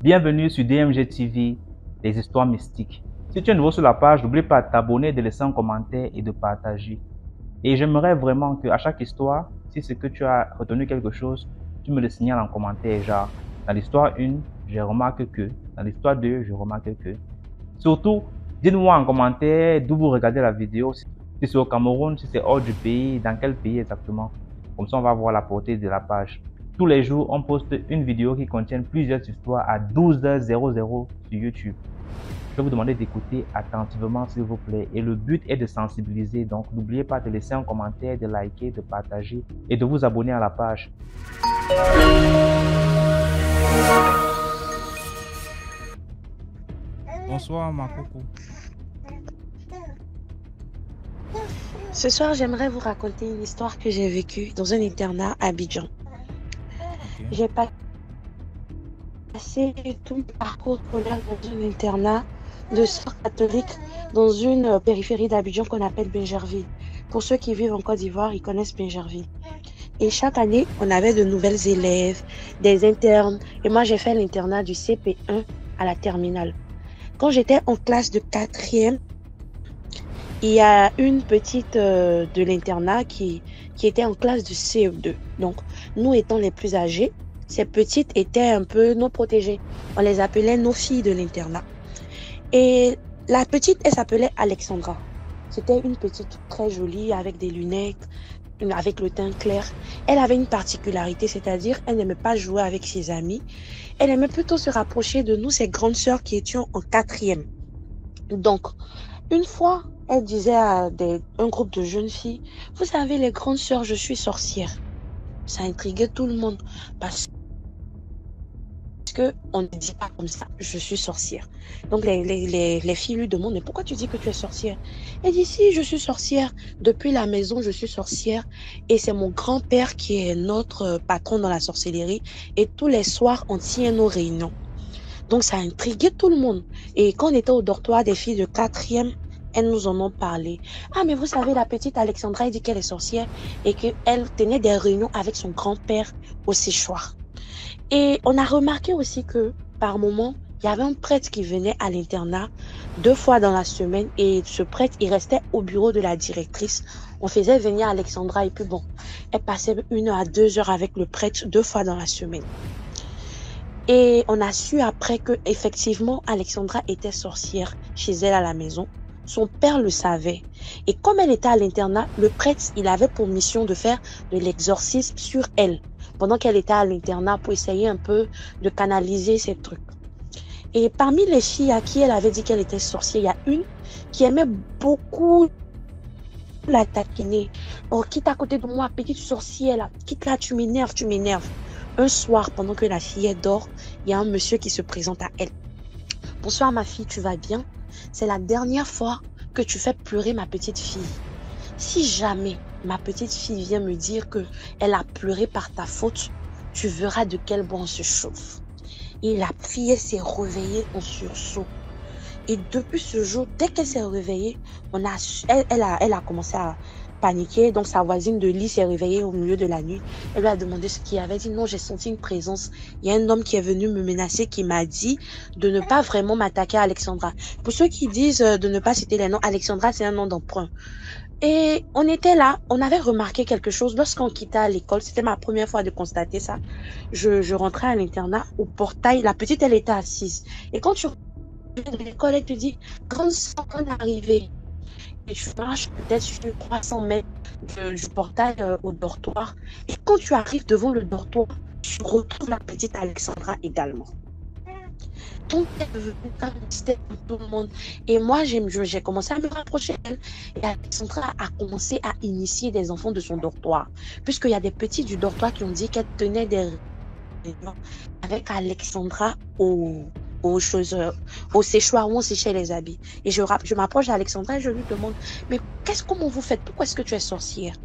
Bienvenue sur DMG TV, les histoires mystiques. Si tu es nouveau sur la page, n'oublie pas de t'abonner, de laisser un commentaire et de partager. Et j'aimerais vraiment qu'à chaque histoire, si c'est que tu as retenu quelque chose, tu me le signales en commentaire, genre dans l'histoire 1, je remarque que, dans l'histoire 2, je remarque que. Surtout, dites-moi en commentaire d'où vous regardez la vidéo, si c'est au Cameroun, si c'est hors du pays, dans quel pays exactement. Comme ça, on va voir la portée de la page. Tous les jours, on poste une vidéo qui contient plusieurs histoires à 12h00 sur YouTube. Je vais vous demander d'écouter attentivement s'il vous plaît. Et le but est de sensibiliser. Donc, n'oubliez pas de laisser un commentaire, de liker, de partager et de vous abonner à la page. Bonsoir, ma coucou. Ce soir, j'aimerais vous raconter une histoire que j'ai vécue dans un internat à Abidjan. Okay. J'ai passé tout mon parcours scolaire dans un internat de sœurs catholiques dans une périphérie d'Abidjan qu'on appelle Bingerville. Pour ceux qui vivent en Côte d'Ivoire, ils connaissent Bingerville. Et chaque année, on avait de nouvelles élèves, des internes. Et moi, j'ai fait l'internat du CP1 à la terminale. Quand j'étais en classe de 4e, il y a une petite de l'internat qui était en classe de CE2. Donc, nous étant les plus âgés, ces petites étaient un peu nos protégées. On les appelait nos filles de l'internat. Et la petite, elle s'appelait Alexandra. C'était une petite très jolie avec des lunettes, avec le teint clair. Elle avait une particularité, c'est-à-dire elle n'aimait pas jouer avec ses amis. Elle aimait plutôt se rapprocher de nous, ses grandes sœurs qui étions en 4e. Donc, une fois, elle disait à un groupe de jeunes filles, « Vous savez, les grandes sœurs, je suis sorcière. » Ça intriguait tout le monde parce qu'on ne dit pas comme ça, je suis sorcière. Donc les filles lui demandent, mais pourquoi tu dis que tu es sorcière? Elle dit, si, je suis sorcière. Depuis la maison, je suis sorcière. Et c'est mon grand-père qui est notre patron dans la sorcellerie. Et tous les soirs, on tient nos réunions. Donc ça intriguait tout le monde. Et quand on était au dortoir des filles de 4e, elles nous en ont parlé. Ah, mais vous savez, la petite Alexandra, elle dit qu'elle est sorcière et qu'elle tenait des réunions avec son grand-père au séchoir. Et on a remarqué aussi que, par moment, il y avait un prêtre qui venait à l'internat 2 fois dans la semaine et ce prêtre, il restait au bureau de la directrice. On faisait venir Alexandra et puis bon, elle passait 1 à 2 heures avec le prêtre 2 fois dans la semaine. Et on a su après que, effectivement, Alexandra était sorcière chez elle à la maison. Son père le savait. Et comme elle était à l'internat, le prêtre, il avait pour mission de faire de l'exorcisme sur elle, pendant qu'elle était à l'internat pour essayer un peu de canaliser ces trucs. Et parmi les filles à qui elle avait dit qu'elle était sorcière, il y a une qui aimait beaucoup la taquiner. Oh, quitte à côté de moi, petite sorcière là, quitte là, tu m'énerves, tu m'énerves. Un soir, pendant que la fille dort, il y a un monsieur qui se présente à elle. Bonsoir ma fille, tu vas bien? C'est la dernière fois que tu fais pleurer ma petite fille. Si jamais ma petite fille vient me dire qu'elle a pleuré par ta faute, tu verras de quel bois on se chauffe. Et la fille s'est réveillée en sursaut. Et depuis ce jour, dès qu'elle s'est réveillée, elle a commencé à paniquer. Donc sa voisine de lit s'est réveillée au milieu de la nuit. Elle lui a demandé ce qu'il y avait. Elle dit non, j'ai senti une présence. Il y a un homme qui est venu me menacer, qui m'a dit de ne pas vraiment m'attaquer à Alexandra. Pour ceux qui disent de ne pas citer les noms, Alexandra c'est un nom d'emprunt. Et on était là, on avait remarqué quelque chose lorsqu'on quittait à l'école. C'était ma première fois de constater ça. Je rentrais à l'internat, au portail, la petite elle était assise. Et quand tu rentres de l'école, elle te dit, grande sœur, on est arrivé. Et tu marches peut-être sur 300 mètres du portail au dortoir. Et quand tu arrives devant le dortoir, tu retrouves la petite Alexandra également. Donc, elle est venue comme c'était pour tout le monde. Et moi, j'ai commencé à me rapprocher d'elle. Et Alexandra a commencé à initier des enfants de son dortoir. Puisqu'il y a des petits du dortoir qui ont dit qu'elle tenait des réunions avec Alexandra au séchoir où on séchait les habits. Et je m'approche d'Alexandra et je lui demande, mais comment vous faites? Pourquoi est-ce que tu es sorcière?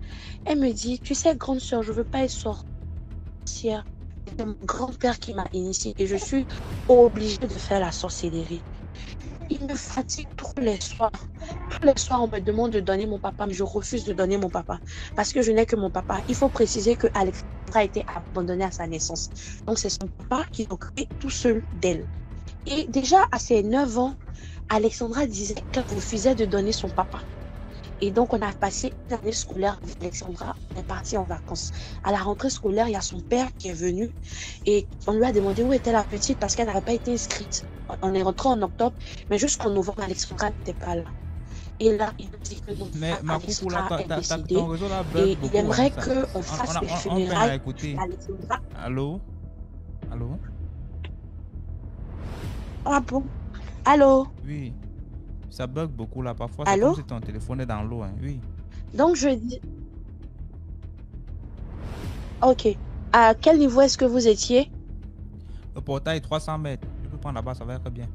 Elle me dit, tu sais, grande sœur, je veux pas être sorcière. C'est mon grand-père qui m'a initiée et je suis obligée de faire la sorcellerie. Il me fatigue tous les soirs. Tous les soirs, on me demande de donner mon papa, mais je refuse de donner mon papa. Parce que je n'ai que mon papa. Il faut préciser que Alexandra a été abandonnée à sa naissance. Donc, c'est son papa qui s'occupait tout seul d'elle. Et déjà, à ses 9 ans, Alexandra disait qu'elle refusait de donner son papa. Et donc, on a passé une année scolaire avec Alexandra. On est parti en vacances. À la rentrée scolaire, il y a son père qui est venu et on lui a demandé où était la petite parce qu'elle n'avait pas été inscrite. On est rentré en octobre, mais jusqu'en novembre, Alexandra n'était pas là. Et là, il nous dit que non, Mais ma coucou, là, Alexandra est décédée ton réseau là bug et beaucoup. il aimerait Hein, qu'on fasse les on peine à funérailles écouter. d'Alexandra. Allô? Allô? Ah bon? Allô? Oui. Ça bug beaucoup là. Parfois, c'est Allô? comme si ton téléphone est dans l'eau. Hein. Oui. Donc, je dis... Ok. À quel niveau est-ce que vous étiez? Le portail 300 mètres. Tu peux prendre là-bas, ça va être bien.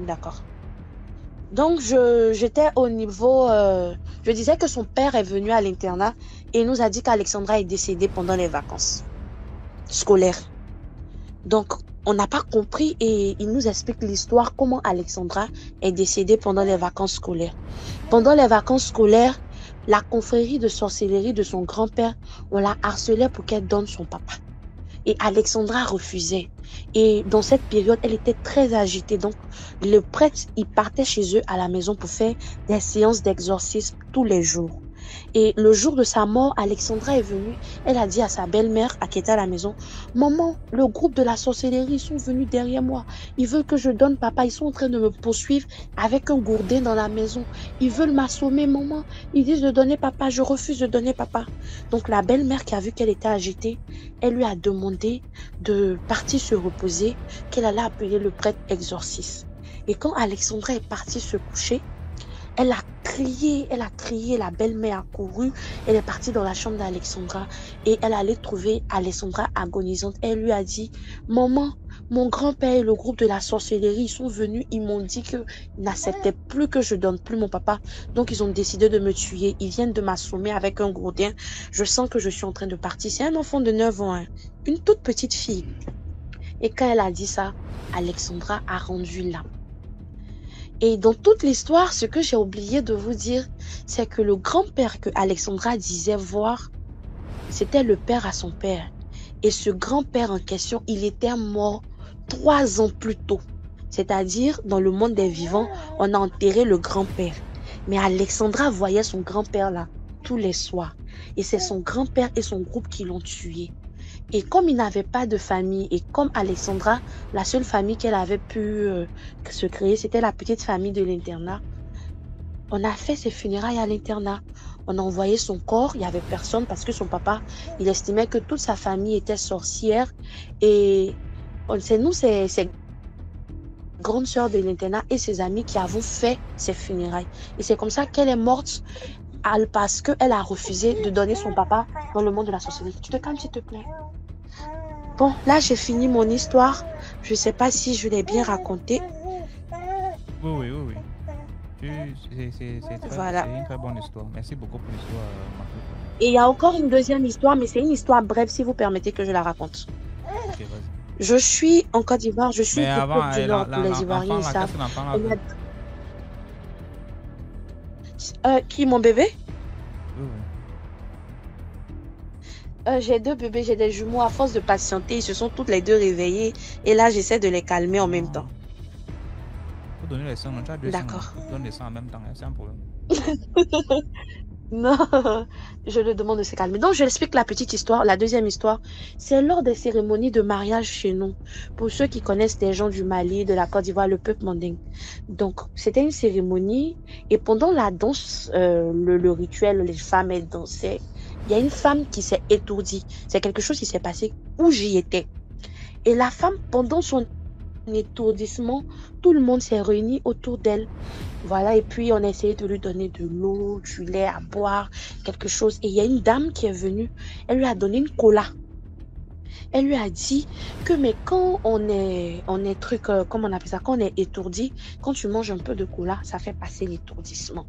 D'accord. Donc, j'étais au niveau... je disais que son père est venu à l'internat et nous a dit qu'Alexandra est décédée pendant les vacances scolaires. Donc, on n'a pas compris et il nous explique l'histoire, comment Alexandra est décédée pendant les vacances scolaires. Pendant les vacances scolaires, la confrérie de sorcellerie de son grand-père, on la harcelait pour qu'elle donne son papa. Et Alexandra refusait. Et dans cette période, elle était très agitée. Donc, le prêtre, il partait chez eux à la maison pour faire des séances d'exorcisme tous les jours. Et le jour de sa mort, Alexandra est venue. Elle a dit à sa belle-mère, qui était à la maison, « Maman, le groupe de la sorcellerie, ils sont venus derrière moi. Ils veulent que je donne papa. Ils sont en train de me poursuivre avec un gourdin dans la maison. Ils veulent m'assommer, maman. Ils disent de donner papa. Je refuse de donner papa. » Donc la belle-mère qui a vu qu'elle était agitée, elle lui a demandé de partir se reposer, qu'elle allait appeler le prêtre exorciste. Et quand Alexandra est partie se coucher, elle a crié, la belle-mère a couru, elle est partie dans la chambre d'Alexandra et elle allait trouver Alexandra agonisante. Elle lui a dit, « Maman, mon grand-père et le groupe de la sorcellerie, ils sont venus, ils m'ont dit qu'ils n'acceptaient plus que je donne plus mon papa. Donc ils ont décidé de me tuer, ils viennent de m'assommer avec un gourdin. Je sens que je suis en train de partir. » C'est un enfant de 9 ans, hein, une toute petite fille. Et quand elle a dit ça, Alexandra a rendu l'âme. Et dans toute l'histoire, ce que j'ai oublié de vous dire, c'est que le grand-père que Alexandra disait voir, c'était le père à son père. Et ce grand-père en question, il était mort 3 ans plus tôt. C'est-à-dire, dans le monde des vivants, on a enterré le grand-père. Mais Alexandra voyait son grand-père là, tous les soirs. Et c'est son grand-père et son groupe qui l'ont tué. Et comme il n'avait pas de famille, et comme Alexandra, la seule famille qu'elle avait pu se créer, c'était la petite famille de l'internat, on a fait ses funérailles à l'internat. On a envoyé son corps, il n'y avait personne parce que son papa, il estimait que toute sa famille était sorcière. Et c'est nous, ses grandes sœurs de l'internat et ses amis qui avons fait ses funérailles. Et c'est comme ça qu'elle est morte parce qu'elle a refusé de donner son papa dans le monde de la sorcellerie. Tu te calmes, s'il te plaît. Bon, là, j'ai fini mon histoire. Je ne sais pas si je l'ai bien raconté. Oui. C'est Voilà. une très bonne histoire. Merci beaucoup pour l'histoire, Marco. Et il y a encore une deuxième histoire, mais c'est une histoire brève, si vous permettez que je la raconte. Ok, vas-y. Je suis en Côte d'Ivoire, je suis Mais du avant, Côte du Nord, pour les Ivoiriens, ils savent. Qui, mon bébé? Oui. J'ai 2 bébés, j'ai des jumeaux. À force de patienter, ils se sont toutes les 2 réveillés. Et là, j'essaie de les calmer en même temps. Faut donner les seins, non? Tu as 2 seins. D'accord. Donne les seins en même temps, c'est un problème. Non, je le demande de se calmer. Donc, je l'explique la petite histoire, la deuxième histoire. C'est lors des cérémonies de mariage chez nous. Pour ceux qui connaissent des gens du Mali, de la Côte d'Ivoire, le peuple manding. Donc, c'était une cérémonie. Et pendant la danse, le rituel, les femmes, elles dansaient. Il y a une femme qui s'est étourdie. C'est quelque chose qui s'est passé où j'y étais. Et la femme, pendant son étourdissement, tout le monde s'est réuni autour d'elle. Voilà, et puis on a essayé de lui donner de l'eau, du lait à boire, quelque chose. Et il y a une dame qui est venue, elle lui a donné une cola. Elle lui a dit que mais quand on est comment on appelle ça, quand on est étourdi, quand tu manges un peu de cola, ça fait passer l'étourdissement.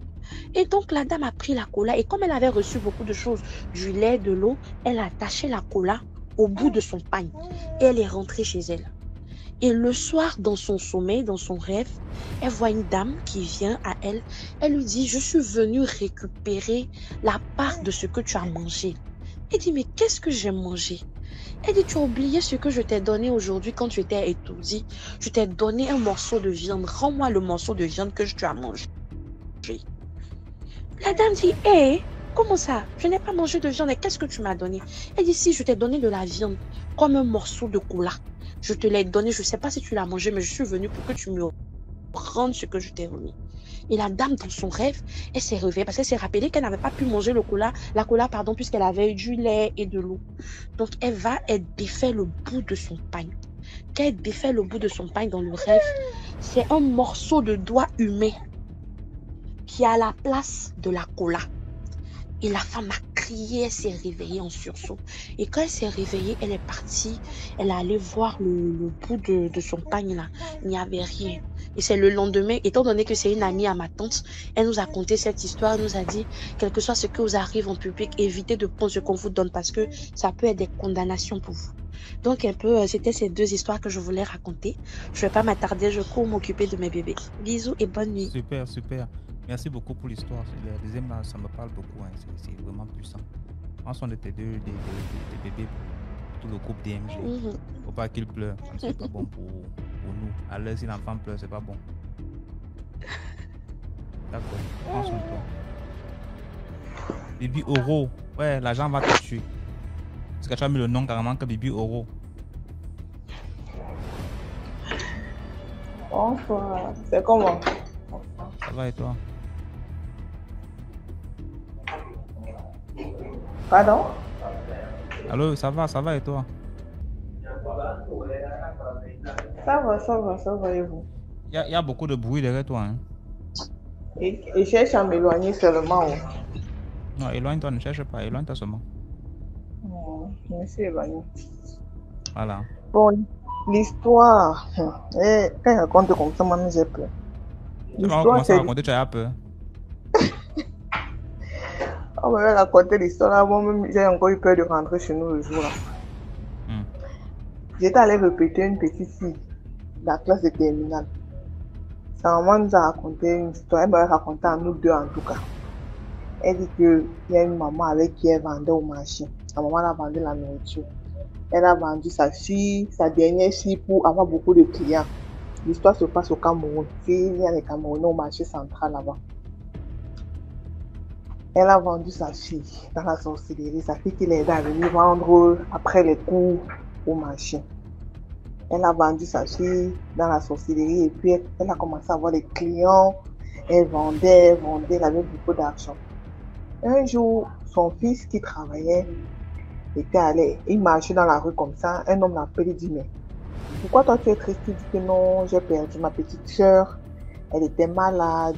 Et donc la dame a pris la cola et comme elle avait reçu beaucoup de choses, du lait, de l'eau, elle a attaché la cola au bout de son pagne. Et elle est rentrée chez elle. Et le soir, dans son sommeil, dans son rêve, elle voit une dame qui vient à elle. Elle lui dit, je suis venue récupérer la part de ce que tu as mangé. Elle dit, mais qu'est-ce que j'ai mangé? Elle dit, tu as oublié ce que je t'ai donné aujourd'hui quand tu étais étourdi. Je t'ai donné un morceau de viande. Rends-moi le morceau de viande que tu as mangé. La dame dit, hé, comment ça? Je n'ai pas mangé de viande. Et qu'est-ce que tu m'as donné? Elle dit, si, je t'ai donné de la viande, comme un morceau de cola. Je te l'ai donné, je ne sais pas si tu l'as mangé, mais je suis venue pour que tu me rendes ce que je t'ai remis. Et la dame, dans son rêve, elle s'est réveillée parce qu'elle s'est rappelée qu'elle n'avait pas pu manger la cola, puisqu'elle avait eu du lait et de l'eau. Donc, elle défait le bout de son pagne. Quand elle défait le bout de son pagne dans le rêve, c'est un morceau de doigt humain qui est à la place de la cola. Et la femme a crié, elle s'est réveillée en sursaut. Et quand elle s'est réveillée, elle est partie, elle est allée voir le bout de son pagne là. Il n'y avait rien. Et c'est le lendemain, étant donné que c'est une amie à ma tante, elle nous a conté cette histoire, elle nous a dit, quel que soit ce que vous arrive en public, évitez de prendre ce qu'on vous donne parce que ça peut être des condamnations pour vous. Donc un peu, c'était ces deux histoires que je voulais raconter. Je ne vais pas m'attarder, je cours m'occuper de mes bébés. Bisous et bonne nuit. Super, super. Merci beaucoup pour l'histoire. La deuxième, là, ça me parle beaucoup. Hein. C'est vraiment puissant. En sont des bébés pour tout le groupe DMG. Faut pas qu'ils pleurent. C'est pas bon pour nous. Alors, si l'enfant pleure, c'est pas bon. D'accord. Prends soin de toi. Bibi Oro. Ouais, l'argent va te tuer. Parce que tu as mis le nom carrément que Bibi Oro. Bonsoir. C'est comment? Ça va et toi? Pardon? Allô, ça va et toi? Ça va et vous? Il y a beaucoup de bruit derrière toi. Hein? Et je cherche à m'éloigner seulement. Non, éloigne-toi, ne cherche pas, éloigne-toi seulement. Je me suis éloignée. Voilà. Bon, l'histoire, quand elle raconte comme ça, moi j'ai peur. Tu vas commencer à raconter, tu as peur. On m'avait raconté l'histoire là, moi-même j'ai encore eu peur de rentrer chez nous le jour là. J'étais allée répéter une petite fille de la classe de terminale. Sa maman nous a raconté une histoire, elle m'avait raconté à nous deux en tout cas. Elle dit qu'il y a une maman avec qui elle vendait au marché. Sa maman a vendu la nourriture. Elle a vendu sa fille, sa dernière fille pour avoir beaucoup de clients. L'histoire se passe au Cameroun. Il y a les Camerounais au marché central là-bas. Elle a vendu sa fille dans la sorcellerie. Sa fille qui l'aidait à venir vendre après les cours au marché. Elle a vendu sa fille dans la sorcellerie et puis elle a commencé à avoir des clients. Elle vendait, elle avait beaucoup d'argent. Un jour, son fils qui travaillait était allé, il marchait dans la rue comme ça. Un homme l'appelle et dit, mais pourquoi toi tu es triste? Il dit que non, j'ai perdu ma petite soeur. Elle était malade.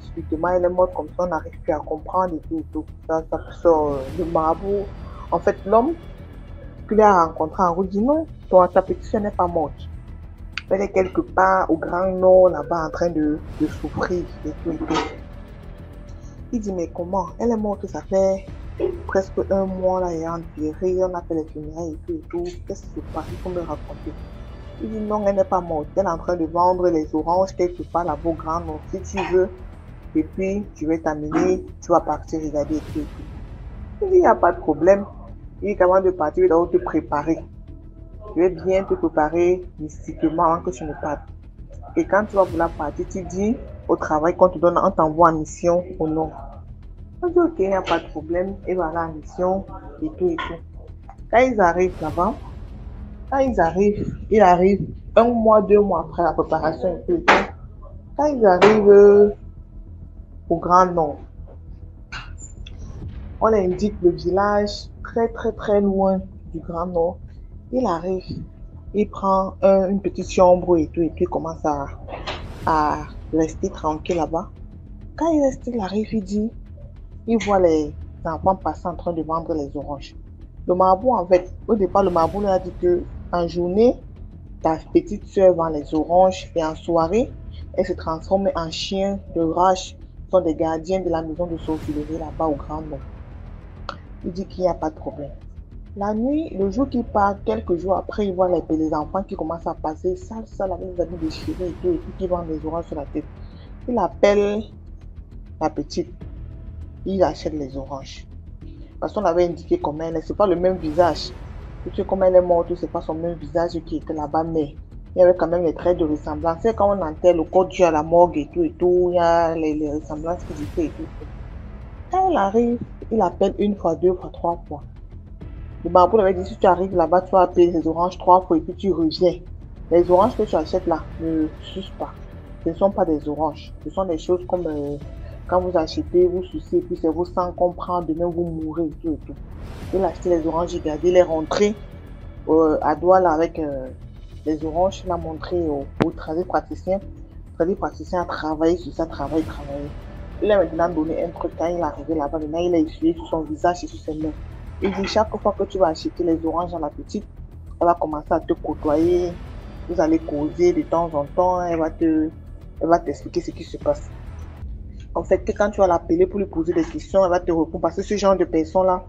Subitement, elle est morte comme ça, on n'arrive plus à comprendre et tout et tout. Ça sort le marabout. En fait, l'homme qu'il a rencontré en route dit non, ta petite soeur n'est pas morte. Elle est quelque part au Grand Nord, là-bas, en train de souffrir et tout et tout. Il dit, mais comment? Elle est morte, ça fait presque un mois, là, elle est enterrée, on a fait les funérailles et tout. Qu'est-ce qui se passe? Il faut me raconter. Il dit, non, elle n'est pas morte. Elle est en train de vendre les oranges quelque part là-bas au Grand Nord. Si tu veux, et puis je vais t'amener, tu vas partir regarder et tout et tout. Il dit, il n'y a pas de problème. Il est capable de partir, il doit te préparer. Je vais bien te préparer mystiquement avant que tu ne partes. Et quand tu vas vouloir partir, tu dis au travail qu'on te donne, on t'envoie en mission au nom. On dit ok, il n'y a pas de problème, et voilà en mission et tout et tout. Quand ils arrivent là-bas, il arrive 1 mois, 2 mois après la préparation et tout et tout. Quand ils arrivent au Grand Nord, on indique le village très très très loin du Grand Nord. Il arrive, il prend une petite chambre et tout, et puis il commence à rester tranquille là-bas. Quand il arrive, il voit les enfants passer en train de vendre les oranges. Le marabout, en fait, au départ, le marabout lui a dit que en journée, ta petite soeur vend les oranges et en soirée, elle se transforme en chien de rage. Ce sont des gardiens de la maison de sorcellerie là-bas au Grand Nord. Il dit qu'il n'y a pas de problème. La nuit, le jour qu'il part, quelques jours après, il voit les enfants qui commencent à passer, sale, avec les habits déchirés et tout, qui vendent des oranges sur la tête. Il appelle la petite, il achète les oranges. Parce qu'on avait indiqué comment elle est, c'est pas le même visage. Tu sais, comme elle est morte, c'est pas son même visage qui était là-bas, mais il y avait quand même les traits de ressemblance. C'est quand on enterre le corps dû à la morgue et tout, il y a les ressemblances qui diffèrent et tout. Quand il arrive, il appelle une fois, deux fois, trois fois. Le barbeau avait dit, si tu arrives là-bas, tu vas payer les oranges trois fois et puis tu reviens. Les oranges que tu achètes là, ne sucent pas. Ce ne sont pas des oranges. Ce sont des choses comme quand vous achetez, vous sucez, et puis c'est vos sangs qu'on prend, demain vous mourrez et tout et tout. Il a acheté les oranges, il a gardé, il est rentré à Douala avec les oranges, il a montré au praticien. Le tradit praticien a travaillé sur ça, travaillé. Il a maintenant donné un truc quand il est arrivé là-bas. Maintenant, il a essuyé sur son visage et sur ses mains. Il dit, chaque fois que tu vas acheter les oranges à la petite, elle va commencer à te côtoyer. Vous allez causer de temps en temps. Elle va t'expliquer ce qui se passe. En fait, que quand tu vas l'appeler pour lui poser des questions, elle va te répondre. Parce que ce genre de personnes-là,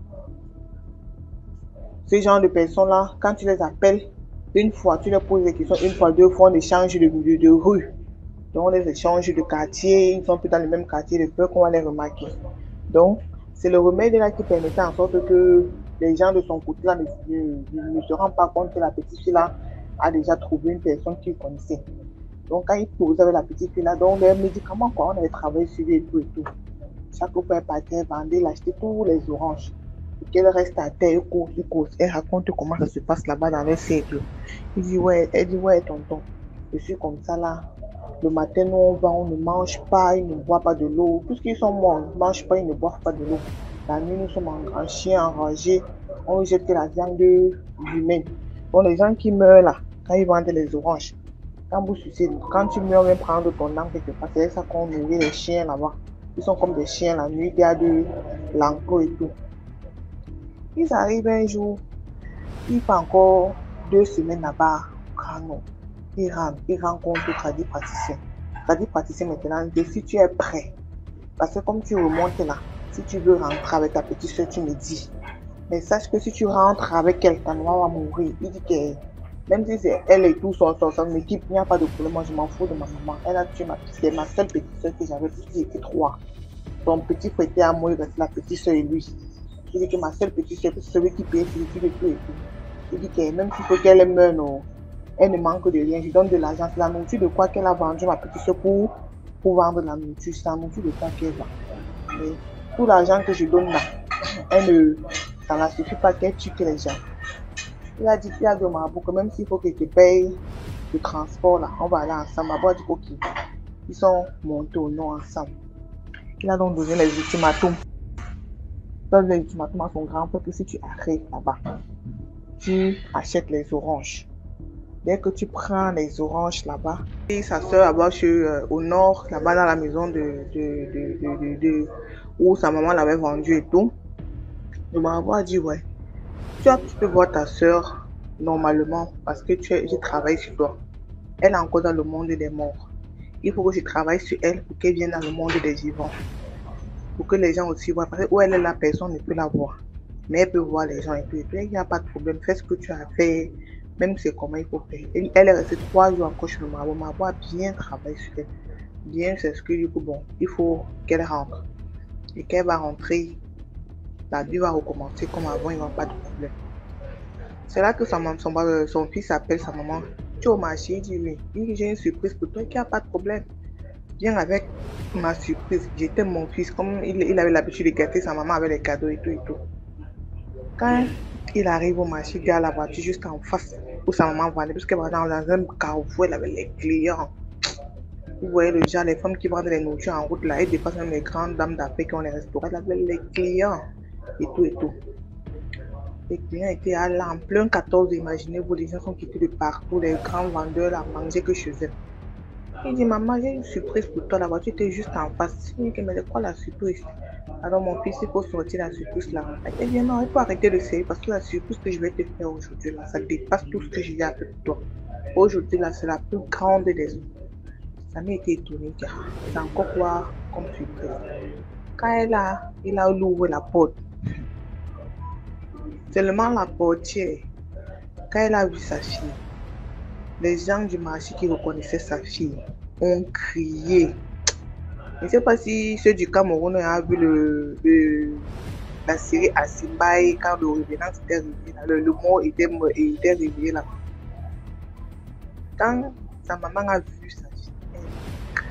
quand tu les appelles, une fois, tu leur poses des questions, une fois, deux fois, on échange de rue. Donc, on les échange de quartier. Ils sont plus dans le même quartier de peur qu'on va les remarquer. Donc, c'est le remède là qui permettait en sorte que les gens de son côté là ne se rendent pas compte que la petite fille là a déjà trouvé une personne qu'il connaissait. Donc quand il posait avec la petite fille là, donc les médicaments quoi, on avait travaillé sur lui et tout. Chaque fois elle partait, vendait, il achetait tous les oranges. Et qu'elle reste à terre, il cause. Elle raconte comment ça se passe là-bas dans les cercles. Elle dit ouais tonton, je suis comme ça là. Le matin, nous, on va, on ne mange pas, ils ne boivent pas de l'eau. Puisqu'ils sont morts, ils ne mangent pas, ils ne boivent pas de l'eau. La nuit, nous sommes en grand chien, enragés. On jette la viande humaine. Bon, les gens qui meurent là, quand ils vendent les oranges, quand tu meurs, même prendre ton âme quelque part, c'est ça qu'on nourrit les chiens là-bas. Ils sont comme des chiens la nuit, il y a de l'enclos et tout. Ils arrivent un jour, il fait encore 2 semaines là-bas, Grano. Il rencontre le tradit praticien. Le tradit praticien maintenant dit si tu es prêt. Parce que comme tu remontes là, si tu veux rentrer avec ta petite soeur, tu me dis. Mais sache que si tu rentres avec elle, ta maman va mourir. Il dit que même si c'est elle et tout son équipe, il n'y a pas de problème. Moi, je m'en fous de ma maman. Elle a tué c'est ma seule petite soeur que j'avais, puisqu'il était 3. Son petit frère était à moi, il restait la petite soeur et lui. Il dit que ma seule petite soeur, c'est celui qui paye ses études et tout et tout. Il dit que même s'il faut qu'elle meure, non. Elle ne manque de rien, je donne de l'argent. C'est la nourriture de quoi qu'elle a vendu ma petite soeur pour vendre la nourriture. C'est la nourriture de quoi qu'elle vend. Mais tout l'argent que je donne là, ça ne suffit pas qu'elle tue que les gens. Il a dit qu'il y a de Mabou que même s'il faut qu'il te paye le transport là, on va aller ensemble. Mabou a dit ok. Ils sont montés au nom ensemble. Il a donc donné les ultimatums. Il donne les ultimatums à son grand-père que si tu arrives là-bas, tu achètes les oranges. Dès que tu prends les oranges là-bas, et sa soeur là-bas au nord, là-bas dans la maison où sa maman l'avait vendu et tout, le marabout a dit ouais, tu peux voir ta soeur normalement parce que je travaille sur toi. Elle est encore dans le monde des morts. Il faut que je travaille sur elle pour qu'elle vienne dans le monde des vivants. Pour que les gens aussi voient. Parce que où elle est la personne ne peut la voir. Mais elle peut voir les gens et tout. Il n'y a pas de problème. Fais ce que tu as fait. Même c'est comment il faut faire. Elle est restée 3 jours encore chez le marabout. Le marabout a bien travaillé sur elle. Bien, c'est ce que du coup, bon, il faut qu'elle rentre. Et qu'elle va rentrer, la vie va recommencer comme avant, il n'y aura pas de problème. C'est là que son fils appelle sa maman. Tu es au marché, il dit oui. Il dit j'ai une surprise pour toi, qu'il n'y a pas de problème. Viens avec ma surprise. J'étais mon fils, comme il avait l'habitude de gâter sa maman avec les cadeaux et tout et tout. Quand il arrive au marché, il y a la voiture juste en face où sa maman vendait, parce qu'elle va dans un carrefour, elle avait les clients. Vous voyez le genre, les femmes qui vendent les nourritures en route là, elles dépassent même les grandes dames d'Afrique qui ont les restaurants, elles avaient les clients et tout et tout. Les clients étaient là en plein 14, imaginez-vous, les gens sont quittés de partout, les grands vendeurs là, mangeaient que chez eux. Il dit, maman, j'ai une surprise pour toi, la voiture était juste en face. Il dit, mais c'est quoi la surprise? Alors mon fils, il faut sortir la surprise là. Elle dit, non, il faut arrêter de série parce que la surprise que je vais te faire aujourd'hui là, ça dépasse tout ce que j'ai fait pour toi. Aujourd'hui là, c'est la plus grande des autres. Ça m'a été étonné car c'est encore quoi comme surprise. Quand il a ouvert la porte, Seulement la portière, quand elle a vu sa fille, les gens du marché qui reconnaissaient sa fille ont crié. Je ne sais pas si ceux du Cameroun ont vu la série Asimbaï quand le revenant était réveillé, le mot était réveillé là. Quand sa maman a vu sa fille, elle a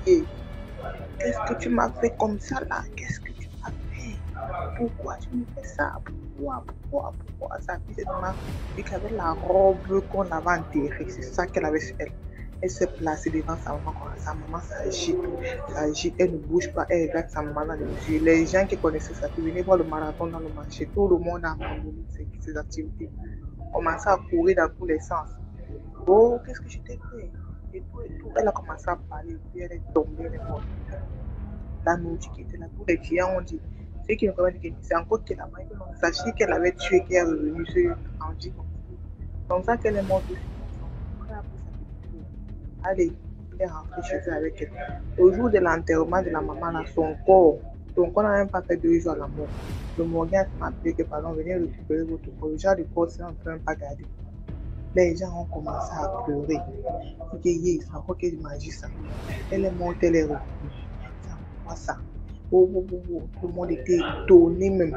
crié. Qu'est-ce que tu m'as fait comme ça là? Qu'est-ce que tu m'as fait? Pourquoi tu me fais ça? Pourquoi? Sa fille, c'est ma fille qui avait la robe qu'on avait enterrée. C'est ça qu'elle avait sur elle. Elle s'est placée devant sa maman. Sa maman s'agite, elle ne bouge pas, elle regarde sa maman dans les yeux. Les gens qui connaissaient sa fille venaient voir le marathon dans le marché. Tout le monde a abandonné ses activités. On commençait à courir dans tous les sens. Oh, qu'est-ce que je t'ai fait? Et tout. Elle a commencé à parler, puis elle est tombée, elle est morte. La nourriture qui était là, tous les clients ont dit, ceux qui ne connaissent pas, c'est encore qu'elle a mangé, sa fille qu'elle avait tuée, qui est revenue en vie. Comme ça qu'elle est morte aussi. Allez, elle est rentrée chez elle avec elle. Au jour de l'enterrement de la maman, là, son corps n'a même pas fait 2 jours à la mort. Le Morgan m'a appelé que pardon, venez récupérer votre corps. Le genre du corps, c'est en train de pas garder. Les gens ont commencé à pleurer. C'est encore qu'elle imagine ça. Elle est morte, elle est revenue. C'est quoi ça? Oh, tout le monde était étonné même.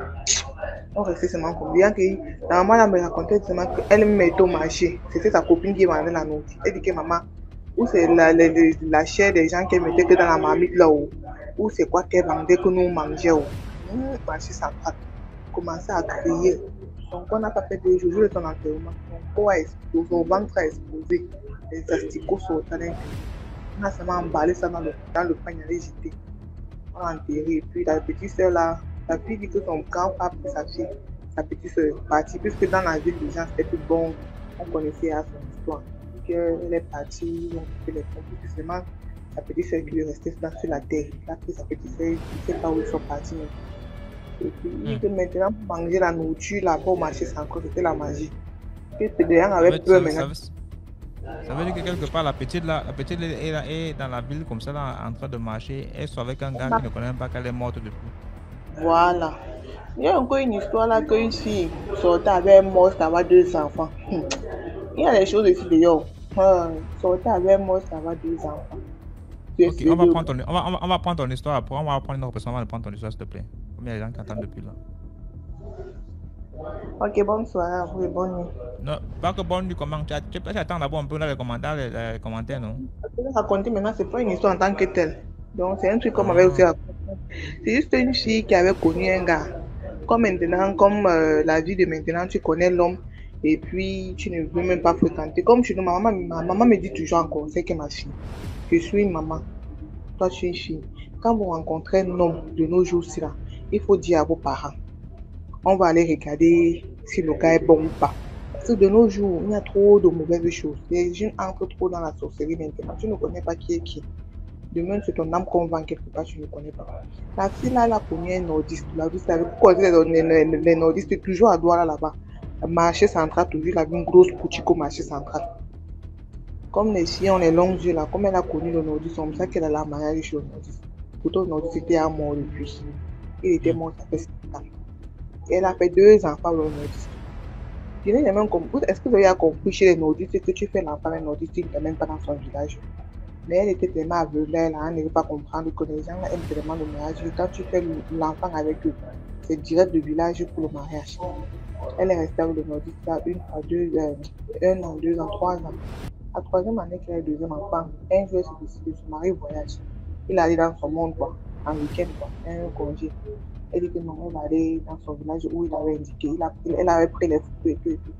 On restait seulement comme bien que la maman me racontait seulement qu'elle-même était au marché. C'était sa copine qui vendait la nourriture. Elle dit que maman, ou c'est la chair des gens qu'elle mettait que dans la marmite là-haut, ou c'est quoi qu'elle vendait que nous mangeons. Marché central. Commençait à crier. Donc on n'a pas fait 2 jours de son enterrement. Son corps a explosé, son ventre a explosé. Les asticots sortaient d'un coup. On a seulement emballé ça dans le panier, allait jeter. On a enterré. Et puis la petite soeur là, la fille dit que son grand papa et sa fille, sa petite soeur est partie, puisque dans la ville des gens c'était plus bon, on connaissait à son histoire. Elle est partie, on fait les comptes, puis seulement sa petite soeur qui lui restait sur la terre. Là, que sa petite soeur, je ne sais pas où ils sont partis. Et puis que maintenant, pour manger la nourriture là-bas au marché, c'était la magie. Et les gens avaient peur maintenant. Ça veut dire que quelque part, la petite est dans la ville comme ça, là, en train de marcher. Elle soit avec un gars qui ne connaît même pas qu'elle est morte depuis. Voilà. Il y a encore une histoire là qu'une fille sortait avec un monstre avec 2 enfants. Il y a des choses ici d'ailleurs. Sortait avec un monstre avec 2 enfants. Ok, on va prendre ton histoire après. On va prendre une autre personne. On va prendre ton histoire, s'il te plaît. Combien de gens qui attendent depuis là? Ok, bonne soirée à vous et bonne nuit. Non, pas que bonne nuit, comment tu peux attendre d'abord un peu dans les commentaires, non? Je vais raconter maintenant, c'est pas une histoire en tant que telle. Donc, c'est un truc comme avait aussi raconté. C'est juste une fille qui avait connu un gars. Comme maintenant, la vie de maintenant, tu connais l'homme et puis tu ne veux même pas fréquenter. Comme chez nous, ma maman me dit toujours encore, c'est que ma fille, je suis une maman, toi tu es une fille. Quand vous rencontrez un homme de nos jours-ci là, il faut dire à vos parents. On va aller regarder si le gars est bon ou pas. Parce que de nos jours, il y a trop de mauvaises choses. Les jeunes entrent trop dans la sorcellerie maintenant. Tu ne connais pas qui est qui. Demain, c'est ton âme qu'on vend quelque part, tu ne connais pas. La fille là, elle a connu un nordiste. Pourquoi les nordistes toujours à Douala là-bas? Marché central, toujours, il avait une grosse boutique au marché central. Comme les filles ont les longues yeux là, comme elle a connu le nordiste, c'est comme ça qu'elle a la mariage chez le nordiste. Pourtant, le nordiste était à mort depuis. Il était mort, ça fait 5 ans. Elle a fait 2 enfants au nordiste. Je n'ai jamais compris. Est-ce que vous avez compris chez les nordistes que tu fais l'enfant d'un nordiste, il ne même pas dans son village? Mais elle était tellement aveugle, elle n'arrivait pas à comprendre que les gens aiment tellement le mariage. Quand tu fais l'enfant avec eux, c'est direct du village pour le mariage. Elle est restée avec le nordiste là, 1 an, 2 ans, 3 ans. À 3e année qu'elle a le 2e enfant, un jour elle se décide de se marier au voyage. Il allait dans son monde, quoi, en week-end, quoi, un congé. Elle dit que non, elle va aller dans son village où il avait indiqué. Elle avait pris les photos et tout.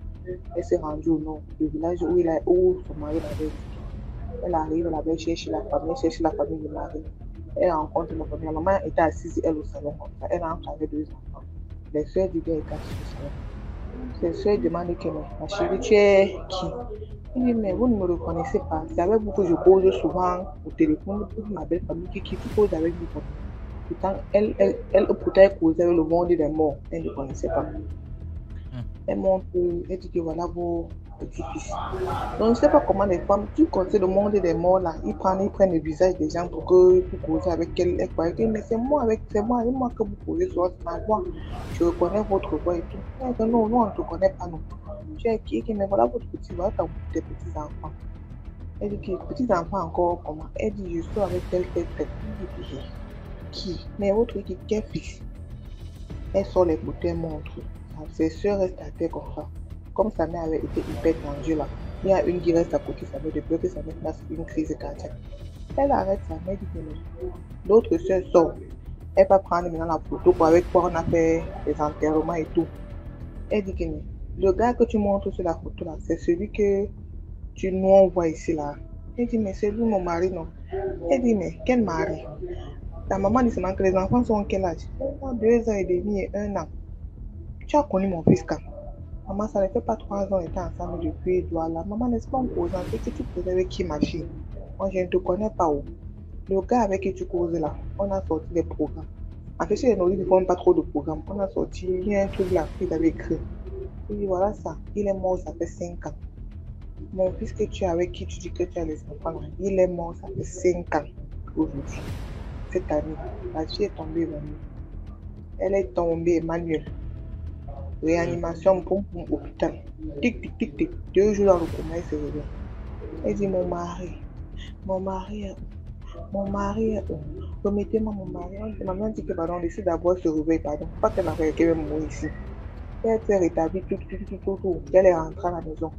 Elle s'est rendue au nord, le village où son mari l'avait indiqué. Elle arrive, elle avait cherché la famille du mari. Elle rencontre la famille. La maman était assise, elle, au salon. Elle rentre avec 2 enfants. Les soeurs du gars étaient assises au salon. Ses soeurs demandent que ma chérie, tu es qui? Il dit, mais vous ne me reconnaissez pas. C'est avec vous que je cause souvent au téléphone pour ma belle famille qui cause avec vous. Pourtant, elle causait avec le monde des morts. Elle ne connaissait pas. Elle montre, elle dit que voilà petit-fils. Donc, je ne sais pas comment les femmes, tu connais le monde des morts là, ils prennent le visage des gens pour causer avec elle. Elle croyait que mais c'est moi avec moi que vous causez sur ma voix. Je reconnais votre voix et tout. Elle dit non, on ne te connaît pas non. Je dis qui mais voilà votre petit, voilà tes petits enfants. Elle dit que petits enfants encore comment? Elle dit je suis avec tel. Elle dit qui? Mais votre qui quel fils? Elle sort les côtés, elle montre. Ses soeurs restent à terre comme ça. Comme sa mère avait été hyper tendue là. Il y a une qui reste à côté, sa mère de peur que sa mère fasse une crise cardiaque. Elle arrête sa mère, dit que l'autre soeur sort. Elle va prendre maintenant la photo pour avec quoi on a fait les enterrements et tout. Elle dit que le gars que tu montres sur la photo là, c'est celui que tu nous envoies ici là. Elle dit mais c'est lui mon mari non. Elle dit mais quel mari? Ta maman dit seulement que les enfants sont en quel âge? 2 ans et demi et 1 an. Tu as connu mon fils quand? Maman, ça ne fait pas 3 ans, on était ensemble depuis Douala. Maman, n'est-ce pas en causant? Qu'est-ce que tu causais avec qui, ma fille? Moi, je ne te connais pas où. Le gars avec qui tu causes là, on a sorti des programmes. En fait, chez les nourrices, ils ne font pas trop de programmes. On a sorti, il y a un truc là, qu'il avait écrit. Il dit voilà ça, il est mort, ça fait 5 ans. Mon fils que tu as avec qui tu dis que tu as les enfants là, il est mort, ça fait 5 ans aujourd'hui. Cette année, la fille est tombée, Emmanuel. Elle est tombée, Emmanuel. Réanimation, pour hôpital. Tic, tic, tic, tic. 2 jours dans le coma, elle se réveille. Elle dit mon mari, remettez-moi mon mari. Maman dit que pardon, laissez d'abord se réveiller, pardon. Pas qu'elle a fait qu'elle va mourir ici. Elle s'est rétablie, tout. Elle est rentrée à la maison.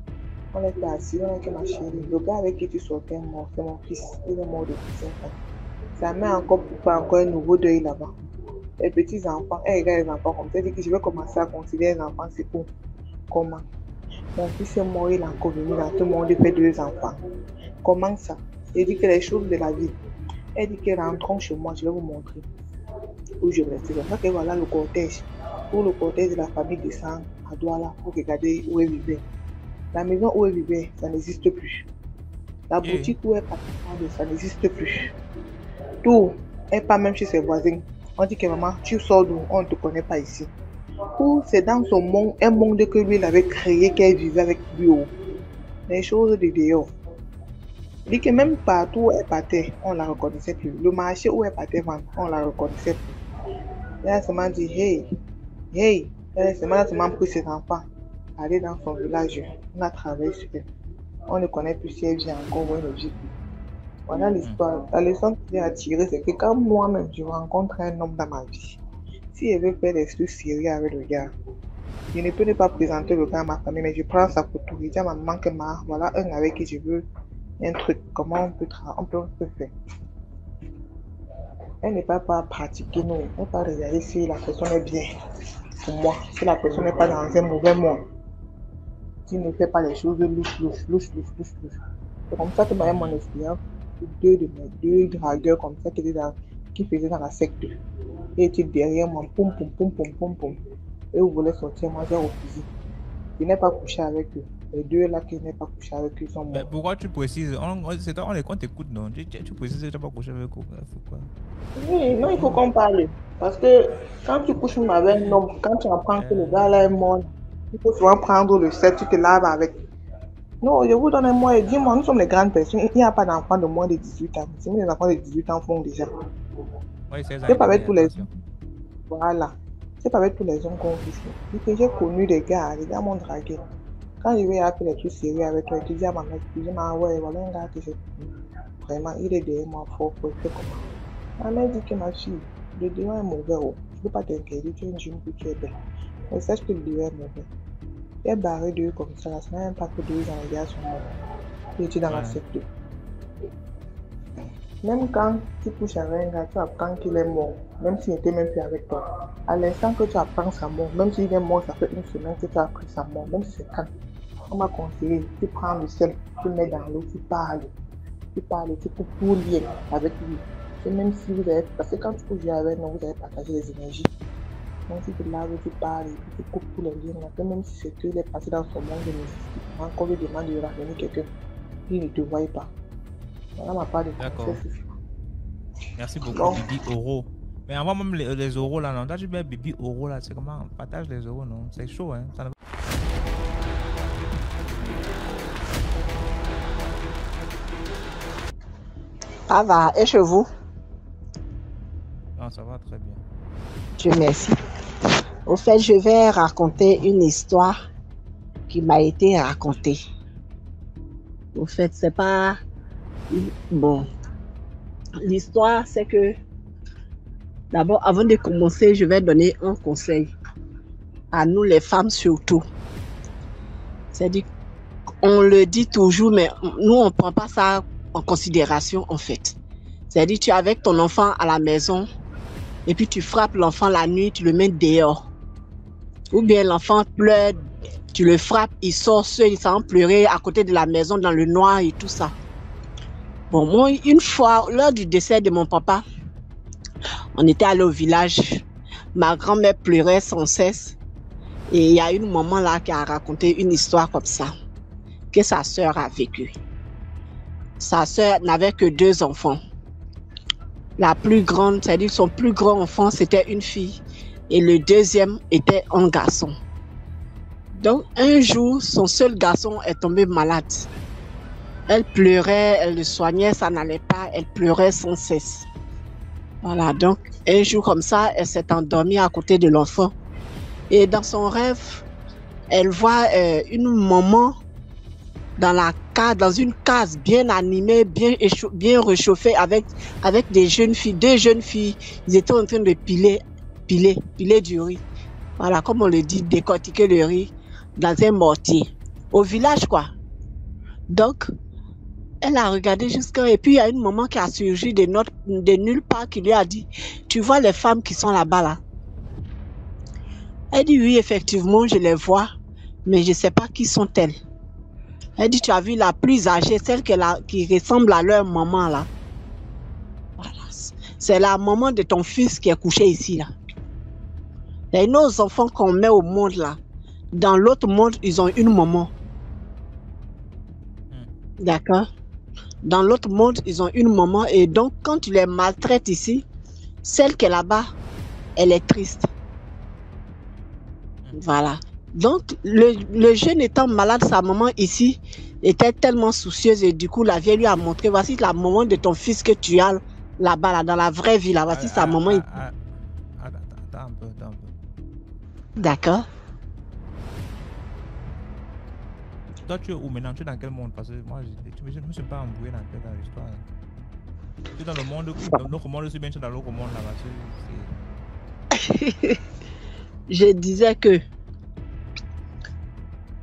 On était assis, on a dit ma chérie. Le gars avec qui tu sortais est mort, c'est mon fils. Il est mort depuis 5 ans. Ça met encore un nouveau deuil là-bas. Les petits enfants, elle regarde les enfants comme ça, elle dit que je vais commencer à considérer les enfants, c'est pour comment? Mon fils est mort, il est encore venu dans ce monde, il fait 2 enfants. Comment ça? Elle dit que les choses de la vie. Elle dit que rentrons chez moi, je vais vous montrer où je reste. C'est pour ça que voilà le cortège. Pour le cortège de la famille descend à Douala pour regarder où elle vivait. La maison où elle vivait, ça n'existe plus. La boutique où elle partait, ça n'existe plus. Tout, elle part même chez ses voisins. On dit que maman, tu sors d'où? On ne te connaît pas ici. Ou c'est dans son monde, un monde que lui il avait créé, qu'elle vivait avec lui. Les choses de dehors. Il dit que même partout où elle partait, on ne la reconnaissait plus. Le marché où elle partait vendre, on ne la reconnaissait plus. Elle a seulement dit hey. Elle a seulement pris ses enfants, aller dans son village. On a travaillé sur elle. On ne connaît plus si elle vit encore ou elle ne vit plus. Voilà l'histoire. La leçon que j'ai à tirer, c'est que quand moi-même je rencontre un homme dans ma vie, si je veux faire des trucs sérieux avec le gars, je ne peux pas présenter le gars à ma famille, mais je prends sa photo. Je dis à ma maman que voilà un avec qui je veux un truc. Comment on peut faire? Elle n'est pas pratiquer, non. Elle n'est pas regarder si la personne est bien pour moi, si la personne n'est pas dans un mauvais monde. Si ne fait pas les choses louches. C'est comme ça que j'ai mon expérience. 2 de mes 2 dragueurs comme ça qui faisaient dans la secte. Et étaient derrière moi, poum. Et vous voulez sortir, moi j'ai refusé. Je n'ai pas couché avec eux. Les 2 là qui n'ai pas couché avec eux sont morts. Mais pourquoi tu précises? On t'écoute, non? Tu précises que tu n'as pas couché avec eux. Pourquoi? Oui, non, il faut qu'on parle. Parce que quand tu couches avec un homme, quand tu apprends que le gars là est mort, il faut souvent prendre le sel, tu te laves avec. Non, je vous donne un mois et dis-moi, nous sommes les grandes personnes. Il n'y a pas d'enfants de moins de 18 ans. C'est les enfants de 18 ans font déjà. Oui, c'est pas avec tous les hommes. Voilà. C'est pas avec tous les hommes qu'on vit. Et que j'ai connu des gars m'ont dragué. Quand je vais appeler les trucs sérieux avec toi, tu dis à ma mère, tu dis, ouais, voilà un gars que j'ai connu. Vraiment, il est derrière moi fort, il fait comment. Ma mère dit que ma fille, le dehors est mauvais. Je ne peux pas t'inquiéter, tu es une jeune fille, tu es belle. Mais sache que le dehors est mauvais. Elle est barrée d'eux comme ça, ça n'a même pas que 2 ans, les gars sont morts. Il était dans la secte. Même quand tu couches avec un gars, tu apprends qu'il est mort, même s'il n'était même plus avec toi. À l'instant que tu apprends sa mort, même s'il est mort, ça fait 1 semaine que tu as appris sa mort, même si c'est quand. On m'a conseillé, tu prends le sel, tu mets dans l'eau, tu parles, tu coupes tout lien avec lui. Et même si vous avez, parce que quand tu couches avec nous, vous avez partagé les énergies. Donc si tu laves, tu parles, et puis tu coupes tous les liens, que même si c'est qu'il est passé dans son monde de musique, quand on lui demande de ramener quelqu'un, il ne te voit pas. Voilà ma part de conseil. Merci beaucoup, Bibi Oro. Mais avant même les euros là, non, là tu mets Bibi Oro là, c'est comment on partage les euros, non? C'est chaud, hein? Ça ne... Ça va, et chez vous? Non, ça va très bien. Je remercie. Au fait, je vais raconter une histoire qui m'a été racontée. Au fait, c'est pas... Bon. L'histoire, c'est que... D'abord, avant de commencer, je vais donner un conseil. À nous, les femmes surtout. C'est-à-dire, on le dit toujours, mais nous, on ne prend pas ça en considération, en fait. C'est-à-dire, tu es avec ton enfant à la maison, et puis tu frappes l'enfant la nuit, tu le mets dehors. Ou bien l'enfant pleure, tu le frappes, il sort seul, il s'en pleurer à côté de la maison, dans le noir et tout ça. Bon, moi, une fois, lors du décès de mon papa, on était allé au village. Ma grand-mère pleurait sans cesse. Et il y a une maman là qui a raconté une histoire comme ça, que sa sœur a vécue. Sa sœur n'avait que 2 enfants. La plus grande, c'est-à-dire son plus grand enfant, c'était une fille. Et le deuxième était un garçon. Donc, un jour, son seul garçon est tombé malade. Elle pleurait, elle le soignait, ça n'allait pas, elle pleurait sans cesse. Voilà, donc, un jour comme ça, elle s'est endormie à côté de l'enfant. Et dans son rêve, elle voit une maman dans une case bien animée, bien réchauffée avec des jeunes filles, 2 jeunes filles. Ils étaient en train de piler du riz. Voilà, comme on le dit, décortiquer le riz dans un mortier. Au village, quoi. Donc, elle a regardé jusqu'à... Et puis, il y a une maman qui a surgi de nulle part qui lui a dit, tu vois les femmes qui sont là-bas, là? Elle dit, oui, effectivement, je les vois, mais je ne sais pas qui sont-elles. Elle dit, tu as vu la plus âgée, celle qui ressemble à leur maman, là. Voilà. C'est la maman de ton fils qui est couché ici, là. Et nos enfants qu'on met au monde, là, dans l'autre monde, ils ont une maman. D'accord? Dans l'autre monde, ils ont une maman. Et donc, quand tu les maltraites ici, celle qui est là-bas, elle est triste. Voilà. Donc, le jeune étant malade, sa maman ici était tellement soucieuse. Et du coup, la vieille lui a montré, voici la maman de ton fils que tu as là-bas, là, dans la vraie vie. Là. Voici sa maman. Attends un peu. D'accord. Toi, tu es où maintenant? Tu es dans quel monde? Parce que moi, je ne me suis pas embrouillé dans l'histoire. Tu es dans le monde, dans l'autre monde, je suis bien sûr dans l'autre monde là-bas. Je disais que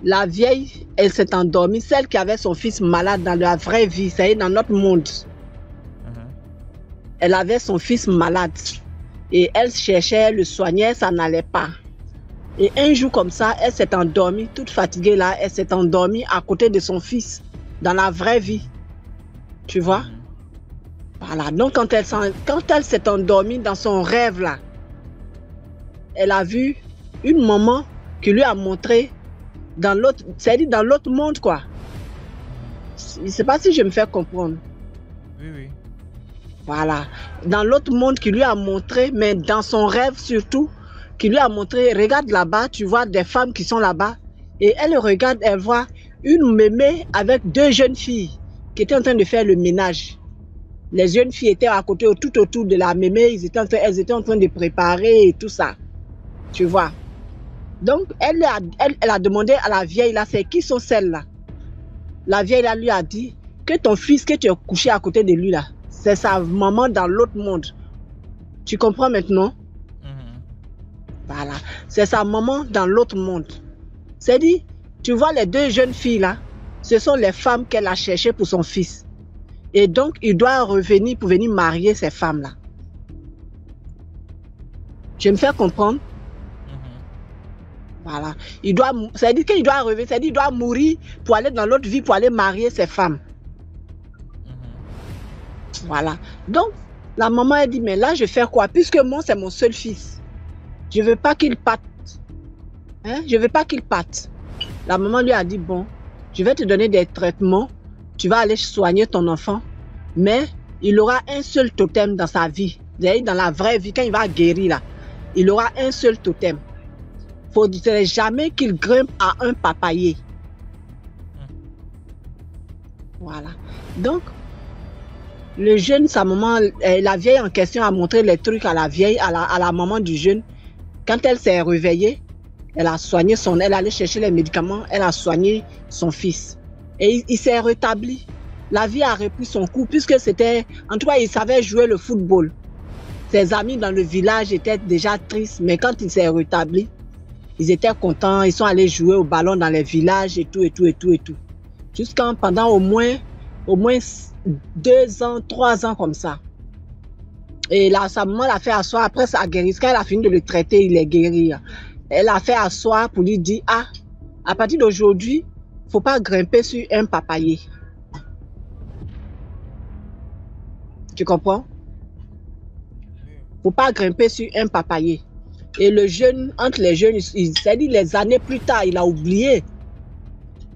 la vieille, elle s'est endormie, celle qui avait son fils malade dans la vraie vie, c'est-à-dire dans notre monde. Elle avait son fils malade et elle cherchait, elle le soignait, ça n'allait pas. Et un jour comme ça, elle s'est endormie, toute fatiguée là, elle s'est endormie à côté de son fils, dans la vraie vie. Tu vois? Voilà, donc quand elle s'est endormie dans son rêve là, elle a vu une maman qui lui a montré dans l'autre, c'est-à-dire dans l'autre monde quoi. Je ne sais pas si je me fais comprendre. Oui. Voilà, dans l'autre monde qui lui a montré, mais dans son rêve surtout, qui lui a montré, regarde là-bas, tu vois des femmes qui sont là-bas. Et elle regarde, elle voit une mémé avec 2 jeunes filles qui étaient en train de faire le ménage. Les jeunes filles étaient à côté, tout autour de la mémé, elles étaient en train de préparer et tout ça. Tu vois. Donc, elle a demandé à la vieille là, c'est qui sont celles-là? La vieille là lui a dit que ton fils que tu es couché à côté de lui là, c'est sa maman dans l'autre monde. Tu comprends maintenant? Voilà, c'est sa maman dans l'autre monde. C'est dit, tu vois les 2 jeunes filles là, ce sont les femmes qu'elle a cherchées pour son fils. Et donc, il doit revenir pour venir marier ces femmes-là. Je me fais comprendre? Voilà. C'est-à-dire qu'il doit revenir, c'est-à-dire qu'il doit mourir pour aller dans l'autre vie, pour aller marier ces femmes. Voilà. Donc, la maman a dit, mais là, je vais faire quoi? Puisque moi, c'est mon seul fils. Je ne veux pas qu'il parte. Hein? Je ne veux pas qu'il parte. La maman lui a dit, bon, je vais te donner des traitements. Tu vas aller soigner ton enfant. Mais il aura un seul totem dans sa vie. Dans la vraie vie, quand il va guérir, là, il aura un seul totem. Il ne faudrait jamais qu'il grimpe à un papayer. Voilà. Donc, Le jeune, sa maman, la vieille en question a montré les trucs à la vieille, à la maman du jeune. Quand elle s'est réveillée, elle a soigné elle allait chercher les médicaments, elle a soigné son fils. Et il s'est rétabli. La vie a repris son cours puisque c'était, en tout cas, il savait jouer le football. Ses amis dans le village étaient déjà tristes, mais quand il s'est rétabli, ils étaient contents, ils sont allés jouer au ballon dans les villages et tout. Jusqu'à pendant au moins 2 ans, 3 ans comme ça. Et là, sa maman l'a fait asseoir. Après sa guérison, quand elle a fini de le traiter, il est guéri. Elle l'a fait asseoir pour lui dire, à partir d'aujourd'hui, il ne faut pas grimper sur un papayer. Tu comprends? Il ne faut pas grimper sur un papayer. Et le jeune, entre les jeunes, c'est-à-dire les années plus tard, il a oublié.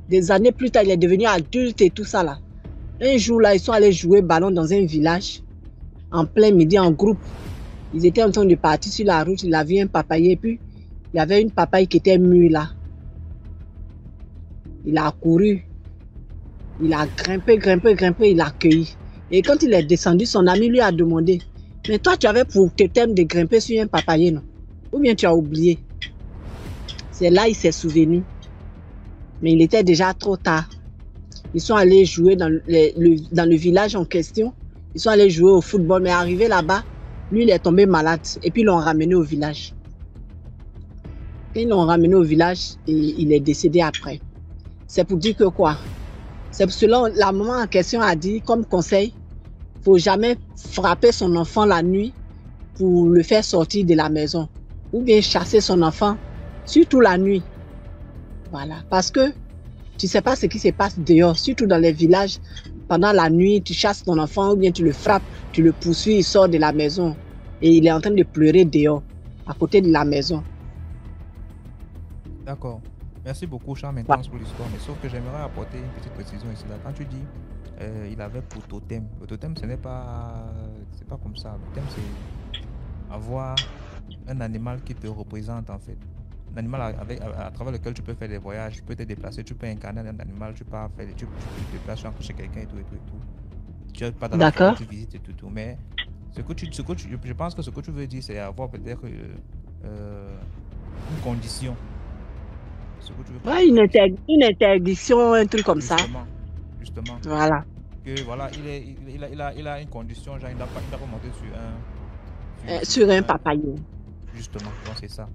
Des années plus tard, il est devenu adulte et tout ça là. Un jour là, ils sont allés jouer ballon dans un village, en plein midi, en groupe. Ils étaient en train de partir sur la route, il a vu un papayer, puis il y avait une papaye qui était mûre là. Il a couru, il a grimpé, il a cueilli. Et quand il est descendu, son ami lui a demandé, mais toi tu avais pour te thème de grimper sur un papayer, non? Ou bien tu as oublié? C'est là il s'est souvenu. Mais il était déjà trop tard. Ils sont allés jouer dans le village en question. Ils sont allés jouer au football, mais arrivé là-bas, lui, il est tombé malade. Et puis, ils l'ont ramené au village. Quand ils l'ont ramené au village, il est décédé après. C'est pour dire que quoi? C'est pour cela la maman en question a dit, comme conseil, il ne faut jamais frapper son enfant la nuit pour le faire sortir de la maison. Ou bien chasser son enfant, surtout la nuit. Voilà, parce que tu ne sais pas ce qui se passe dehors, surtout dans les villages. Pendant la nuit, tu chasses ton enfant ou bien tu le frappes, tu le poursuis, il sort de la maison et il est en train de pleurer dehors, à côté de la maison. D'accord. Merci beaucoup, Charles, maintenant pour l'histoire. Mais sauf que j'aimerais apporter une petite précision ici. Là. Quand tu dis il avait pour totem, le totem, c'est pas comme ça. Le totem, c'est avoir un animal qui te représente en fait. Un animal à travers lequel tu peux faire des voyages, tu peux te déplacer, tu peux incarner un animal, tu peux faire tu te déplaces chez quelqu'un et tout. Tu n'es pas dans la forêt, tu visites et tout. Mais je pense que ce que tu veux dire, c'est avoir peut-être une condition. Ouais, une interdiction, un truc comme Justement. Voilà. Que voilà, il a une condition, genre il n'a pas monté sur un papayer. Justement, donc c'est ça.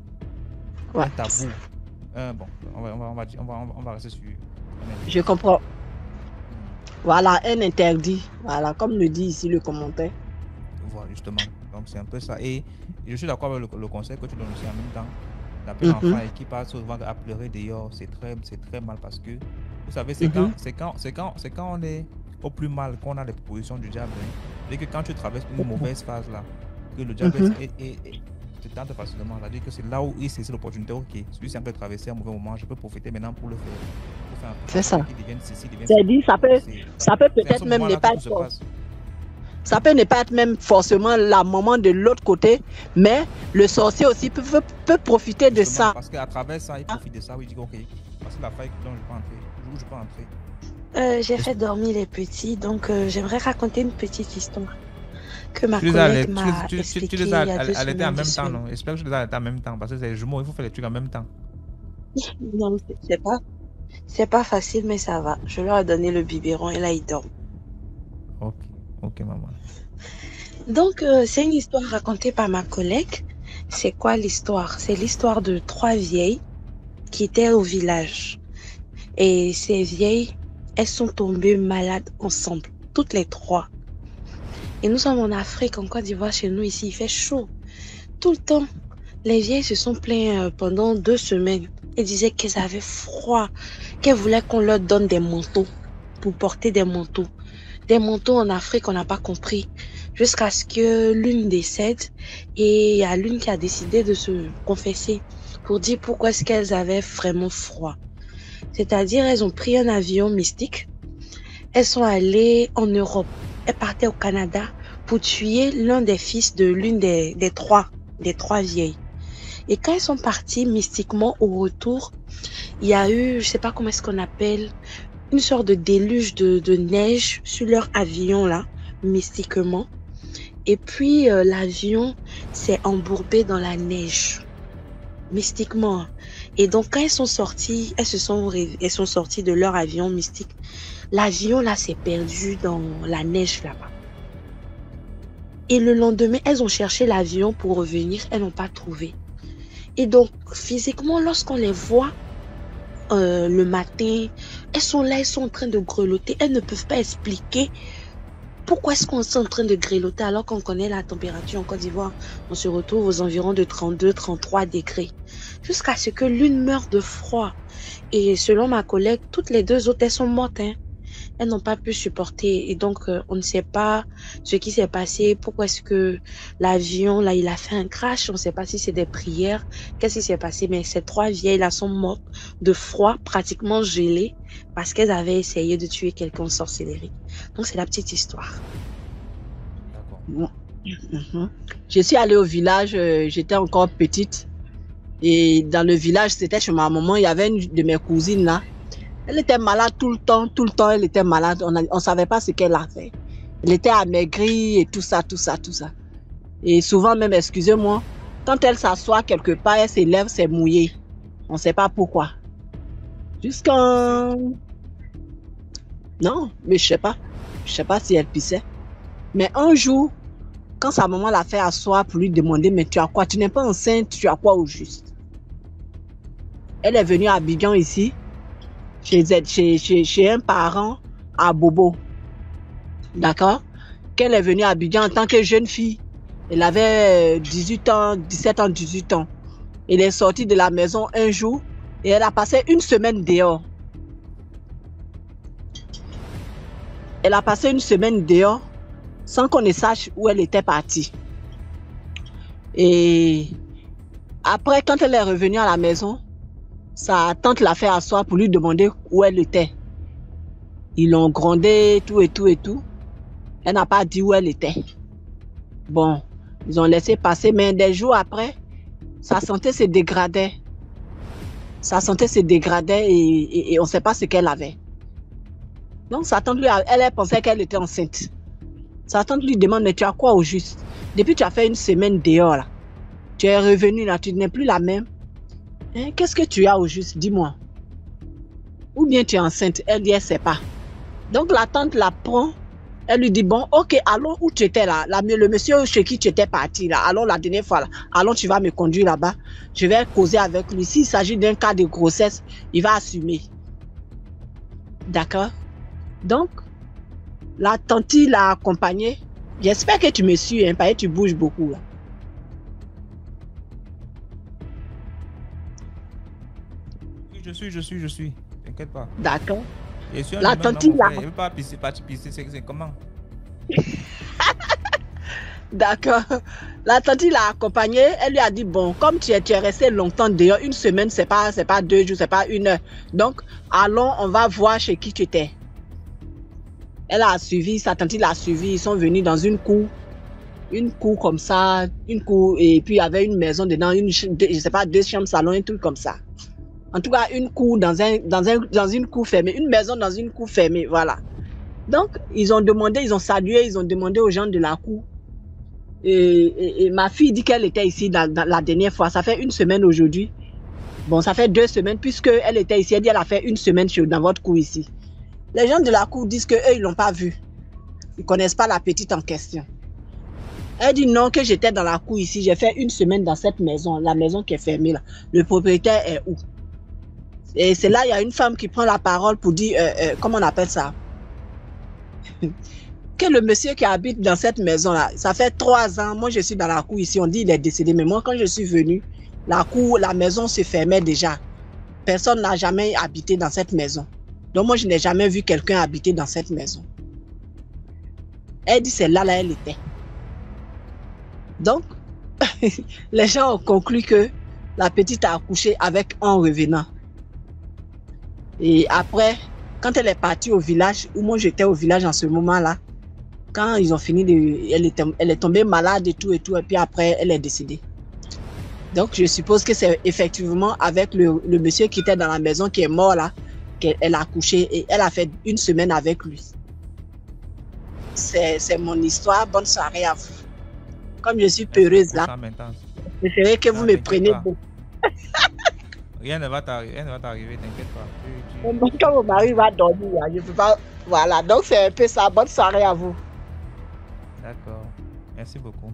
Ouais. Un tabou. Bon, on va rester sur. Je comprends. Voilà, un interdit. Voilà, comme le dit ici le commentaire. Voilà, justement. Donc c'est un peu ça. Et je suis d'accord avec le conseil que tu donnes aussi en même temps. L'appeler enfant et qui passe souvent à pleurer dehors, c'est très mal parce que vous savez, c'est quand on est au plus mal qu'on a les propositions du diable. Et que quand tu traverses une mauvaise phase là, que le diable te tente facilement. C'est-à-dire que c'est là où il saisit l'opportunité. Ok, celui-ci peut traverser un mauvais moment, je peux profiter maintenant pour le faire. C'est ça. C'est-à-dire, ça peut peut-être même ne pas être fort. Ça peut ne pas être même forcément la maman de l'autre côté, mais le sorcier aussi peut profiter de ça. Parce qu'à travers ça, il profite de ça. Oui, il dit ok, parce que la faille dont je peux entrer. J'ai fait dormir les petits, donc j'aimerais raconter une petite histoire que ma collègue m'a expliquée. Tu les as allaités en même temps, non? J'espère que tu les as allaités en même temps, parce que c'est les jumeaux, il faut faire les trucs en même temps. Non, c'est pas facile, mais ça va. Je leur ai donné le biberon et là, ils dorment. Ok, maman. Donc, c'est une histoire racontée par ma collègue. C'est quoi l'histoire? C'est l'histoire de 3 vieilles qui étaient au village. Et ces vieilles, elles sont tombées malades ensemble, toutes les 3. Et nous sommes en Afrique, en Côte d'Ivoire, chez nous ici, il fait chaud. Tout le temps, les vieilles se sont plaintes pendant 2 semaines. Elles disaient qu'elles avaient froid, qu'elles voulaient qu'on leur donne des manteaux pour porter des manteaux. Des manteaux en Afrique, on n'a pas compris. Jusqu'à ce que l'une décède et il y a l'une qui a décidé de se confesser pour dire pourquoi est-ce qu'elles avaient vraiment froid. C'est-à-dire, elles ont pris un avion mystique. Elles sont allées en Europe. Elles partaient au Canada pour tuer l'un des fils de l'une des trois vieilles. Et quand elles sont parties mystiquement au retour, il y a eu, je sais pas comment est-ce qu'on appelle, une sorte de déluge de neige sur leur avion là, mystiquement. Et puis, l'avion s'est embourbé dans la neige, mystiquement. Et donc, quand elles sont sorties de leur avion mystique, l'avion là s'est perdu dans la neige là-bas. Et le lendemain, elles ont cherché l'avion pour revenir, elles n'ont pas trouvé. Et donc, physiquement, lorsqu'on les voit le matin, elles sont là, elles sont en train de grelotter, elles ne peuvent pas expliquer pourquoi est-ce qu'on est en train de grelotter alors qu'on connaît la température en Côte d'Ivoire. On se retrouve aux environs de 32-33 degrés. Jusqu'à ce que l'une meure de froid. Et selon ma collègue, toutes les deux autres, elles sont mortes. Hein. Elles n'ont pas pu supporter. Et donc, on ne sait pas ce qui s'est passé. Pourquoi est-ce que l'avion, là, il a fait un crash. On ne sait pas si c'est des prières. Qu'est-ce qui s'est passé? Mais ces trois vieilles, là, sont mortes de froid, pratiquement gelées, parce qu'elles avaient essayé de tuer quelqu'un en sorcellerie. Donc, c'est la petite histoire. D'accord. Je suis allée au village, j'étais encore petite. Et dans le village, c'était chez ma maman, il y avait une de mes cousines là. Elle était malade tout le temps, elle était malade. On ne savait pas ce qu'elle avait. Elle était amaigrie et tout ça. Et souvent même, excusez-moi, quand elle s'assoit quelque part, elle s'élève, c'est mouillé. On ne sait pas pourquoi. Non, mais je sais pas si elle pissait. Mais un jour, quand sa maman l'a fait asseoir pour lui demander, mais tu as quoi? Tu n'es pas enceinte, tu as quoi au juste? Elle est venue à Abidjan ici, chez un parent à Bobo. D'accord? Qu'elle est venue à Abidjan en tant que jeune fille. Elle avait 17 ans. Elle est sortie de la maison un jour et elle a passé une semaine dehors. Elle a passé une semaine dehors sans qu'on ne sache où elle était partie. Et après, quand elle est revenue à la maison, sa tante l'a fait asseoir pour lui demander où elle était. Ils l'ont grondé, tout. Elle n'a pas dit où elle était. Bon, ils ont laissé passer, mais des jours après, sa santé se dégradait. Et on ne sait pas ce qu'elle avait. Donc sa tante, elle pensait qu'elle était enceinte. Sa tante lui demande, mais tu as quoi au juste? Depuis tu as fait une semaine dehors là. Tu es revenue là, tu n'es plus la même. Hein? Qu'est-ce que tu as au juste? Dis-moi. Ou bien tu es enceinte? Elle dit, elle ne sait pas. Donc la tante la prend. Elle lui dit, bon, ok, allons où tu étais là. Le monsieur chez qui tu étais parti là. Allons la dernière fois là. Allons, tu vas me conduire là-bas. Je vais causer avec lui. S'il s'agit d'un cas de grossesse, il va assumer. D'accord? Donc, la tante l'a accompagnée. J'espère que tu me suis, hein, parce que tu bouges beaucoup là. Oui, je suis. T'inquiète pas. D'accord. La tante là. Elle ne veut pas pisser, c'est comment? D'accord. La tante l'a accompagnée. Elle lui a dit, bon, comme tu es resté longtemps dehors, une semaine, c'est pas 2 jours, c'est pas 1 heure. Donc, allons, on va voir chez qui tu étais. Elle a suivi, sa tante l'a suivi, ils sont venus dans une cour comme ça, et puis il y avait une maison dedans, je sais pas, 2 chambres, salon, un truc comme ça. En tout cas, une cour dans une cour fermée, une maison dans une cour fermée, voilà. Donc, ils ont salué, ils ont demandé aux gens de la cour. Et ma fille dit qu'elle était ici la dernière fois, ça fait 1 semaine aujourd'hui. Bon, ça fait 2 semaines, puisque elle était ici, elle dit qu'elle a fait 1 semaine dans votre cour ici. Les gens de la cour disent qu'eux, ils ne l'ont pas vue. Ils ne connaissent pas la petite en question. Elle dit non, que j'étais dans la cour ici. J'ai fait 1 semaine dans cette maison, la maison qui est fermée là. Le propriétaire est où? Et c'est là, il y a une femme qui prend la parole pour dire, comment on appelle ça? Que le monsieur qui habite dans cette maison là, ça fait 3 ans, moi je suis dans la cour ici, on dit il est décédé. Mais moi quand je suis venue, la maison se fermait déjà. Personne n'a jamais habité dans cette maison. Donc moi, je n'ai jamais vu quelqu'un habiter dans cette maison. Elle dit, c'est là, elle était. Donc, les gens ont conclu que la petite a accouché avec en revenant. Et après, quand elle est partie au village, où moi j'étais au village en ce moment-là, quand ils ont fini, elle est tombée malade et tout, et puis après, elle est décédée. Donc, je suppose que c'est effectivement avec le monsieur qui était dans la maison qui est mort là, qu'elle a accouché et elle a fait 1 semaine avec lui. c'est mon histoire. Bonne soirée à vous. Comme je suis peureuse là, je préférais que vous me preniez beaucoup. Rien ne va t'arriver, t'inquiète pas. Quand mon mari va dormir, là, je peux pas. Voilà, donc c'est un peu ça. Bonne soirée à vous. D'accord. Merci beaucoup.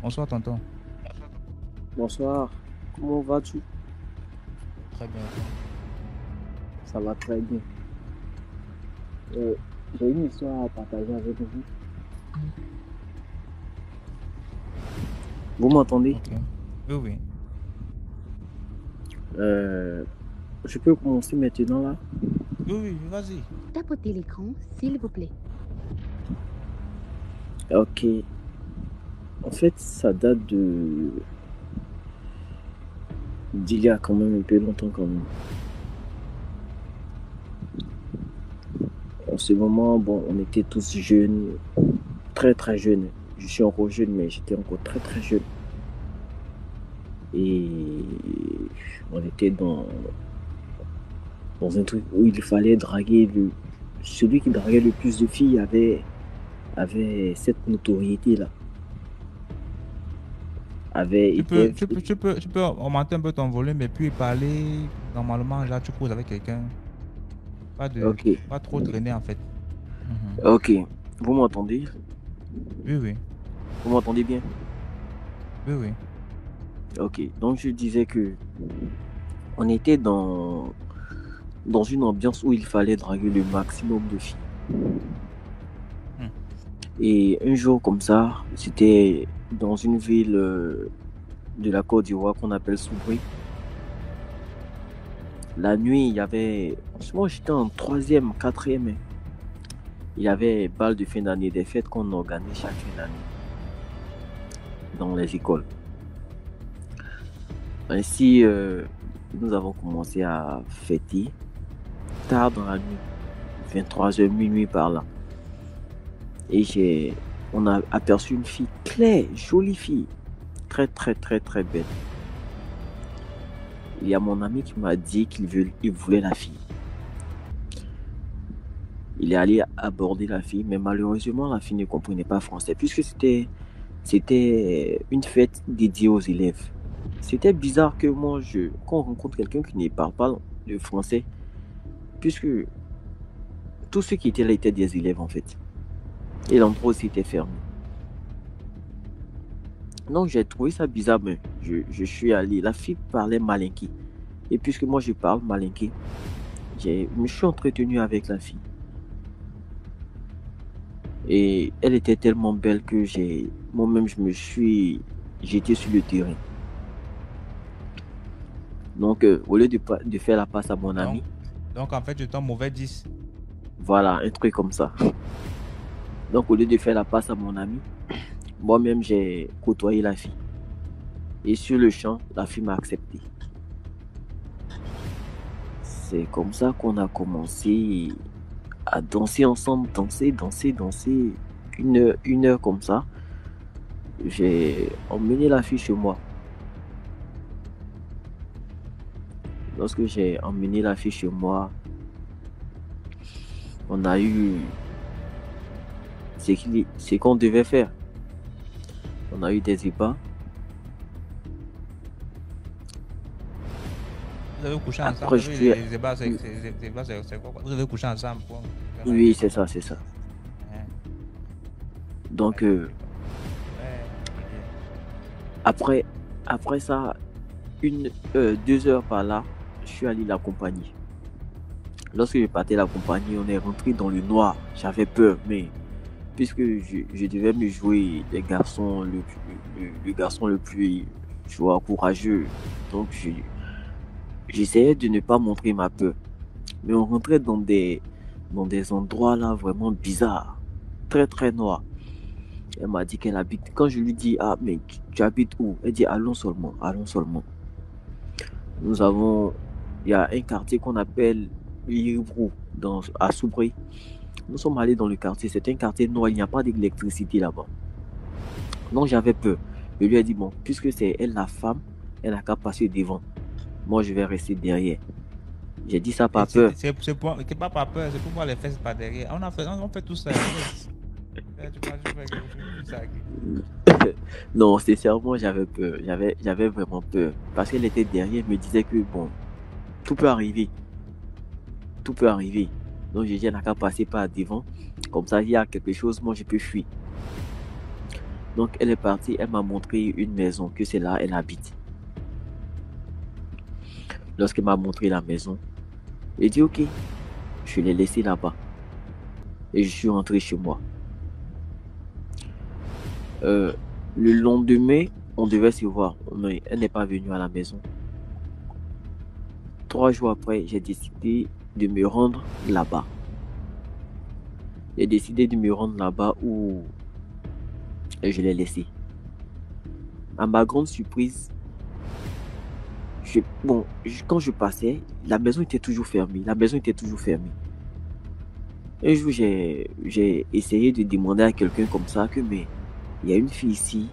Bonsoir, tonton. Bonsoir. Comment vas-tu? Très bien. Ça va très bien. J'ai une histoire à partager avec vous. Vous m'entendez? Okay. Oui. Je peux commencer maintenant là? Oui, vas-y. Tapotez l'écran, s'il vous plaît. Ok. En fait, ça date d'il y a quand même un peu longtemps quand même. En ce moment, bon, on était tous jeunes, très très jeunes. Je suis encore jeune, mais j'étais encore très très jeune. Et on était dans un truc où il fallait draguer celui qui draguait le plus de filles avait cette notoriété là. Tu peux augmenter un peu ton volume et puis parler normalement. Là, tu causes avec quelqu'un. Pas trop traîner en fait. Ok. Vous m'entendez? Oui. Vous m'entendez bien? Oui. Ok. Donc je disais que on était dans une ambiance où il fallait draguer le maximum de filles. Et un jour comme ça, c'était dans une ville de la Côte d'Ivoire qu'on appelle Soubri. La nuit, il y avait... Moi, j'étais en 3e, 4e. Il y avait bal de fin d'année, des fêtes qu'on organise chaque fin d'année dans les écoles. Ainsi, nous avons commencé à fêter tard dans la nuit, 23h, minuit par là. Et on a aperçu une fille claire, jolie fille, très très très très belle. Il y a mon ami qui m'a dit qu'il voulait la fille. Il est allé aborder la fille, mais malheureusement la fille ne comprenait pas français, puisque c'était une fête dédiée aux élèves. C'était bizarre que moi, quand on rencontre quelqu'un qui ne parle pas le français, puisque tous ceux qui étaient là étaient des élèves en fait. Et l'endroit aussi était fermé. Donc j'ai trouvé ça bizarre, mais je suis allé. La fille parlait malinké. Et puisque moi je parle malinké, je me suis entretenu avec la fille. Et elle était tellement belle que moi-même j'étais sur le terrain. Donc au lieu de faire la passe à mon ami. Donc en fait, j'étais un mauvais 10. Voilà, un truc comme ça. Donc, au lieu de faire la passe à mon ami, moi-même, j'ai côtoyé la fille. Et sur le champ, la fille m'a accepté. C'est comme ça qu'on a commencé à danser ensemble, danser. Une heure comme ça. J'ai emmené la fille chez moi. Lorsque j'ai emmené la fille chez moi, on a eu ce qu'on devait faire. On a eu des débats. Vous avez couché ensemble? Après, les débats, c'est quoi? Vous avez couché ensemble? Oui, c'est ça. Donc, après ça, 2 heures par là, je suis allé l'accompagner. Lorsque je partais l'accompagner, on est rentré dans le noir. J'avais peur, mais puisque je devais me jouer le garçon le plus courageux. Donc j'essayais de ne pas montrer ma peur. Mais on rentrait dans des endroits là vraiment bizarres, très très noirs. Elle m'a dit qu'elle habite. Quand je lui dis ah mais tu habites où? Elle dit allons seulement. Il y a un quartier qu'on appelle Liribrou à Soubri. Nous sommes allés dans le quartier. C'est un quartier noir, il n'y a pas d'électricité là-bas. Donc j'avais peur. Je lui ai dit, bon, puisque c'est elle la femme, elle n'a qu'à passer devant. Moi, je vais rester derrière. J'ai dit ça par peur. C'est pas par peur, c'est pour voir les fesses par derrière. On fait tout ça. Non, sincèrement, j'avais peur. J'avais vraiment peur. Parce qu'elle était derrière, elle me disait que, bon, tout peut arriver. Tout peut arriver. Donc, j'ai dit, elle n'a qu'à passer par devant. Comme ça, il y a quelque chose, moi, je peux fuir. Donc, elle est partie, elle m'a montré une maison, que c'est là, elle habite. Lorsqu'elle m'a montré la maison, j'ai dit, ok, je l'ai laissée là-bas. Et je suis rentré chez moi. Le lendemain, on devait se voir, mais elle n'est pas venue à la maison. 3 jours après, j'ai décidé de me rendre là-bas. J'ai décidé de me rendre là-bas où je l'ai laissée. À ma grande surprise, quand je passais, la maison était toujours fermée. Un jour, j'ai essayé de demander à quelqu'un comme ça que, mais il y a une fille ici.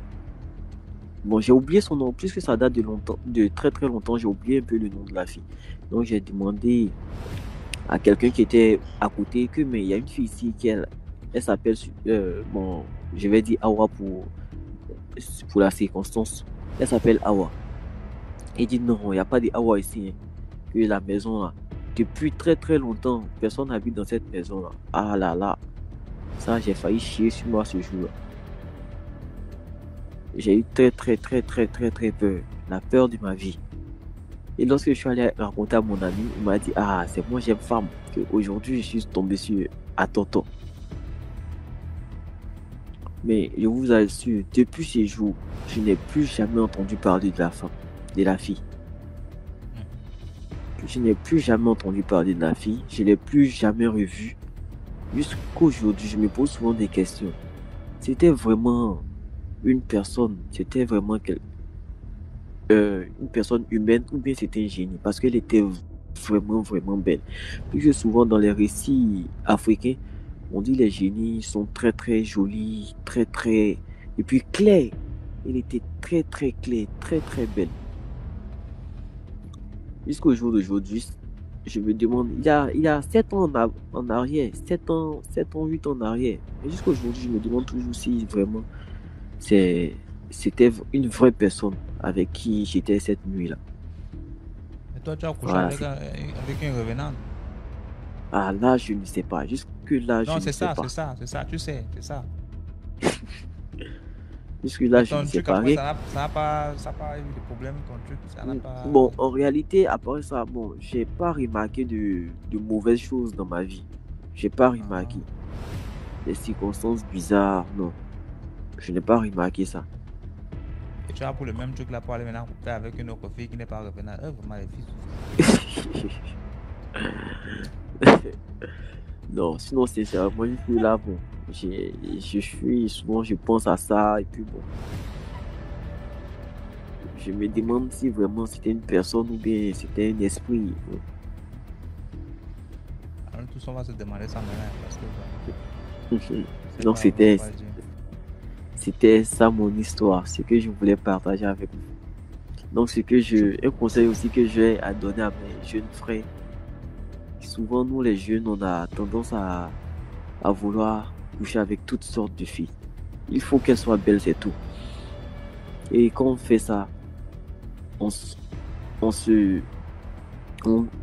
Bon, j'ai oublié son nom, puisque ça date de très très longtemps, j'ai oublié un peu le nom de la fille. Donc j'ai demandé à quelqu'un qui était à côté que, mais il y a une fille ici elle s'appelle, je vais dire Awa pour la circonstance. Elle s'appelle Awa. Il dit non, il n'y a pas d'Awa ici. Hein. Que la maison là, depuis très très longtemps, personne n'habite dans cette maison là. Ah là là, ça j'ai failli chier sur moi ce jour-là. J'ai eu très peur, la peur de ma vie. Et lorsque je suis allé raconter à mon ami, il m'a dit, ah c'est moi j'aime femme, qu'aujourd'hui je suis tombé à tonton. Mais je vous assure, depuis ces jours, je n'ai plus jamais entendu parler de la femme, de la fille. Je n'ai plus jamais entendu parler de la fille, je ne l'ai plus jamais revue. Jusqu'aujourd'hui, je me pose souvent des questions. C'était vraiment une personne, une personne humaine ou bien c'était un génie, parce qu'elle était vraiment belle. Puisque souvent dans les récits africains, on dit les génies sont très jolis, et puis clairs. Elle était très claire, très belle. Jusqu'au jour d'aujourd'hui, je me demande, il y a 7 ans en arrière, 7 ans, 8 ans en arrière, et jusqu'aujourd'hui, je me demande toujours si vraiment c'était une vraie personne avec qui j'étais cette nuit-là. Et toi, tu as couché Voilà, avec un revenant? Ah là, je ne sais pas. Jusque-là, je ne sais pas. Non, c'est ça, tu sais, c'est ça. Jusque-là, je ne sais pas. Ça n'a pas eu de problème, ton truc, ça n'a pas... Bon, en réalité, après ça, bon, j'ai pas remarqué de mauvaises choses dans ma vie. J'ai pas remarqué des circonstances bizarres, non. Je n'ai pas remarqué ça. Et tu as pour le même truc là pour aller maintenant couper avec une autre fille qui n'est pas revenante. Vraiment, les filles souffrent. Non, sinon, sincèrement, je suis là, bon. Je suis, souvent, je pense à ça, et puis bon. Je me demande si vraiment c'était une personne ou bien c'était un esprit. Alors, tout ça, on va se demander ça maintenant. Parce que, donc, c'était ça mon histoire, ce que je voulais partager avec vous. Donc, un conseil aussi que j'ai à donner à mes jeunes frères. Souvent, nous les jeunes, on a tendance à vouloir coucher avec toutes sortes de filles. Il faut qu'elles soient belles, c'est tout. Et quand on fait ça, on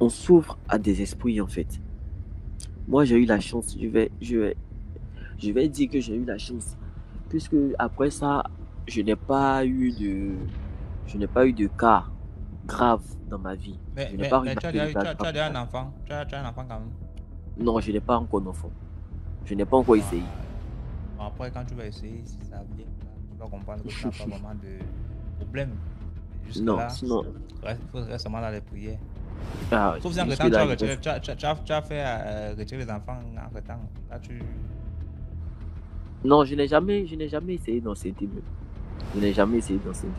s'ouvre à des esprits en fait. Moi, j'ai eu la chance, je vais dire que j'ai eu la chance. Puisque après ça, je n'ai pas eu de cas grave dans ma vie. Mais tu as déjà un enfant? Tu as un enfant quand même? Non, je n'ai pas encore d'enfant. Je n'ai pas encore essayé. Après, quand tu vas essayer, si ça vient, tu vas comprendre que tu n'as pas vraiment de problème. Non, là, sinon... il faut rester seulement dans les prières. Ah, sauf si en temps, tu as fait retirer les enfants en temps. Là, Non, je n'ai jamais essayé d'enceinte. Je n'ai jamais essayé d'enceinte.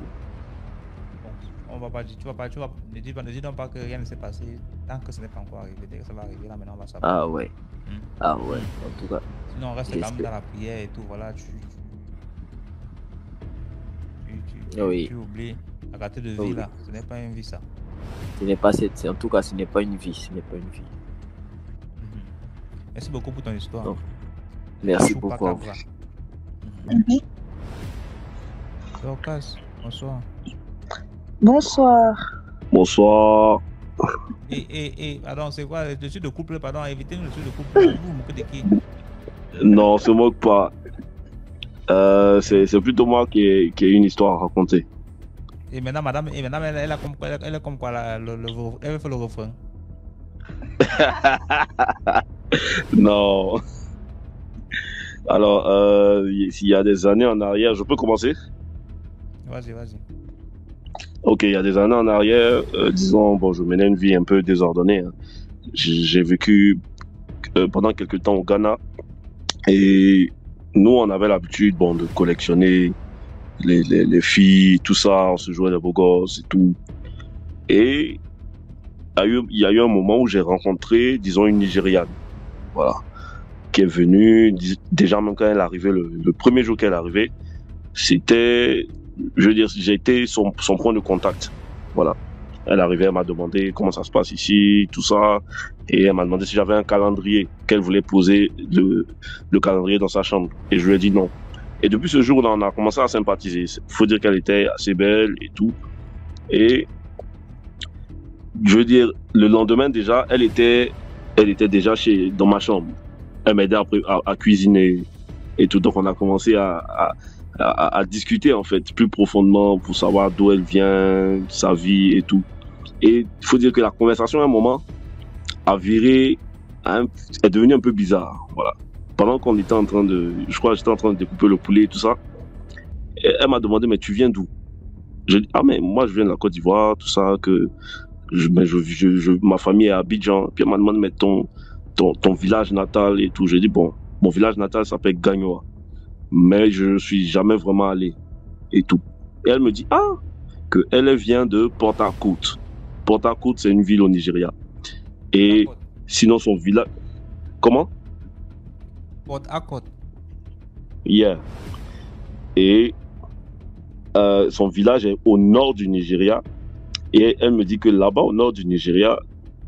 Bon, on va pas dire, ne dis donc pas que rien ne s'est passé tant que ce n'est pas encore arrivé. Dès que ça va arriver, là maintenant on va savoir. Ah ouais. Ah ouais, en tout cas. Sinon on reste quand même dans la prière et tout, voilà, tu oublies la qualité de vie là, ce n'est pas une vie ça. Ce n'est pas cette, en tout cas ce n'est pas une vie, ce n'est pas une vie. Merci beaucoup pour ton histoire. Non. Merci beaucoup à vous. Dorcas, bonsoir. Bonsoir. Bonsoir. Pardon, c'est quoi le suite de couple, pardon, évitez-nous le suite de couple, vous vous moquez de qui? Non, on se moque pas. C'est plutôt moi qui ai une histoire à raconter. Et maintenant, madame, elle a comme quoi elle fait le refrain. Non. Alors, il y a des années en arrière, je peux commencer? Vas-y. Ok, il y a des années en arrière, disons, bon, je menais une vie un peu désordonnée. Hein. J'ai vécu pendant quelques temps au Ghana et nous, on avait l'habitude, bon, de collectionner les filles, tout ça, on se jouait des beaux gosses et tout. Et il y a eu un moment où j'ai rencontré, disons, une Nigériane, voilà, qui est venue, déjà même quand elle est arrivée, le premier jour qu'elle est arrivée, c'était, je veux dire, j'ai été son point de contact, voilà. Elle est arrivée, elle m'a demandé comment ça se passe ici, tout ça, et elle m'a demandé si j'avais un calendrier, qu'elle voulait poser le calendrier dans sa chambre, et je lui ai dit non. Et depuis ce jour-là, on a commencé à sympathiser. Il faut dire qu'elle était assez belle et tout. Et je veux dire, le lendemain déjà, elle était déjà dans ma chambre. Elle m'aidait à cuisiner et tout. Donc on a commencé à discuter en fait plus profondément pour savoir d'où elle vient, sa vie et tout. Et il faut dire que la conversation à un moment est devenue un peu bizarre. Voilà. Pendant qu'on était en train de, je crois que j'étais en train de découper le poulet et tout ça, elle m'a demandé, mais tu viens d'où? J'ai dit, ah mais moi je viens de la Côte d'Ivoire, tout ça, que ma famille est à Abidjan. Puis elle m'a demandé, mais ton village natal et tout. J'ai dit, bon, mon village natal s'appelle Gagnoa, mais je suis jamais vraiment allé et tout. Et elle me dit, que elle vient de Port Harcourt. Port Harcourt, c'est une ville au Nigeria. Et sinon son village, comment? Port Harcourt. Yeah. Et son village est au nord du Nigeria. Et elle me dit que là-bas, au nord du Nigeria,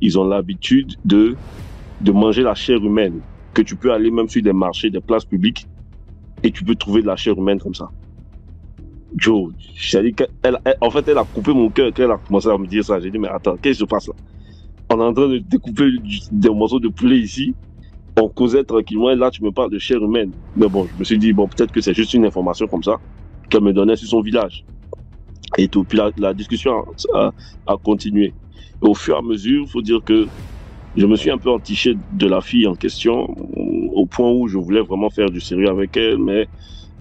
ils ont l'habitude de manger la chair humaine. Que tu peux aller même sur des marchés, des places publiques, et tu peux trouver de la chair humaine comme ça. Joe, j'ai dit en fait, elle a coupé mon cœur quand elle a commencé à me dire ça. J'ai dit, mais attends, qu'est-ce qui se passe là? On est en train de découper des morceaux de poulet ici. On causait tranquillement et là tu me parles de chair humaine. Mais bon, je me suis dit, bon, peut-être que c'est juste une information comme ça qu'elle me donnait sur son village. Et tout, puis la discussion a continué. Et au fur et à mesure, il faut dire que je me suis un peu entiché de la fille en question, au point où je voulais vraiment faire du sérieux avec elle, mais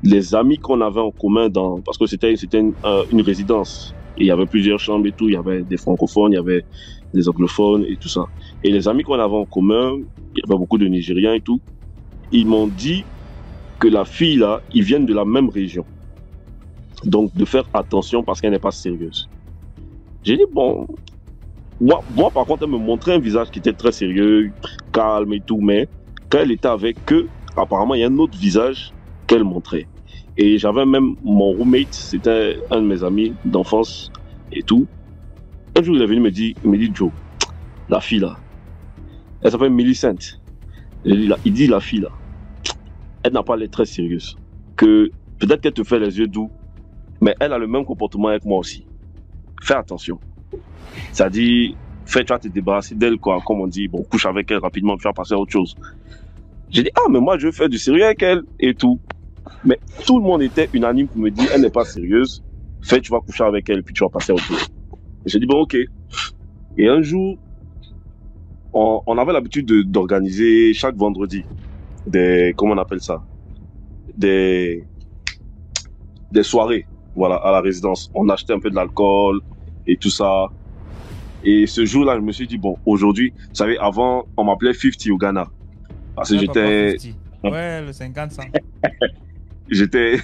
les amis qu'on avait en commun, parce que c'était une résidence, et il y avait plusieurs chambres et tout, il y avait des francophones, il y avait des anglophones et tout ça. Et les amis qu'on avait en commun, il y avait beaucoup de Nigériens et tout, ils m'ont dit que la fille là, ils viennent de la même région. Donc de faire attention parce qu'elle n'est pas sérieuse. J'ai dit bon, moi par contre elle me montrait un visage qui était très sérieux, calme et tout, mais quand elle était avec eux, apparemment il y a un autre visage qu'elle montrait. Et j'avais même mon roommate, c'était un de mes amis d'enfance et tout. Un jour il est venu me dire Joe, la fille là, elle s'appelle Millicent. Il dit la fille là, elle n'a pas l'air très sérieuse. Que peut-être qu'elle te fait les yeux doux, mais elle a le même comportement avec moi aussi. Fais attention. Ça dit, tu vas te débarrasser d'elle, quoi. Comme on dit, bon, couche avec elle rapidement, puis tu vas passer à autre chose. J'ai dit, mais moi, je veux faire du sérieux avec elle et tout. Mais tout le monde était unanime pour me dire, elle n'est pas sérieuse. Tu vas coucher avec elle, puis tu vas passer à autre chose. J'ai dit, bon, ok. Et un jour, on avait l'habitude d'organiser chaque vendredi comment on appelle ça? Des soirées. Voilà, à la résidence. On achetait un peu de l'alcool et tout ça. Et ce jour-là, je me suis dit, bon, aujourd'hui, vous savez, avant, on m'appelait 50 au Ghana. Parce que j'étais... Ouais, le 50 j'étais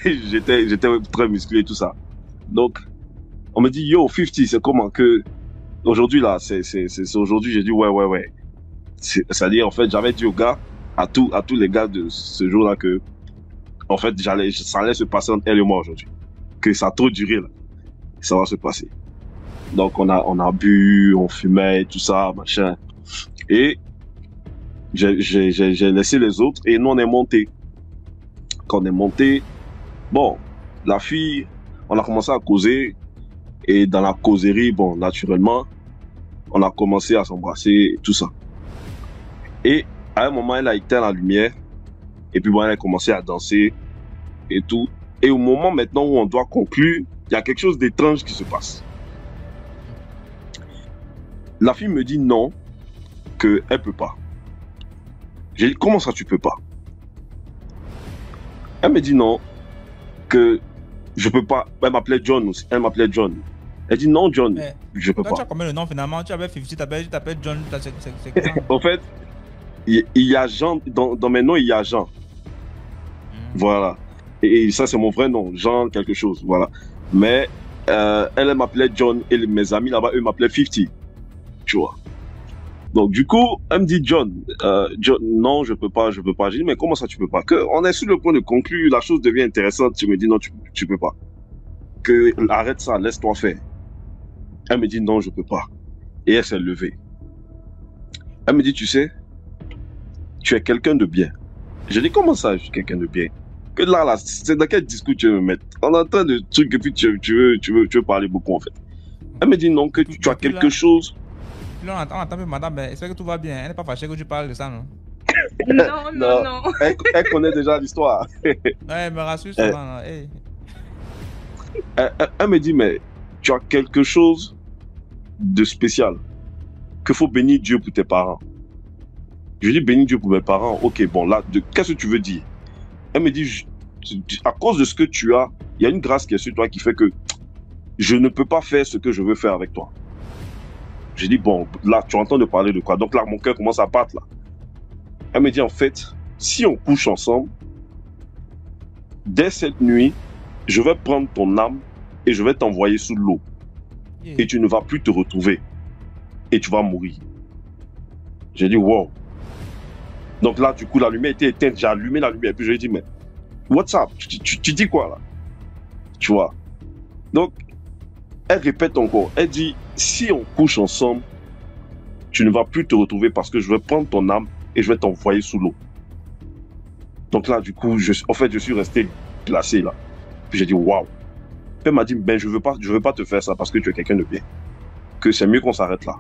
très musclé et tout ça. Donc, On me dit, yo, 50, c'est comment que, aujourd'hui, là, c'est aujourd'hui, j'ai dit, ouais. C'est-à-dire, en fait, j'avais dit aux gars, à tous les gars de ce jour-là que, en fait, ça allait se passer entre elle et moi aujourd'hui. Que ça a trop duré, là. Ça va se passer. Donc, on a bu, on fumait, tout ça, machin. Et, j'ai laissé les autres et nous, on est monté. Quand on est monté, bon, la fille, on a commencé à causer. Et dans la causerie, bon, naturellement, on a commencé à s'embrasser et tout ça. Et à un moment, elle a éteint la lumière. Et puis bon, elle a commencé à danser et tout. Et au moment maintenant où on doit conclure, il y a quelque chose d'étrange qui se passe. La fille me dit non, qu'elle peut pas. J'ai dit, comment ça tu peux pas? Elle me dit non, que je peux pas. Elle m'appelait John aussi. Elle m'appelait John. Elle dit non, John, Mais je peux toi, pas. tu as combien de noms finalement? Tu avais 50, tu t'appelles John, c'est quoi? En fait, il y a Jean, dans mes noms, il y a Jean. Voilà. Et ça, c'est mon vrai nom, Jean quelque chose, voilà. Mais elle m'appelait John et mes amis là-bas, eux m'appelaient 50. Tu vois. Donc du coup, elle me dit John, non, je peux pas. J'ai dit, mais comment ça tu peux pas? On est sur le point de conclure, la chose devient intéressante. Tu me dis non, tu peux pas. Arrête ça, laisse-toi faire. Elle me dit non, je peux pas. Et elle s'est levée. Elle me dit, tu sais, tu es quelqu'un de bien. Je dis, comment ça, je suis quelqu'un de bien? Que là, c'est dans quel discours tu veux me mettre? On est en train de trucs et puis tu veux parler beaucoup en fait. Elle me dit non, que tu as quelque chose. Là, on entend, madame, mais est-ce que tout va bien? Elle n'est pas fâchée que tu parles de ça, non? Non. Elle connaît déjà l'histoire. Ouais, elle me rassure souvent. Hey. Elle me dit, mais tu as quelque chose de spécial. Qu'il faut bénir Dieu pour tes parents. Je dis bénir Dieu pour mes parents. Ok, bon, là, qu'est-ce que tu veux dire? Elle me dit, à cause de ce que tu as, il y a une grâce qui est sur toi qui fait que je ne peux pas faire ce que je veux faire avec toi. J'ai dit, bon, là, tu entends de parler de quoi? Donc là, mon cœur commence à battre, là. Elle me dit, en fait, si on couche ensemble, dès cette nuit, je vais prendre ton âme et je vais t'envoyer sous l'eau. Et tu ne vas plus te retrouver. Et tu vas mourir. J'ai dit, wow. Donc là, du coup, la lumière était éteinte. J'ai allumé la lumière. Et puis je lui ai dit, mais, what's up? Tu dis quoi, là? Tu vois? Donc, elle répète encore. Elle dit, si on couche ensemble, tu ne vas plus te retrouver parce que je vais prendre ton âme et je vais t'envoyer sous l'eau. Donc là, du coup, je suis resté glacé, là. Puis j'ai dit, waouh. Elle m'a dit, ben, je veux pas te faire ça parce que tu es quelqu'un de bien. Que c'est mieux qu'on s'arrête là.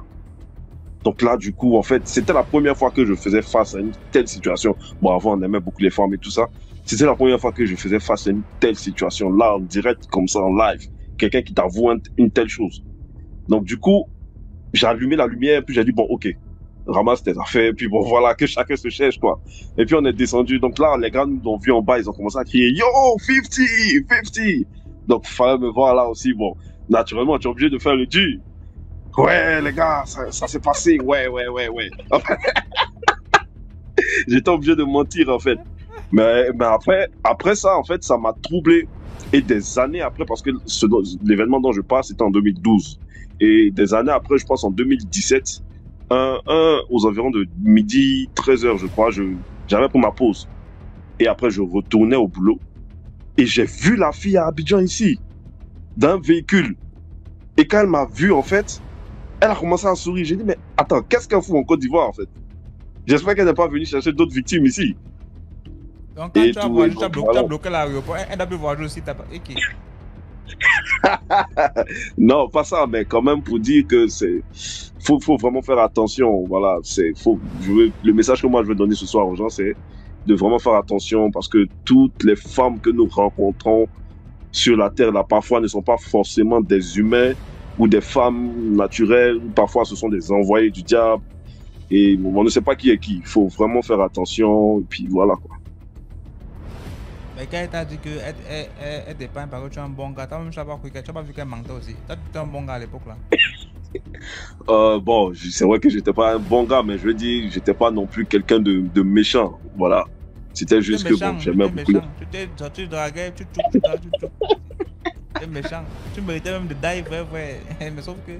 Donc là, du coup, en fait, c'était la première fois que je faisais face à une telle situation. Bon, avant, on aimait beaucoup les femmes et tout ça. C'était la première fois que je faisais face à une telle situation, là, en direct, comme ça, en live. Quelqu'un qui t'avoue une telle chose. Donc, du coup, j'ai allumé la lumière, puis j'ai dit, bon, ok, ramasse tes affaires, puis bon, voilà, que chacun se cherche, quoi. Et puis, on est descendu. Donc là, les gars nous ont vu en bas, ils ont commencé à crier, yo, 50! Donc, il fallait me voir là aussi. Bon, naturellement, tu es obligé de faire le dur. Ouais, les gars, ça s'est passé. Ouais. J'étais obligé de mentir, en fait. Mais après ça, en fait, ça m'a troublé. Et des années après, parce que l'événement dont je parle, c'était en 2012. Et des années après, je pense en 2017, aux environs de midi, 13h, je crois, j'avais pris ma pause. Et après, je retournais au boulot. Et j'ai vu la fille à Abidjan ici, d'un véhicule. Et quand elle m'a vu, en fait, elle a commencé à sourire. J'ai dit, mais attends, qu'est-ce qu'elle fout en Côte d'Ivoire, en fait? J'espère qu'elle n'est pas venue chercher d'autres victimes ici. Donc, quand tu as bloqué l'aéroport, elle a pu voir aussi. Okay. Non, pas ça, mais quand même pour dire que faut vraiment faire attention. Voilà, le message que moi je veux donner ce soir aux gens, c'est de vraiment faire attention parce que toutes les femmes que nous rencontrons sur la terre là, parfois ne sont pas forcément des humains ou des femmes naturelles. Parfois, ce sont des envoyés du diable. Et on ne sait pas qui est qui. Il faut vraiment faire attention. Et puis voilà quoi. Mais quand elle t'a dit qu'elle dépeint parce que tu es un bon gars, tu n'as pas vu qu'elle mentait aussi. Tu étais un bon gars à l'époque là. Bon, c'est vrai que j'étais pas un bon gars, mais je veux dire, j'étais pas non plus quelqu'un de méchant. Voilà. C'était juste que bon, j'aimais beaucoup. Tu draguais, tu C'est méchant. Tu méritais même de die, vrai. Mais sauf que,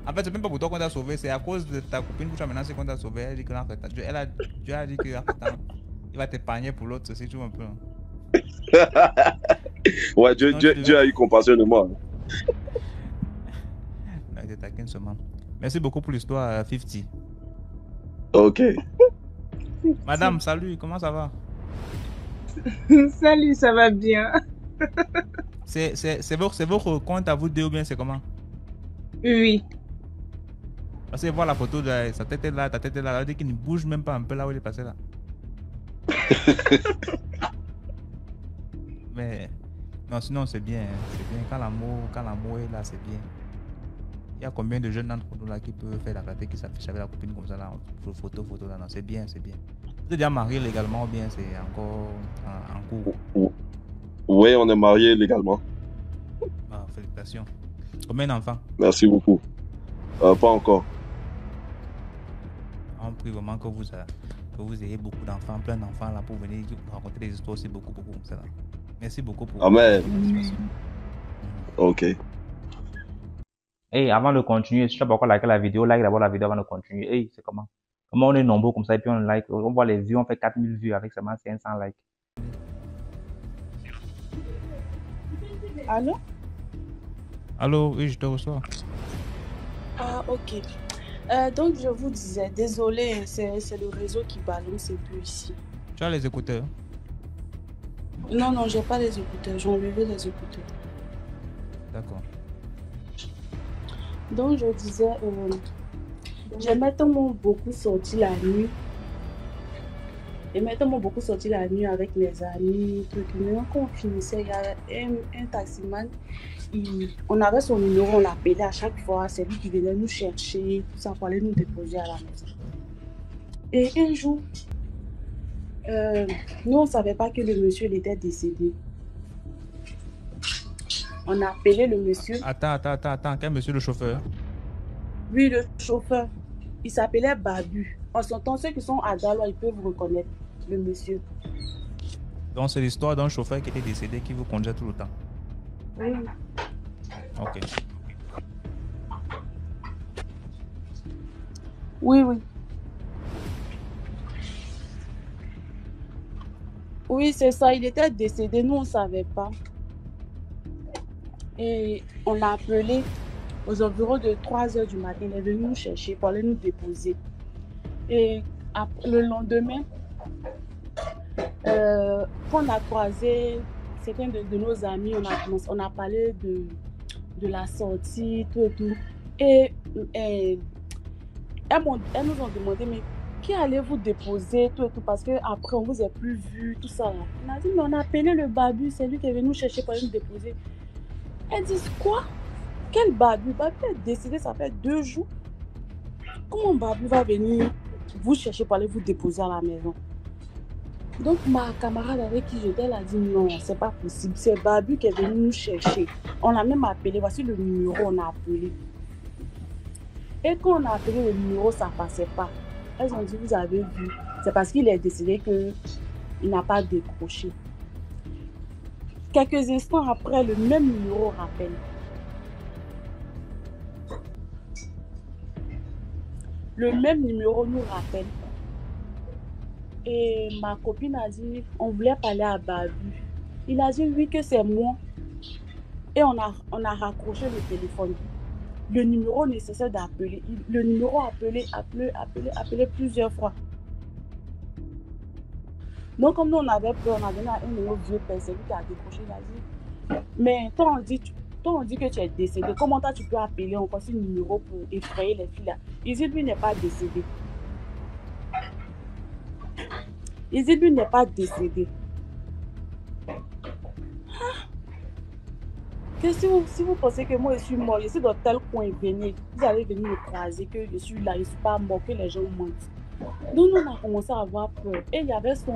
en fait, c'est même pas pour toi qu'on t'a sauvé, c'est à cause de ta copine que tu as menacé qu'on t'a sauvé. Elle dit que, en fait, Dieu a dit que, en fait, il va t'épargner pour l'autre, ceci, tu vois un peu. Ouais, Dieu a eu compassion de moi. Je te taquine seulement. Merci beaucoup pour l'histoire, 50. Ok. Madame, salut, comment ça va? Salut, ça va bien. C'est votre compte à vous deux ou bien c'est comment? Oui. Parce que voir la photo de sa tête est là, ta tête est là, elle dit qu'il ne bouge même pas un peu là où il est passé là. Mais non, sinon c'est bien, c'est bien. Quand l'amour est là, c'est bien. Il y a combien de jeunes d'entre nous là qui peuvent faire la clarté, qui s'affichent avec la copine comme ça là, photo là, non, c'est bien, c'est bien. Vous êtes déjà marié légalement ou bien c'est encore en cours? Oui, on est marié légalement. Ah, félicitations. Combien d'enfants? Merci beaucoup. Pas encore. On prie vraiment que vous ayez beaucoup d'enfants, plein d'enfants là pour venir vous raconter des histoires aussi beaucoup comme ça là. Merci beaucoup pour Amen. Ok. Hey, avant de continuer, si tu n'as pas encore liké la vidéo, like d'abord la vidéo avant de continuer. Hey, c'est comment? Comment on est nombreux comme ça et puis on like, on voit les vues, on fait 4000 vues avec seulement 500 likes. Allô? Allô, oui, je te reçois. Ah, ok. Donc, je vous disais, désolé, c'est le réseau qui balance un peu ici. Tu as les écouteurs? Non, non, j'ai pas les écouteurs. J'ai enlevé les écouteurs. D'accord. Donc, je disais, j'aimais tellement beaucoup sortir la nuit. J'aimais tellement beaucoup sortir la nuit avec mes amis, truc. Mais quand on finissait, il y a un taximan. On avait son numéro, on l'appelait à chaque fois. C'est lui qui venait nous chercher, tout ça, pour aller nous déposer à la maison. Et un jour, nous, on ne savait pas que le monsieur il était décédé. On a appelé le monsieur. Attends. Quel monsieur le chauffeur? Oui, le chauffeur. Il s'appelait Babu. En son temps, ceux qui sont à Daloa, ils peuvent reconnaître le monsieur. Donc, c'est l'histoire d'un chauffeur qui était décédé qui vous conduisait tout le temps? Oui. Ok. Oui. Oui, c'est ça. Il était décédé. Nous, on ne savait pas. Et on l'a appelé aux environs de 3 h du matin. Il est venu nous chercher pour aller nous déposer. Et le lendemain, quand on a croisé certains de nos amis, on a parlé de la sortie, tout. Et elles nous ont demandé, mais qui allez-vous déposer, tout, parce qu'après, on ne vous a plus vu, tout ça. On a dit, mais on a appelé le Babu, c'est lui qui est venu nous chercher pour aller nous déposer. Elles disent, quoi? Quel Babu? Babu est décédé, ça fait 2 jours. Comment Babu va venir vous chercher pour aller vous déposer à la maison? Donc, ma camarade avec qui j'étais, elle a dit, non, c'est pas possible. C'est Babu qui est venu nous chercher. On l'a même appelé, voici le numéro, on a appelé. Et quand on a appelé le numéro, ça ne passait pas. Elles ont dit, vous avez vu, c'est parce qu'il est décédé qu'il n'a pas décroché. Quelques instants après, le même numéro rappelle. Le même numéro nous rappelle. Et ma copine a dit, on voulait parler à Babu. Il a dit, oui, que c'est moi. Et on a raccroché le téléphone. Le numéro nécessaire d'appeler. Le numéro appelé plusieurs fois. Donc, comme nous, on avait peur, on a donné à un de nos vieux pères, c'est lui qui a décroché, il a dit, mais toi, on dit que tu es décédé. Comment toi, tu peux appeler encore ce numéro pour effrayer les filles là? Il dit, lui n'est pas décédé. Il dit, lui n'est pas décédé. Que si vous pensez que moi je suis mort, je suis dans tel coin, venez, vous allez venir me croiser, que je suis là, je ne suis pas mort, que les gens mentent. Donc nous on a commencé à avoir peur. Et il y avait son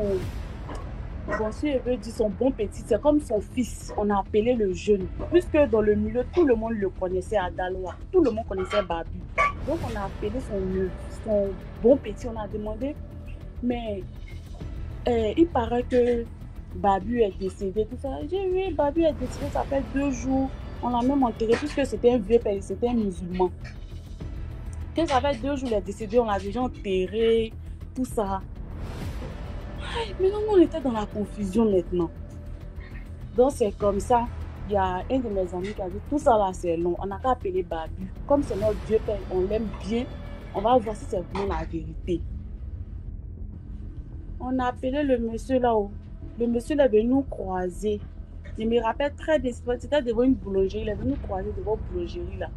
bon petit, c'est comme son fils. On a appelé le jeune. Puisque dans le milieu, tout le monde le connaissait à Daloa. Tout le monde connaissait Babu. Donc on a appelé son bon petit, on a demandé, mais il paraît que Babu est décédé, tout ça. J'ai dit, oui, Babu est décédé, ça fait 2 jours. On l'a même enterré puisque c'était un vieux père, c'était un musulman. Quand ça fait 2 jours, il est décédé, on l'a déjà enterré, tout ça. Mais non, on était dans la confusion maintenant. Donc c'est comme ça. Il y a un de mes amis qui a dit tout ça là c'est long, on n'a qu'à appeler Babu. Comme c'est notre Dieu père, on l'aime bien, on va voir si c'est vraiment la vérité. On a appelé le monsieur là-haut. Le monsieur est venu nous croiser. Je me rappelle très bien, c'était devant une boulangerie, il est venu nous croiser devant une boulangerie là.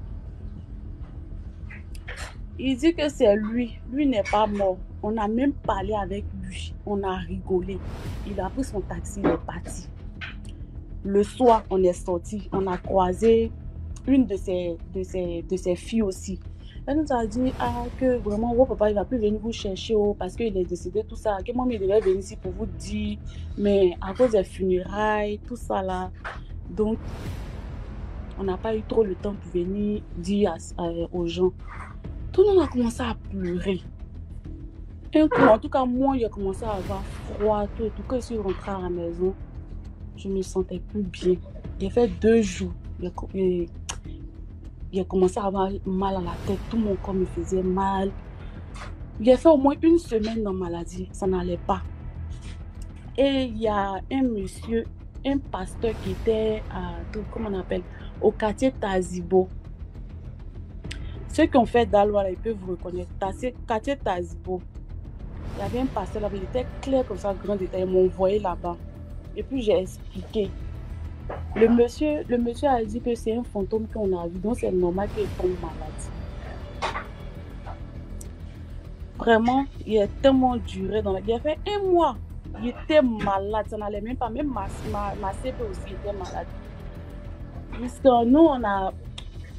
Il dit que c'est lui. Lui n'est pas mort. On a même parlé avec lui. On a rigolé. Il a pris son taxi, il est parti. Le soir, on est sorti. On a croisé une de ses filles aussi. Elle nous a dit que vraiment, votre papa, il ne va plus venir vous chercher parce qu'il est décédé, tout ça. Que moi, il devait venir ici pour vous dire. Mais à cause des funérailles, tout ça là. Donc, on n'a pas eu trop le temps pour venir dire aux gens. Tout le monde a commencé à pleurer. Un coup, en tout cas, moi, il a commencé à avoir froid, tout. Quand je suis rentrée à la maison, je ne me sentais plus bien. Il a fait 2 jours. Il a commencé à avoir mal à la tête. Tout mon corps me faisait mal. Il a fait au moins 1 semaine dans la maladie. Ça n'allait pas. Et il y a un monsieur, un pasteur qui était comment on appelle, au quartier Tazibo. Ceux qui ont fait Daloa, ils peuvent vous reconnaître. Quartier Tazibo. Il y avait un pasteur là-bas, il était clair comme ça, grand détail. Ils m'ont envoyé là-bas. Et puis j'ai expliqué. Le monsieur a dit que c'est un fantôme qu'on a vu, donc c'est normal qu'il tombe malade. Vraiment, il a tellement duré dans la vie. Il a fait 1 mois. Il était malade, ça n'allait même pas. Même ma CP aussi était malade. Puisque nous,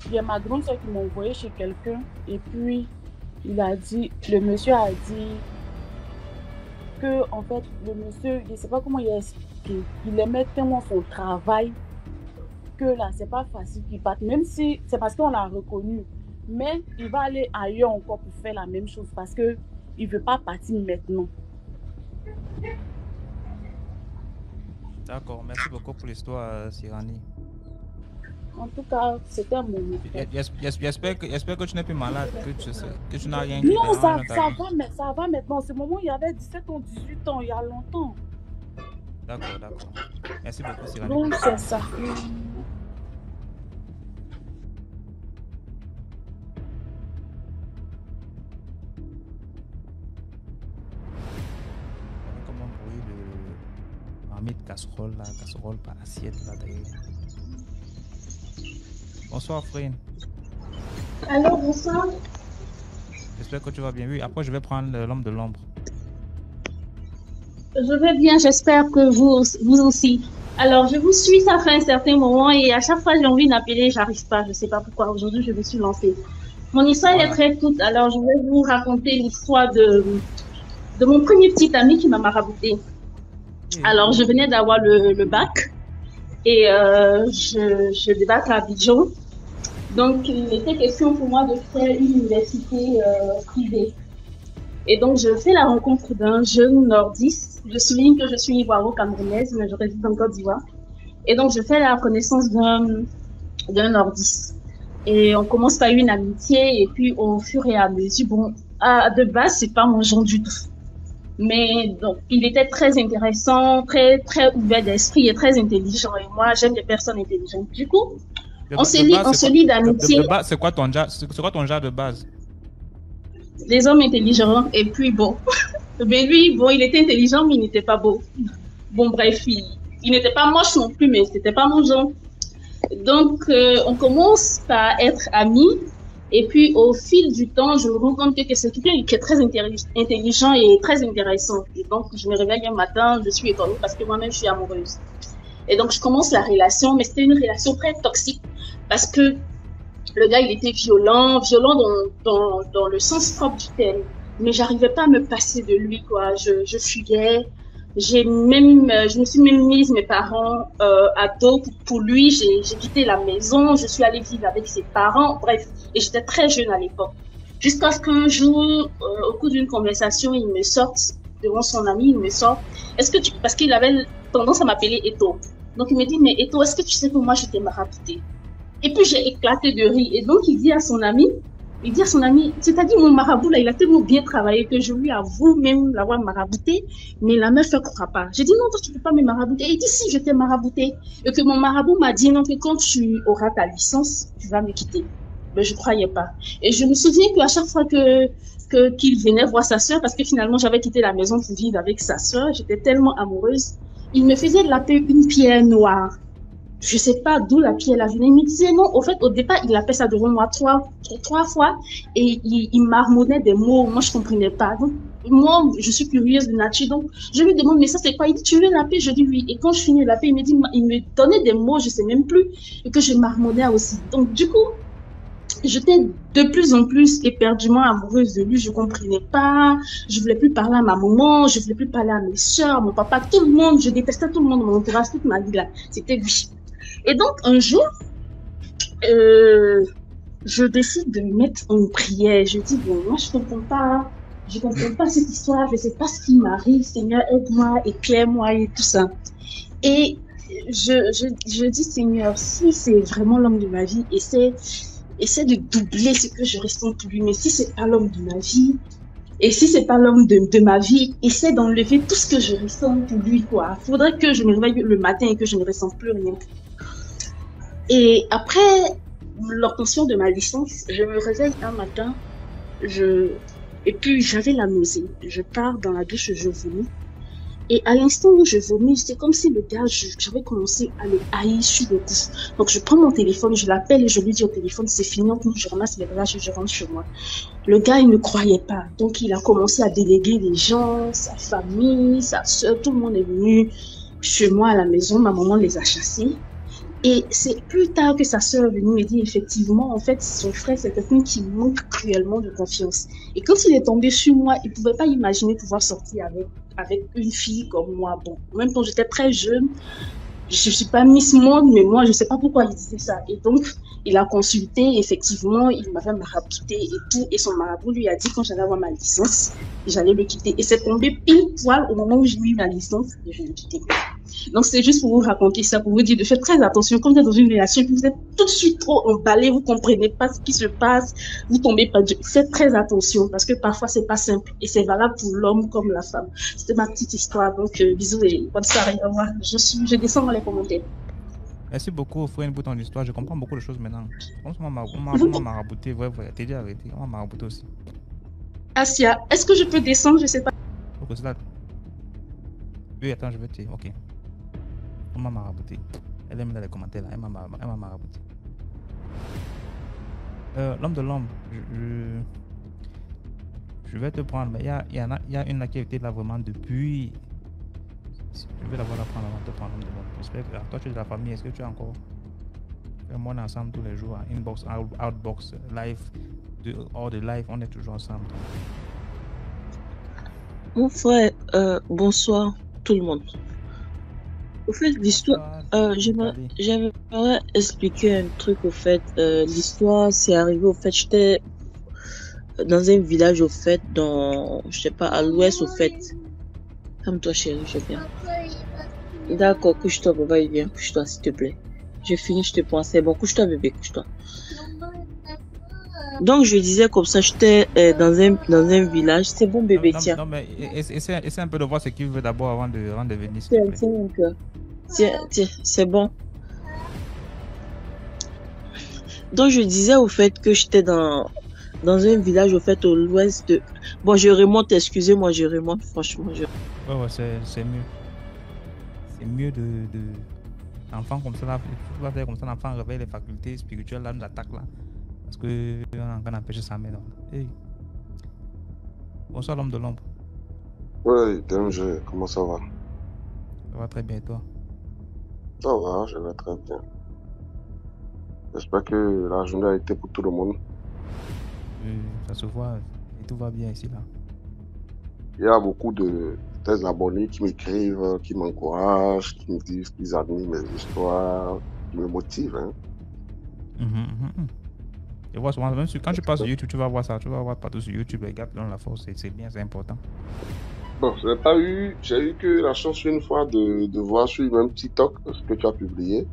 il y a ma grande soeur qui m'a envoyé chez quelqu'un. Et puis, le monsieur a dit que, en fait, le monsieur, je ne sais pas comment il a expliqué, il aimait tellement son travail que là, c'est pas facile qu'il parte. Même si c'est parce qu'on l'a reconnu. Mais il va aller ailleurs encore pour faire la même chose parce qu'il ne veut pas partir maintenant. D'accord, merci beaucoup pour l'histoire, Sirani. En tout cas, c'était un moment. J'espère que tu n'es plus malade, que tu n'as rien. Non, ça va maintenant. Ce moment, il y avait 17 ans, 18 ans, il y a longtemps. D'accord. Merci beaucoup, Sirani. Donc, c'est ça. Comment bruit de marmite casserole par assiette là d'ailleurs. Bonsoir, Frine. Allô, bonsoir. J'espère que tu vas bien. Oui, après je vais prendre l'homme de l'ombre. Je vais bien, j'espère que vous aussi. Alors, je vous suis, ça fait un certain moment et à chaque fois j'ai envie d'appeler, j'arrive pas, je sais pas pourquoi. Aujourd'hui, je me suis lancée. Mon histoire est très courte, alors je vais vous raconter l'histoire de mon premier petit ami qui m'a marabouté. Alors, je venais d'avoir le bac et je débarque à Abidjan. Donc, il était question pour moi de faire une université privée. Et donc, je fais la rencontre d'un jeune nordiste. Je souligne que je suis ivoiro-camerounaise, mais je réside en Côte d'Ivoire. Et donc, je fais la connaissance d'un nordiste. Et on commence par une amitié, et puis au fur et à mesure, bon, de base, c'est pas mon genre du tout. Mais donc, il était très intéressant, très, très ouvert d'esprit et très intelligent. Et moi, j'aime les personnes intelligentes. Du coup, on se lie d'amitié. C'est quoi ton genre de base? Les hommes intelligents. Et puis bon, mais lui, bon, il était intelligent, mais il n'était pas beau. Bon, bref, il n'était pas moche non plus, mais c'était pas mon genre. Donc, on commence par être amis. Et puis, au fil du temps, je me rends compte que c'est quelqu'un qui est très intelligent et très intéressant. Et donc, je me réveille un matin, je suis étonnée parce que moi-même, je suis amoureuse. Et donc, je commence la relation, mais c'était une relation très toxique parce que le gars, il était violent dans le sens propre du terme. Mais j'arrivais pas à me passer de lui, quoi. Je fuyais. Je me suis même mise mes parents à dos pour lui. J'ai quitté la maison. Je suis allée vivre avec ses parents. Bref, et j'étais très jeune à l'époque. Jusqu'à ce qu'un jour, au cours d'une conversation, il me sorte devant son ami. Il me sort. Parce qu'il avait tendance à m'appeler Eto. Donc il me dit, mais Eto, est-ce que tu sais que moi je t'ai marabouté? Et puis j'ai éclaté de rire. Et donc il dit à son ami, c'est-à-dire mon marabout là, il a tellement bien travaillé que je lui avoue même l'avoir marabouté, mais la meuf ne croit pas. J'ai dit non, toi tu ne peux pas me marabouter. Et il dit si, je t'ai marabouté. Et que mon marabout m'a dit non, que quand tu auras ta licence, tu vas me quitter. Mais je ne croyais pas. Et je me souviens qu'à chaque fois qu'il venait voir sa soeur, parce que finalement j'avais quitté la maison pour vivre avec sa soeur, j'étais tellement amoureuse, il me faisait l'appeler une pierre noire. Je ne sais pas d'où la pierre la venait. Il me disait non, au fait, au départ, il appelait ça devant moi trois fois et il marmonnait des mots. Moi, je ne comprenais pas. Donc, moi, je suis curieuse de nature. Donc, je lui demande, mais ça, c'est quoi? Il dit, tu veux l'appeler? Je dis oui. Et quand je finis l'appeler, il me donnait des mots, je ne sais même plus, et que je marmonnais aussi. Donc, du coup, j'étais de plus en plus éperdument amoureuse de lui. Je ne comprenais pas. Je ne voulais plus parler à ma maman. Je ne voulais plus parler à mes soeurs, mon papa, tout le monde. Je détestais tout le monde, mon entourage, toute ma vie là. C'était lui. Et donc, un jour, je décide de me mettre en prière. Je dis, bon, moi, je comprends pas cette histoire. Je ne sais pas ce qui m'arrive. Seigneur, aide-moi, éclaire-moi et tout ça. Et je dis, Seigneur, si c'est vraiment l'homme de ma vie, essaie de doubler ce que je ressens pour lui. Mais si c'est pas l'homme de ma vie, et si c'est pas l'homme de ma vie, essaie d'enlever tout ce que je ressens pour lui, quoi. Faudrait que je me réveille le matin et que je ne ressens plus rien. Et après l'obtention de ma licence, je me réveille un matin, et puis j'avais la nausée. Je pars dans la douche, je vomis. Et à l'instant où je vomis, c'est comme si le gars, j'avais commencé à le haïr sur le coup. Donc je prends mon téléphone, je l'appelle et je lui dis au téléphone, c'est fini, je ramasse les bagages et je rentre chez moi. Le gars, il ne croyait pas. Donc il a commencé à déléguer les gens, sa famille, sa soeur, tout le monde est venu chez moi à la maison, ma maman les a chassés. Et c'est plus tard que sa sœur est venue me dire, effectivement, en fait, son frère, c'est quelqu'un qui manque cruellement de confiance. Et quand il est tombé sur moi, il ne pouvait pas imaginer pouvoir sortir avec une fille comme moi. Bon, en même temps, j'étais très jeune. Je ne suis pas Miss Monde, mais moi, je ne sais pas pourquoi il disait ça. Et donc, il a consulté, effectivement, il m'avait marabouté et tout. Et son marabout lui a dit, quand j'allais avoir ma licence, j'allais le quitter. Et c'est tombé pile poil au moment où j'ai eu ma licence et je l'ai quitté. Donc, c'est juste pour vous raconter ça, pour vous dire de faire très attention. Quand vous êtes dans une relation, vous êtes tout de suite trop emballé, vous comprenez pas ce qui se passe, vous tombez pas de... Faites très attention parce que parfois, c'est pas simple. Et c'est valable pour l'homme comme la femme. C'était ma petite histoire. Donc, bisous et bonne soirée. Au revoir. Je descends dans les commentaires. Merci beaucoup, Fouine, pour ton histoire. Je comprends beaucoup de choses maintenant. On m'a marabouté, vrai. T'es dit arrêté. On m'a marabouté aussi. Asia, est-ce que je peux descendre? Je sais pas. Ok, c'est là. Oui, attends, je vais te... Ok. On m'a marabouté. Elle aime dans les commentaires là. Elle m'a marabouté. L'homme de l'homme, je vais te prendre. Mais il y a une là qui a été là vraiment depuis. Je vais la voir la prendre avant de te prendre l'homme de l'homme. J'espère que toi tu es de la famille. Est-ce que tu es encore. Moi, on est ensemble tous les jours. Inbox, outbox, live, hors de live, on est toujours ensemble. Mon frère, bonsoir tout le monde. Au fait, l'histoire, j'aimerais expliquer un truc. Au fait, l'histoire, c'est arrivé. Au fait, j'étais dans un village. Au fait, je sais pas, à l'ouest. Au fait, comme toi, chérie, je viens. D'accord, couche-toi, papa, il vient. Couche-toi, s'il te plaît. Je finis, je te prends. C'est bon, couche-toi, bébé, couche-toi. Donc, je disais comme ça, j'étais dans un village. C'est bon, bébé, tiens. Non, mais essaie un peu de voir ce qu'il veut d'abord avant de venir. Tiens, c'est bon. Donc, je disais au fait que j'étais dans un village, au fait, au l'ouest de... Bon, je remonte, excusez-moi, je remonte, franchement. Ouais, c'est mieux. C'est mieux de... L'enfant comme ça, là, il faut faire comme ça, l'enfant réveille les facultés spirituelles, là, nous attaque, là. Parce que on empêche ça, mais non. Hey. Bonsoir, l'homme de l'ombre. Oui, DMG, comment ça va? Ça va très bien, et toi? Ça va, je vais très bien. J'espère que la journée a été pour tout le monde. Oui, ça se voit, et tout va bien ici, là. Il y a beaucoup de tes abonnés qui m'écrivent, qui m'encouragent, qui me disent qu'ils admirent mes histoires, qui me motivent. Hein. Je vois souvent, même quand tu passes sur YouTube, tu vas voir ça, tu vas voir partout sur YouTube, les gars qui donnent la force, c'est bien, c'est important. Bon, j'ai eu que la chance une fois de voir sur même TikTok ce que tu as publié.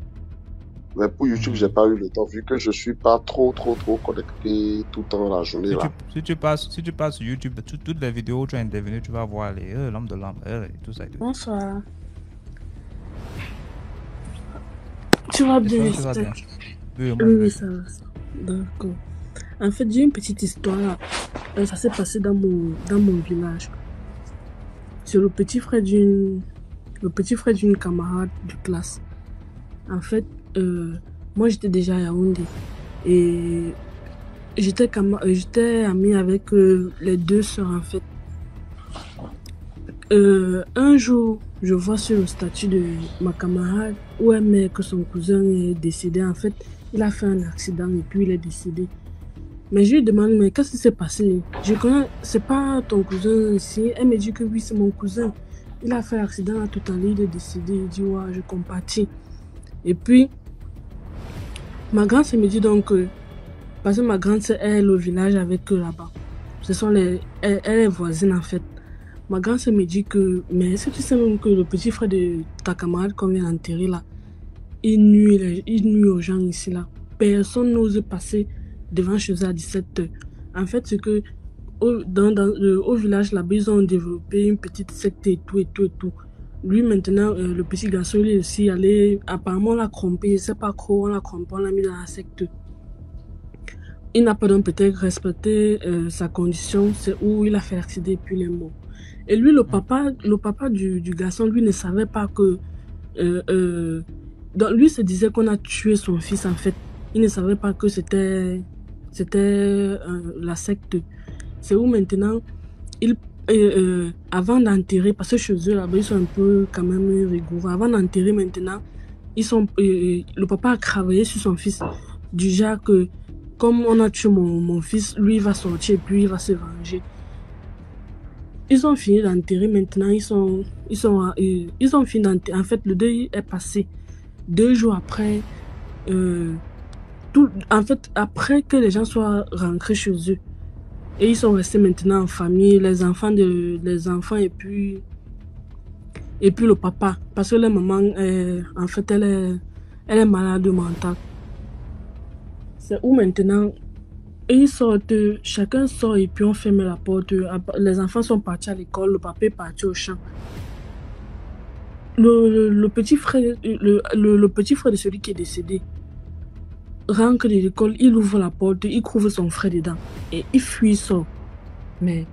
Mais pour YouTube, j'ai pas eu le temps, vu que je suis pas trop connecté tout le temps la journée là. Si tu passes sur YouTube, toutes les vidéos où tu as intervenu, tu vas voir l'homme de l'âme, tout ça et tout. Bonsoir. Tu vas bien, Tu vas bien? Oui, ça va. D'accord. En fait, j'ai une petite histoire. Ça s'est passé dans mon village. C'est le petit frère d'une camarade de classe. En fait, moi j'étais déjà à Yaoundé et j'étais amie avec les deux sœurs en fait. Un jour, je vois sur le statut de ma camarade où elle met que son cousin est décédé. En fait, il a fait un accident et puis il est décédé. Mais je lui demande, mais qu'est-ce qui s'est passé? Je connais, c'est pas ton cousin ici. Elle me dit que oui, c'est mon cousin. Il a fait l'accident là tout à l'heure, il est décédé. Il dit, ouais, je compatis. Et puis, ma grande sœur me dit donc, parce que ma grande sœur est au village avec eux là-bas. Elle est voisine en fait. Ma grande sœur me dit que, mais est-ce que tu sais même que le petit frère de ta camarade qu'on vient d'enterrer là, il nuit aux gens ici là. Personne n'ose passer devant chez eux à 17h. En fait, c'est que au village là-bas, ils ont développé une petite secte et tout. Lui maintenant, le petit garçon, il est aussi allé, apparemment on l'a trompé, je ne sais pas trop, on l'a trompé, on l'a mis dans la secte. Il n'a pas donc peut-être respecté sa condition, c'est où il a fait l'accident et puis il est mort. Et lui, le papa du garçon, lui ne savait pas que... donc lui se disait qu'on a tué son fils en fait. Il ne savait pas que c'était la secte. C'est où maintenant, avant d'enterrer, parce que chez eux là-bas, ils sont un peu quand même rigoureux. Avant d'enterrer maintenant, le papa a travaillé sur son fils. Du genre que, comme on a tué mon fils, lui il va sortir et puis il va se venger. Ils ont fini d'enterrer maintenant, ils ont fini d'enterrer. En fait, le deuil est passé. 2 jours après, en fait, après que les gens soient rentrés chez eux, et ils sont restés maintenant en famille, les enfants et puis le papa. Parce que la maman, en fait, elle est malade mentale. C'est où maintenant, et ils sortent, chacun sort et puis on ferme la porte. Les enfants sont partis à l'école, le papa est parti au champ. Le petit frère de celui qui est décédé rentre de l'école, il ouvre la porte, il trouve son frère dedans et il fuit, il sort. Mais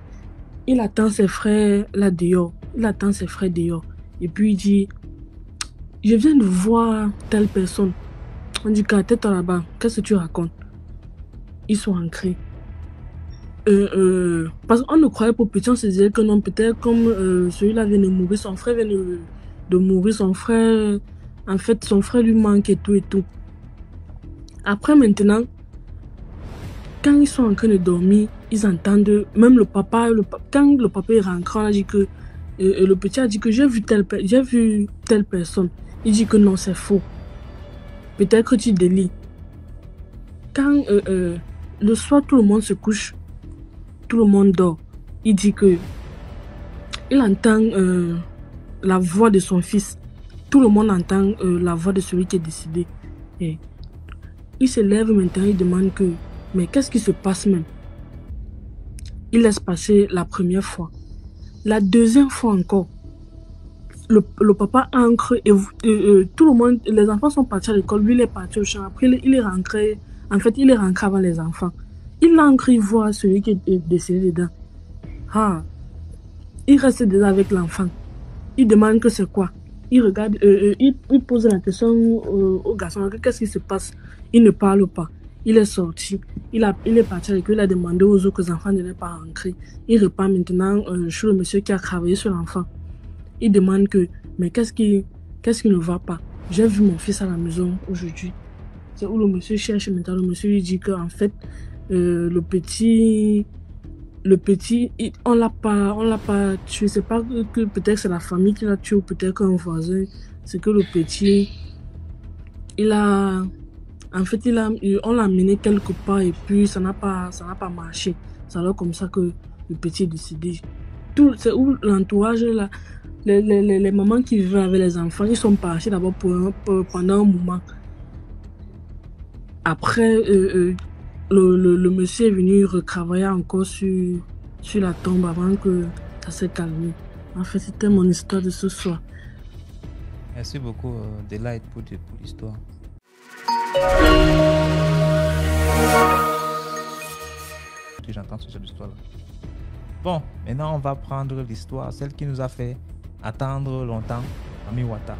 il attend ses frères là dehors, et puis il dit, je viens de voir telle personne. On dit, qu'à tête là-bas, qu'est-ce que tu racontes? Ils sont ancrés. Parce qu'on ne croyait pas petit, on se disait que non, peut-être comme celui-là vient de mourir, son frère vient de mourir, son frère, en fait, son frère lui manque et tout. Après maintenant, quand ils sont en train de dormir, ils entendent, même le papa, quand le papa est rentré, on a dit que, le petit a dit que j'ai vu telle personne. Il dit que non, c'est faux. Peut-être que tu délies. Quand le soir, tout le monde se couche, tout le monde dort. Il dit que il entend la voix de son fils. Tout le monde entend la voix de celui qui est décédé. Et il se lève maintenant, il demande que, mais qu'est-ce qui se passe même? Il laisse passer la première fois. La deuxième fois encore, le papa ancre et tout le monde, les enfants sont partis à l'école, lui il est parti au champ. Après il est rentré, en fait il est rentré avant les enfants. Il ancre, il voit celui qui est décédé dedans. Ah, il reste dedans avec l'enfant. Il demande que c'est quoi. Il regarde, il pose la question au garçon, qu'est-ce qui se passe? Il ne parle pas. Il est sorti. Il est parti avec lui, il a demandé aux autres enfants de ne pas rentrer. Il repart maintenant chez le monsieur qui a travaillé sur l'enfant. Il demande que, mais qu'est-ce qui ne va pas? J'ai vu mon fils à la maison aujourd'hui. C'est où le monsieur cherche maintenant. Le monsieur lui dit qu'en fait, le petit, on l'a pas tué. C'est pas que peut-être c'est la famille qui l'a tué ou peut-être qu'un voisin. C'est que le petit, en fait, on l'a amené quelque part et puis ça n'a pas marché. C'est alors comme ça que le petit est décédé. C'est où l'entourage là, les mamans qui vivent avec les enfants, ils sont partis d'abord pendant un moment. après, le monsieur est venu retravailler encore sur la tombe avant que ça s'est calmé. En fait, c'était mon histoire de ce soir. Merci beaucoup, Delight, pour l'histoire. J'entends cette histoire-là. Bon, maintenant on va prendre l'histoire, celle qui nous a fait attendre longtemps, Ami Wata.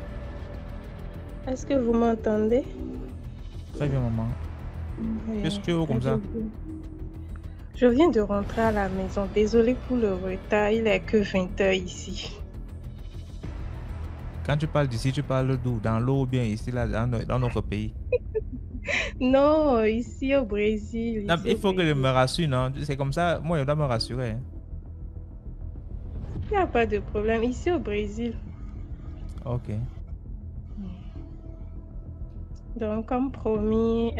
Est-ce que vous m'entendez? Très bien, maman. Qu'est-ce que tu veux comme ça? Je viens de rentrer à la maison. Désolée pour le retard, il est que 20h ici. Quand tu parles d'ici, tu parles d'où? Dans l'eau ou bien ici, là, dans notre pays? Non, ici au Brésil. Non, il faut que je me rassure, non? C'est comme ça, moi, je dois me rassurer. Hein. Il n'y a pas de problème. Ici au Brésil. Ok. Donc, comme promis,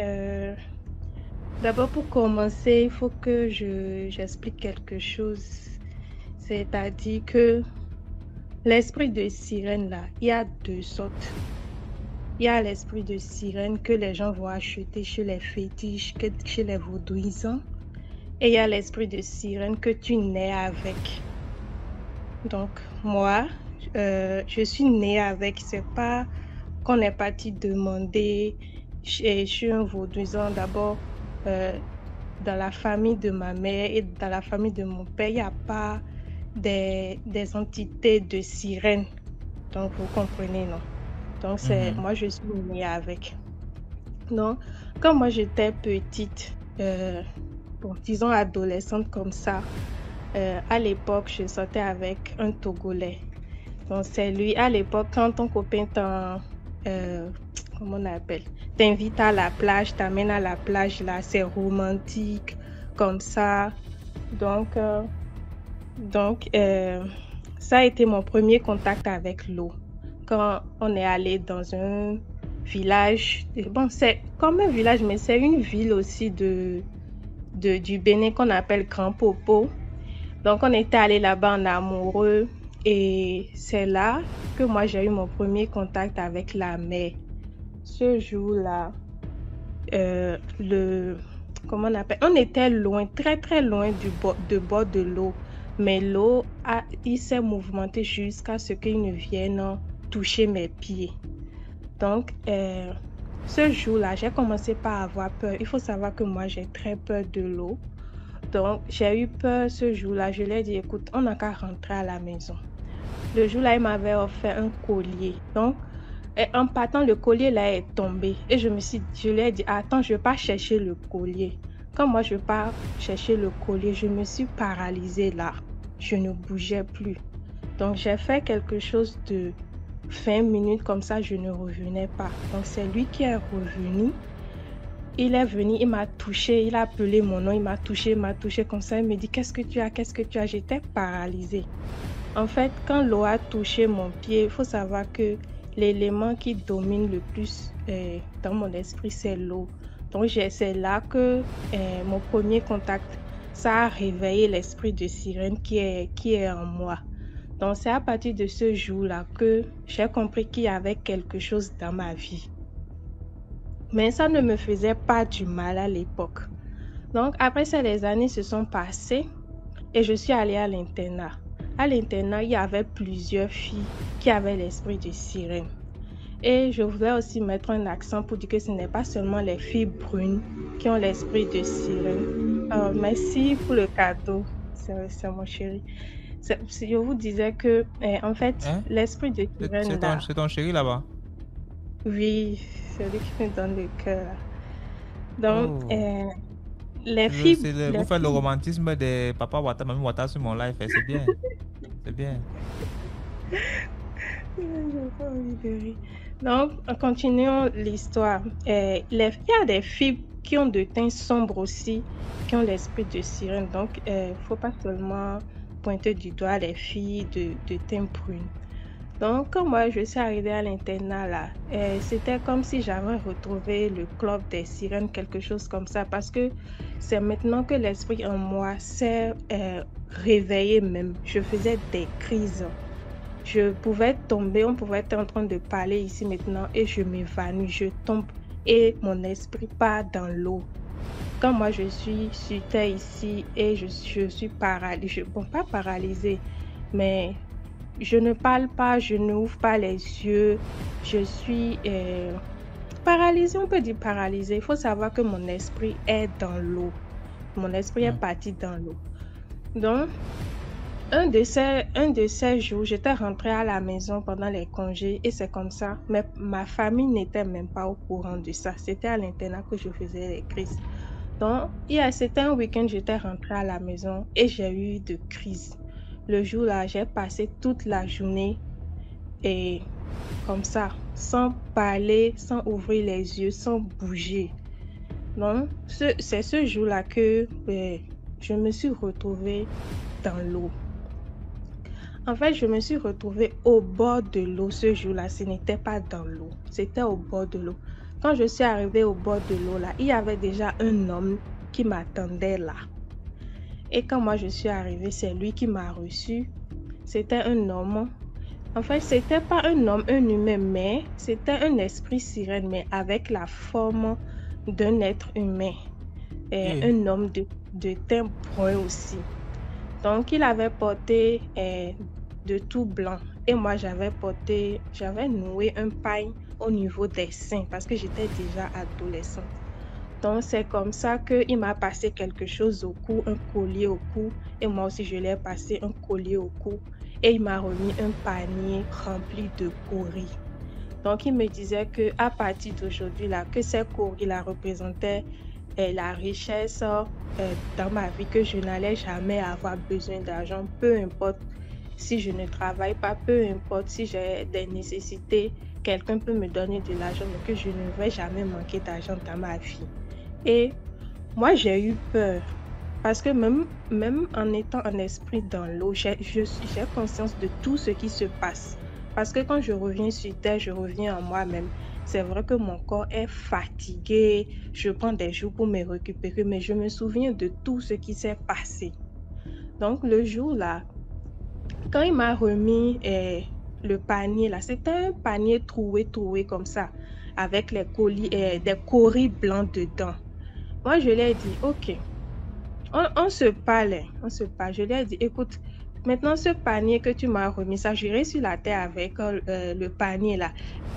d'abord pour commencer, il faut que j'explique quelque chose. C'est-à-dire que l'esprit de sirène, là, il y a deux sortes. Il y a l'esprit de sirène que les gens vont acheter chez les fétiches, chez les vaudouisants. Et il y a l'esprit de sirène que tu nais avec. Donc, moi, je suis née avec. C'est pas qu'on est parti demander chez un vaudouisant. D'abord, dans la famille de ma mère et dans la famille de mon père, il n'y a pas des entités de sirènes. Donc, vous comprenez, non? Donc, moi, je suis née avec. Donc, quand moi, j'étais petite, disons adolescente comme ça, à l'époque, je sortais avec un Togolais. Donc, c'est lui, à l'époque, quand ton copain comment on appelle? T'invite à la plage, t'amène à la plage, là, c'est romantique, comme ça. Donc, ça a été mon premier contact avec l'eau. Quand on est allé dans un village, bon, c'est comme un village, mais c'est une ville aussi du Bénin qu'on appelle Grand Popo. Donc, on était allé là-bas en amoureux et c'est là que moi, j'ai eu mon premier contact avec la mer. Ce jour-là, comment on appelle? On était loin, très très loin du bord de l'eau, mais l'eau, il s'est mouvementé jusqu'à ce qu'il ne vienne toucher mes pieds. Donc, ce jour-là, j'ai commencé par avoir peur. Il faut savoir que moi, j'ai très peur de l'eau. Donc, j'ai eu peur ce jour-là. Je lui ai dit, écoute, on n'a qu'à rentrer à la maison. Le jour-là, il m'avait offert un collier. Donc, en partant, le collier là est tombé. Et je lui ai dit, attends, je ne vais pas chercher le collier. Quand moi, je pars chercher le collier, je me suis paralysée là. Je ne bougeais plus. Donc, j'ai fait quelque chose de 20 minutes comme ça, je ne revenais pas. Donc, c'est lui qui est revenu. Il est venu, il m'a touché, il a appelé mon nom, il m'a touché comme ça. Il me dit, qu'est-ce que tu as? J'étais paralysée. En fait, quand l'eau a touché mon pied, il faut savoir que l'élément qui domine le plus dans mon esprit, c'est l'eau. Donc, c'est là que mon premier contact, ça a réveillé l'esprit de sirène qui est en moi. Donc, c'est à partir de ce jour-là que j'ai compris qu'il y avait quelque chose dans ma vie. Mais ça ne me faisait pas du mal à l'époque. Donc, après ça, les années se sont passées et je suis allée à l'internat. À l'internat, il y avait plusieurs filles qui avaient l'esprit de sirène. Et je voulais aussi mettre un accent pour dire que ce n'est pas seulement les filles brunes qui ont l'esprit de sirène. Merci pour le cadeau, c'est mon chéri. Je vous disais que, en fait, l'esprit de sirène... C'est ton chéri là-bas? Oui, c'est lui qui me donne le cœur. Donc, les filles... Vous faites le romantisme de Papa Wata, Mami Wata sur mon live, c'est bien. C'est bien. Donc, continuons l'histoire. Il y a des filles qui ont de teint sombre aussi, qui ont l'esprit de sirène. Donc, il ne faut pas seulement pointer du doigt les filles de teint brune. Donc, quand moi, je suis arrivée à l'internat, là, c'était comme si j'avais retrouvé le club des sirènes, quelque chose comme ça, parce que c'est maintenant que l'esprit en moi s'est réveillé même. Je faisais des crises. Je pouvais tomber, on pouvait être en train de parler ici maintenant et je m'évanouis, je tombe. et mon esprit part dans l'eau. Quand moi je suis sur terre ici et je suis paralysée, bon pas paralysée, mais je ne parle pas, je n'ouvre pas les yeux, je suis paralysée, on peut dire paralysée. Il faut savoir que mon esprit est dans l'eau. Mon esprit est parti dans l'eau. Donc, un de ces jours, j'étais rentrée à la maison pendant les congés et c'est comme ça. Mais ma famille n'était même pas au courant de ça. C'était à l'internat que je faisais les crises. Donc, c'était un week-end, j'étais rentrée à la maison et j'ai eu de crises. Le jour-là, j'ai passé toute la journée et comme ça, sans parler, sans ouvrir les yeux, sans bouger. Donc, c'est ce jour-là que je me suis retrouvée dans l'eau. En fait, je me suis retrouvée au bord de l'eau ce jour-là. Ce n'était pas dans l'eau, c'était au bord de l'eau. Quand je suis arrivée au bord de l'eau, là, il y avait déjà un homme qui m'attendait là. Et quand moi je suis arrivée, c'est lui qui m'a reçue. C'était un homme. En fait, c'était pas un homme, un humain, mais c'était un esprit sirène, mais avec la forme d'un être humain. Et un homme de teint brun aussi. Donc, il avait porté de tout blanc. Et moi, j'avais noué un paille au niveau des seins parce que j'étais déjà adolescente. Donc, c'est comme ça qu'il m'a passé quelque chose au cou, un collier au cou. Et moi aussi, je lui ai passé un collier au cou. Et il m'a remis un panier rempli de coris. Donc, il me disait qu'à partir d'aujourd'hui, là, que ces coris-là représentaient la richesse dans ma vie, que je n'allais jamais avoir besoin d'argent, peu importe si je ne travaille pas, peu importe si j'ai des nécessités, quelqu'un peut me donner de l'argent, mais que je ne vais jamais manquer d'argent dans ma vie. Et moi, j'ai eu peur parce que même en étant en esprit dans l'eau, j'ai conscience de tout ce qui se passe. Parce que quand je reviens sur terre, je reviens en moi-même. C'est vrai que mon corps est fatigué, je prends des jours pour me récupérer, mais je me souviens de tout ce qui s'est passé. Donc le jour-là, quand il m'a remis le panier, là, c'était un panier troué comme ça, avec les colis, des coris blancs dedans. Moi, je lui ai dit, ok, on se parle. Je lui ai dit, écoute, maintenant, ce panier que tu m'as remis, ça, j'irai sur la terre avec le panier là.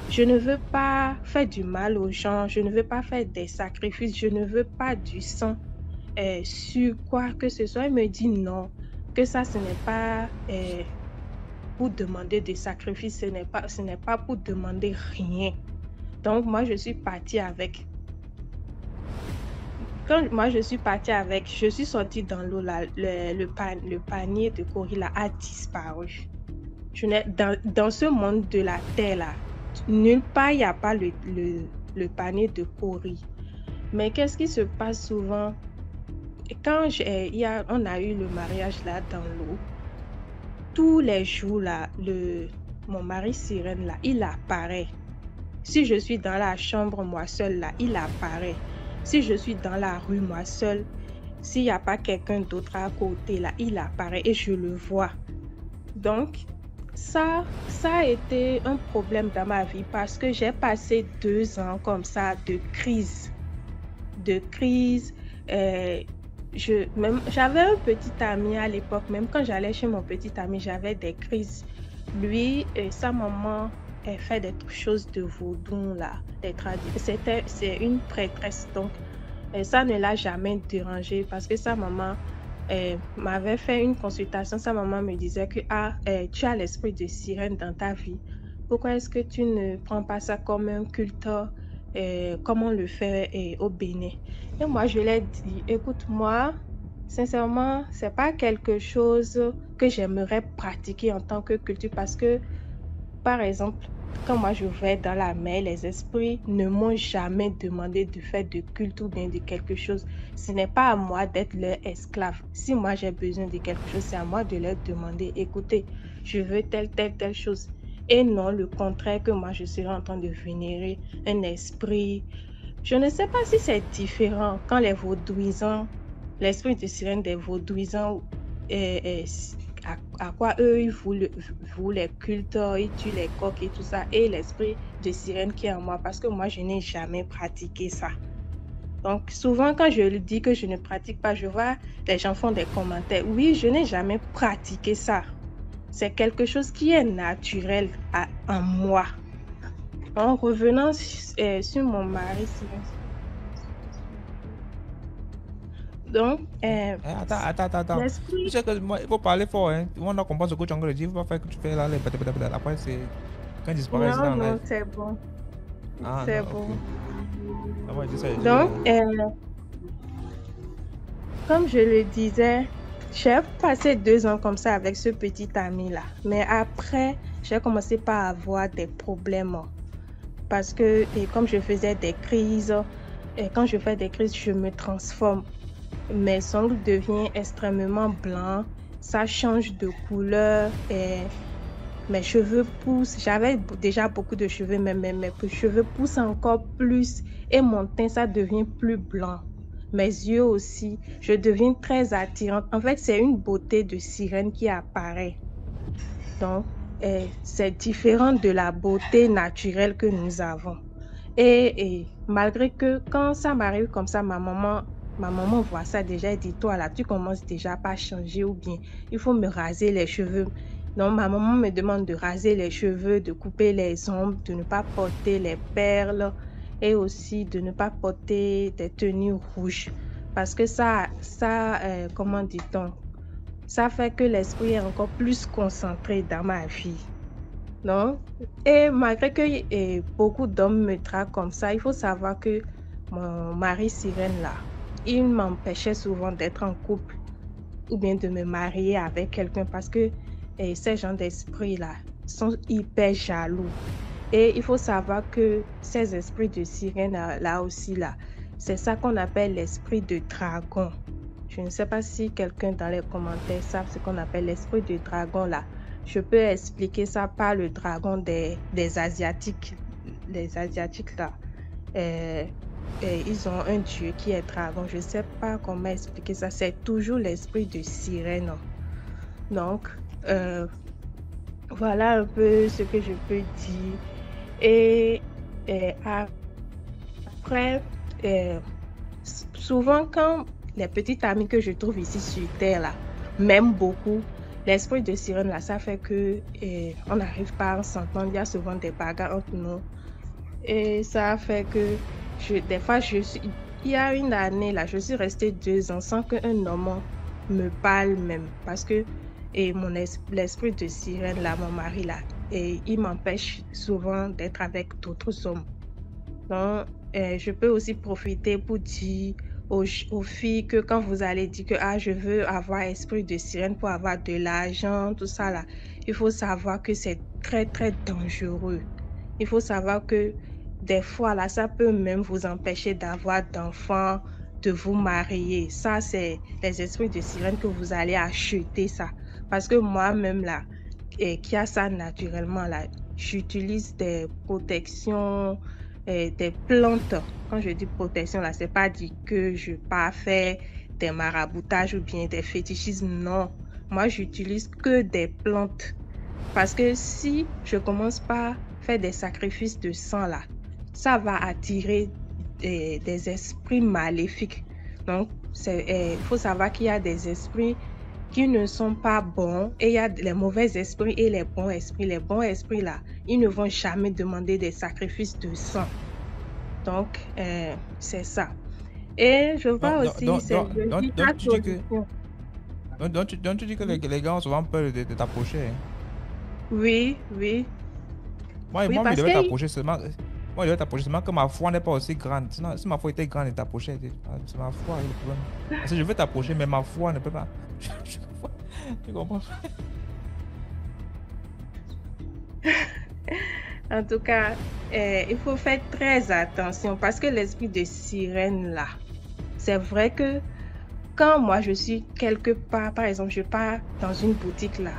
Je ne veux pas faire du mal aux gens, je ne veux pas faire des sacrifices, je ne veux pas du sang sur quoi que ce soit. Il me dit non, que ça, ce n'est pas pour demander des sacrifices, ce n'est pas pour demander rien. Donc, moi, je suis partie avec. Quand moi je suis partie avec, je suis sortie dans l'eau là, le panier de coris là a disparu. Dans ce monde de la terre là, nulle part il n'y a pas le panier de coris. Mais qu'est-ce qui se passe souvent? Quand on a eu le mariage là dans l'eau, tous les jours là, mon mari sirène là, il apparaît. Si je suis dans la chambre moi seule là, il apparaît. Si je suis dans la rue, moi seule, s'il n'y a pas quelqu'un d'autre à côté, là, il apparaît et je le vois. Donc, ça a été un problème dans ma vie parce que j'ai passé 2 ans comme ça de crise. J'avais un petit ami à l'époque, même quand j'allais chez mon petit ami, j'avais des crises. Lui et sa maman, elle fait des choses de vaudou là, des traditions. C'est une prêtresse, donc ça ne l'a jamais dérangé parce que sa maman m'avait fait une consultation. Sa maman me disait que tu as l'esprit de sirène dans ta vie. Pourquoi est-ce que tu ne prends pas ça comme un culte comme on le fait au Bénin? Et moi, je lui ai dit, écoute, moi, sincèrement, c'est pas quelque chose que j'aimerais pratiquer en tant que culture parce que, par exemple, quand moi je vais dans la mer, les esprits ne m'ont jamais demandé de faire de culte ou bien de quelque chose. Ce n'est pas à moi d'être leur esclave. Si moi j'ai besoin de quelque chose, c'est à moi de leur demander, écoutez, je veux telle chose. Et non le contraire, que moi je serais en train de vénérer un esprit. Je ne sais pas si c'est différent quand les vaudouisants, l'esprit de sirène des vaudouisants à quoi eux, ils vouent les cultes, ils tuent les coqs et tout ça, et l'esprit de sirène qui est en moi, parce que moi, je n'ai jamais pratiqué ça. Donc, souvent, quand je dis que je ne pratique pas, je vois les gens font des commentaires. Oui, je n'ai jamais pratiqué ça. C'est quelque chose qui est naturel en moi. En revenant sur mon mari, donc, attends. Tu sais que moi, il faut parler fort, hein. On a compris ce que tu as dit. Il ne faut pas faire que tu fais là, les blablabla. Après, c'est quand il disparaît, c'est dans la... Non, c'est bon. Ah, c'est non, bon. okay. Ah ouais, c'est ça, donc, comme je le disais, j'ai passé 2 ans comme ça avec ce petit ami-là. Mais après, j'ai commencé par avoir des problèmes. Parce que, comme je faisais des crises, et quand je fais des crises, je me transforme. Mes ongles deviennent extrêmement blancs, ça change de couleur, et mes cheveux poussent. J'avais déjà beaucoup de cheveux, mais mes cheveux poussent encore plus et mon teint, ça devient plus blanc. Mes yeux aussi, je deviens très attirante. En fait, c'est une beauté de sirène qui apparaît. Donc, c'est différent de la beauté naturelle que nous avons. Et malgré que quand ça m'arrive comme ça, ma maman voit ça déjà et dit, toi là, tu commences déjà pas à changer ou bien il faut me raser les cheveux. Donc, ma maman me demande de raser les cheveux, de couper les ongles, de ne pas porter les perles et aussi de ne pas porter des tenues rouges. Parce que ça comment dit-on, ça fait que l'esprit est encore plus concentré dans ma vie. Non? Et malgré que beaucoup d'hommes me traitent comme ça, il faut savoir que mon mari sirène là, il m'empêchait souvent d'être en couple ou bien de me marier avec quelqu'un parce que ces gens d'esprit là sont hyper jaloux. Et il faut savoir que ces esprits de sirène là aussi là, c'est ça qu'on appelle l'esprit de dragon. Je ne sais pas si quelqu'un dans les commentaires savent ce qu'on appelle l'esprit de dragon là. Je peux expliquer ça par le dragon des Asiatiques. Les Asiatiques là, ils ont un dieu qui est dragon. Je ne sais pas comment expliquer ça. C'est toujours l'esprit de sirène. Donc, voilà un peu ce que je peux dire. Et après, souvent quand les petites amies que je trouve ici sur Terre là m'aiment beaucoup, l'esprit de sirène là, ça fait que on n'arrive pas à s'entendre. Il y a souvent des bagarres entre nous. Et ça fait que des fois, il y a une année là, je suis restée 2 ans sans qu'un homme me parle même. Parce que l'esprit de sirène là, mon mari là, il m'empêche souvent d'être avec d'autres hommes. Donc, je peux aussi profiter pour dire aux filles que quand vous allez dire que je veux avoir esprit de sirène pour avoir de l'argent, tout ça là, il faut savoir que c'est très très dangereux. Il faut savoir que des fois là, ça peut même vous empêcher d'avoir d'enfants, de vous marier. Ça, c'est les esprits de sirène que vous allez acheter ça. Parce que moi-même là, qui a ça naturellement là, j'utilise des protections, des plantes. Quand je dis protection là, c'est pas dit que je pas faire des maraboutages ou bien des fétichismes, non. Moi, j'utilise que des plantes. Parce que si je commence par faire des sacrifices de sang là, ça va attirer des esprits maléfiques. Donc, il faut savoir qu'il y a des esprits qui ne sont pas bons et il y a les mauvais esprits et les bons esprits. Les bons esprits là, ils ne vont jamais demander des sacrifices de sang. Donc, c'est ça. Et je vois aussi... Donc, tu dis que les gars ont souvent peur de t'approcher. Hein? Oui. Moi, il devait t'approcher seulement... Moi, il devait t'approcher seulement que ma foi n'est pas aussi grande. Sinon, si ma foi était grande, il t'approchait. C'est ma foi, le problème. Parce que je veux t'approcher, mais ma foi ne peut pas... Tu comprends? En tout cas, il faut faire très attention parce que l'esprit de sirène là, c'est vrai que quand moi je suis quelque part, par exemple, je pars dans une boutique là,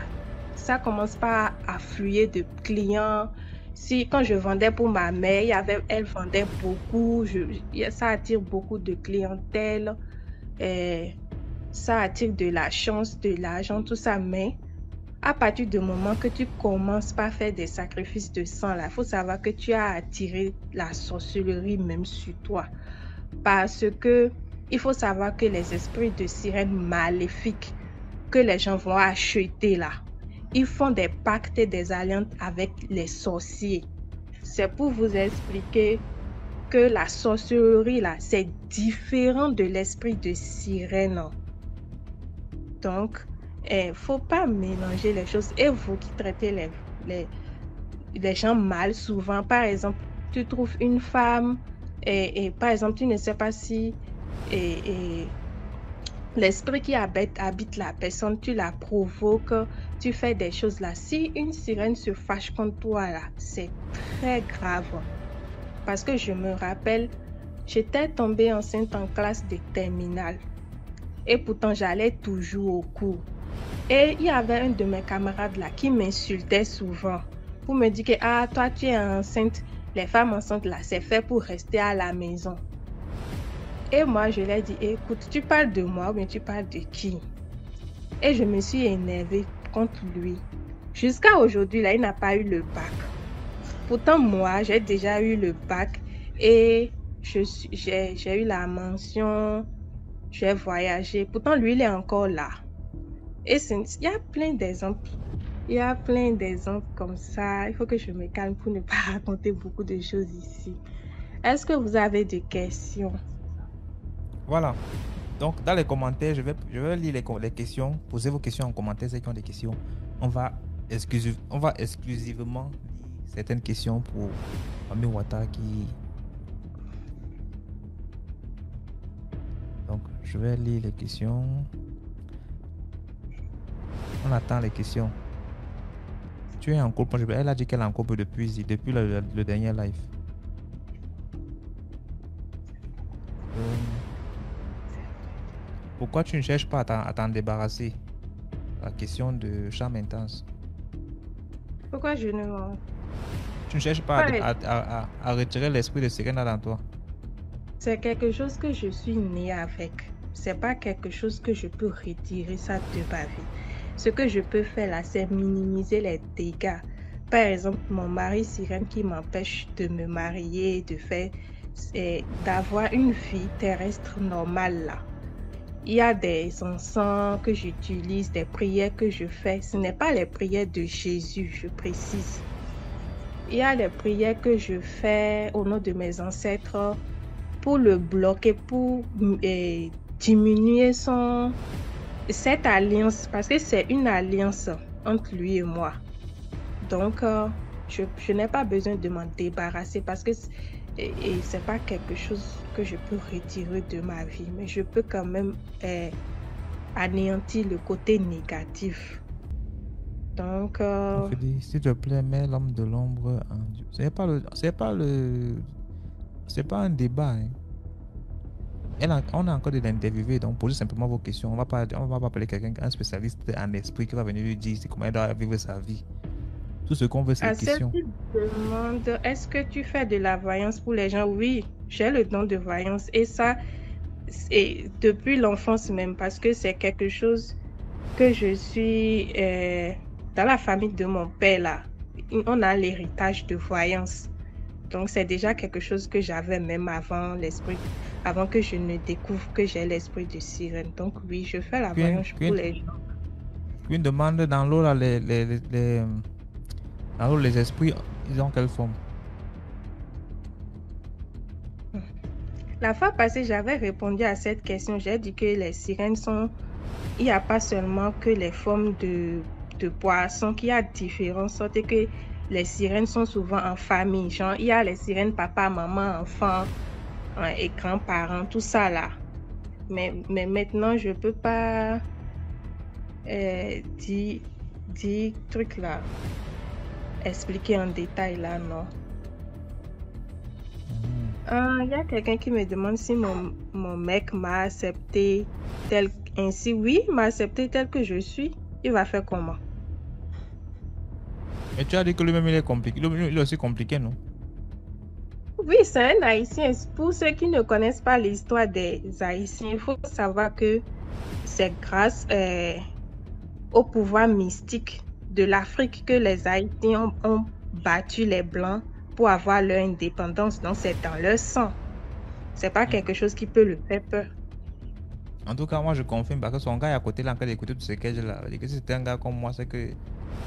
ça commence pas à affluer de clients. Quand je vendais pour ma mère, elle vendait beaucoup, ça attire beaucoup de clientèle, ça attire de la chance, de l'argent, tout ça, mais À partir du moment que tu commences par faire des sacrifices de sang, il faut savoir que tu as attiré la sorcellerie même sur toi. Parce que il faut savoir que les esprits de sirènes maléfiques que les gens vont acheter là, ils font des pactes et des alliances avec les sorciers. C'est pour vous expliquer que la sorcellerie là, c'est différent de l'esprit de sirène. Donc, faut pas mélanger les choses. Et vous qui traitez les gens mal souvent, par exemple, tu trouves une femme et par exemple, tu ne sais pas si l'esprit qui habite la personne, tu la provoques, tu fais des choses là. Si une sirène se fâche contre toi là, c'est très grave. Parce que je me rappelle, j'étais tombée enceinte en classe de terminale. Et pourtant, j'allais toujours au cours. Et il y avait un de mes camarades là qui m'insultait souvent pour me dire que ah, toi tu es enceinte, les femmes enceintes là, c'est fait pour rester à la maison. Et moi, je lui ai dit, écoute, tu parles de moi ou bien tu parles de qui? Et je me suis énervée contre lui. Jusqu'à aujourd'hui, là, il n'a pas eu le bac. Pourtant, moi, j'ai déjà eu le bac et j'ai eu la mention, j'ai voyagé. Pourtant, lui, il est encore là. Et il y a plein d'exemples. Il y a plein d'exemples comme ça. Il faut que je me calme pour ne pas raconter beaucoup de choses ici. Est-ce que vous avez des questions? Voilà. Donc, dans les commentaires, je vais lire les questions. Posez vos questions en commentaire, ceux qui ont des questions. On va exclusivement lire certaines questions pour Mami Wata qui... Donc, je vais lire les questions. On attend les questions. Tu es en couple. Elle a dit qu'elle est en couple depuis le dernier live. Pourquoi tu ne cherches pas à t'en débarrasser? La question de charme intense. Pourquoi je ne... Tu ne cherches pas à retirer l'esprit de sirène dans toi? C'est quelque chose que je suis née avec. C'est pas quelque chose que je peux retirer ça de ma vie. Ce que je peux faire là, c'est minimiser les dégâts. Par exemple, mon mari sirène qui m'empêche de me marier, d'avoir une vie terrestre normale là. Il y a des encens que j'utilise, des prières que je fais. Ce n'est pas les prières de Jésus, je précise. Il y a les prières que je fais au nom de mes ancêtres pour le bloquer, pour diminuer cette alliance, parce que c'est une alliance entre lui et moi. Donc, je n'ai pas besoin de m'en débarrasser parce que c'est pas quelque chose que je peux retirer de ma vie, mais je peux quand même anéantir le côté négatif. Donc, s'il te plaît, mets l'homme de l'ombre en Dieu. C'est pas un débat. Hein. On a encore de l'interviewer, donc posez simplement vos questions. On va pas appeler quelqu'un, un spécialiste en esprit qui va venir lui dire comment il doit vivre sa vie. Tout ce qu'on veut, c'est des questions. Demande, est-ce que tu fais de la voyance pour les gens? Oui, j'ai le don de voyance et ça, c'est depuis l'enfance même, parce que c'est quelque chose que je suis dans la famille de mon père là. On a l'héritage de voyance. Donc c'est déjà quelque chose que j'avais même avant que je ne découvre que j'ai l'esprit de sirène. Donc oui, je fais la voyance pour les gens. Une demande dans l'eau là, dans l'eau, les esprits, ils ont quelle forme? La fois passée, j'avais répondu à cette question. J'ai dit que les sirènes sont... Il n'y a pas seulement que les formes de poissons, qu'il y a différentes sortes et que les sirènes sont souvent en famille. Genre, il y a les sirènes papa, maman, enfant et grands-parents, tout ça là. Mais maintenant, je ne peux pas dire truc là, expliquer en détail là, non. Il y a quelqu'un qui me demande si mon mec m'a accepté tel ainsi. Oui, il m'a accepté tel que je suis. Il va faire comment? Et tu as dit que lui-même il est compliqué. Il est aussi compliqué, non? Oui, c'est un Haïtien. Pour ceux qui ne connaissent pas l'histoire des Haïtiens, il faut savoir que c'est grâce au pouvoir mystique de l'Afrique que les Haïtiens ont battu les Blancs pour avoir leur indépendance, donc c'est dans leur sang. C'est pas quelque chose qui peut le faire peur. En tout cas, moi je confirme parce que son gars est à côté là, en train d'écouter tout ce que j'ai là. Et que si c'était un gars comme moi, c'est que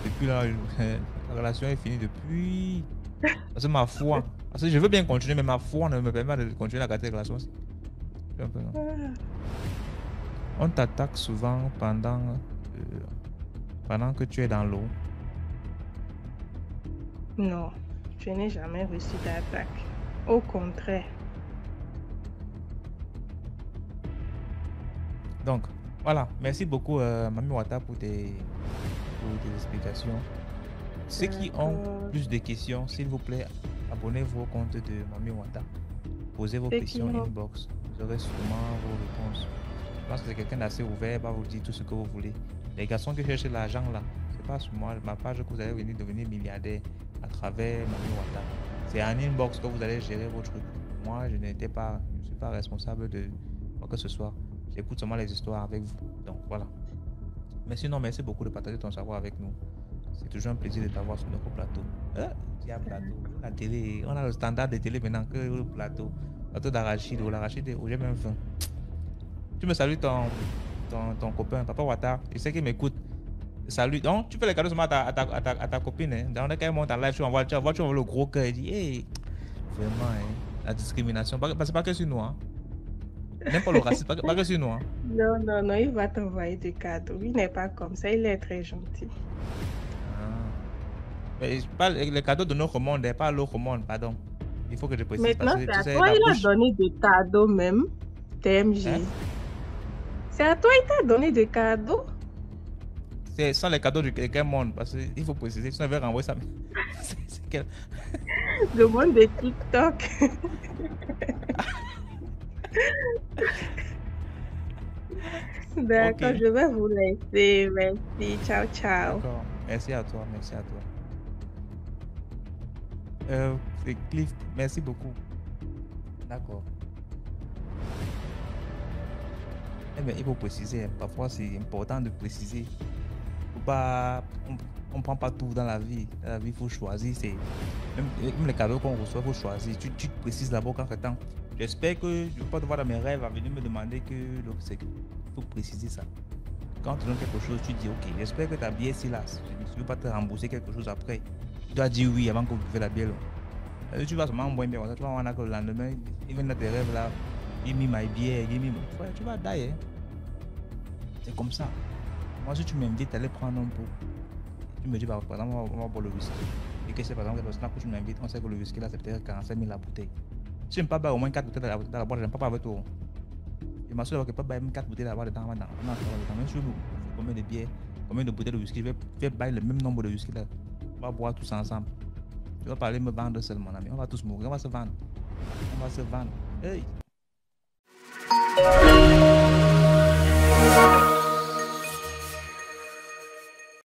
depuis là, la relation est finie depuis. Parce que ma foi, parce que je veux bien continuer, mais ma foi ne me permet pas de continuer la garder la relation. On t'attaque souvent pendant que tu es dans l'eau. Non, je n'ai jamais reçu d'attaque. Au contraire. Donc, voilà. Merci beaucoup, Mami Wata, pour tes explications. Ceux qui ont plus de questions, s'il vous plaît, abonnez-vous au compte de Mami Wata. Posez vos questions inbox. Vous aurez sûrement vos réponses. Je pense que c'est quelqu'un d'assez ouvert, va vous dire tout ce que vous voulez. Les garçons qui cherchent l'argent là, c'est pas sur moi, ma page que vous allez venir devenir milliardaire à travers Mami Wata. C'est en inbox que vous allez gérer vos trucs. Moi, je ne suis pas responsable de quoi que ce soit. J'écoute seulement les histoires avec vous. Donc voilà. Mais sinon, merci beaucoup de partager ton savoir avec nous. C'est toujours un plaisir de t'avoir sur notre plateau. Il y a plateau. La télé, on a le standard de télé maintenant que le plateau. Plateau d'arachide ou l'arachide, j'ai même faim. Tu me salues ton copain, Papa Wata. Je sais qu'il m'écoute. Salut. Donc, tu fais les cadeaux seulement à ta copine. Hein. Dans le cas où elle monte en live, tu envoies le gros cœur et dit hey, vraiment, hein, la discrimination. C'est pas que sur nous. Hein. N'importe le racisme, pas que sur nous. Hein. Non, il va t'envoyer des cadeaux. Il n'est pas comme ça, il est très gentil. Mais pas les cadeaux de notre monde, pas l'autre monde, pardon. Il faut que je précise. Maintenant, c'est à toi, il a donné des cadeaux même. TMJ. Hein? C'est à toi, il t'a donné des cadeaux. C'est sans les cadeaux de quel monde? Parce qu'il faut préciser, sinon il va renvoyer ça. C'est quel? Le monde de TikTok. D'accord, okay. Je vais vous laisser. Merci. Ciao, ciao. D'accord. Merci à toi. C'est Cliff. Merci beaucoup. D'accord. Eh bien, il faut préciser. Parfois, c'est important de préciser. On ne prend pas tout dans la vie. Dans la vie, il faut choisir. Même les cadeaux qu'on reçoit, il faut choisir. Tu te précises d'abord quand temps. J'espère que je ne vais pas te voir dans mes rêves à venir me demander que il faut préciser ça. Quand tu donnes quelque chose, tu dis ok, j'espère que ta bière c'est là. Je ne veux pas te rembourser quelque chose après. Tu dois dire oui avant que vous buvez la bière. Tu vas seulement boire une bière. Tu vas voir que le lendemain, il vient dans tes rêves là. Give me my beer, give me. Ouais, tu vas die. Hein. C'est comme ça. Moi, si tu m'invites à aller prendre un pot, tu me dis par exemple, on va boire le whisky. Et que c'est par exemple, que tu m'invites, on sait que le whisky là c'est peut-être 45 000 la bouteille. Si je ne peux pas boire au moins 4 bouteilles dans la boîte, je ne peux pas avec toi. Je m'assure d'avoir que je peux pas boire 4 bouteilles dans la boîte. Même si je veux combien de bières, combien de bouteilles de whisky, je vais boire le même nombre de whisky là. On va boire tous ensemble. Tu vas pas aller me vendre seul, mon ami. On va tous mourir. On va se vendre. Hey!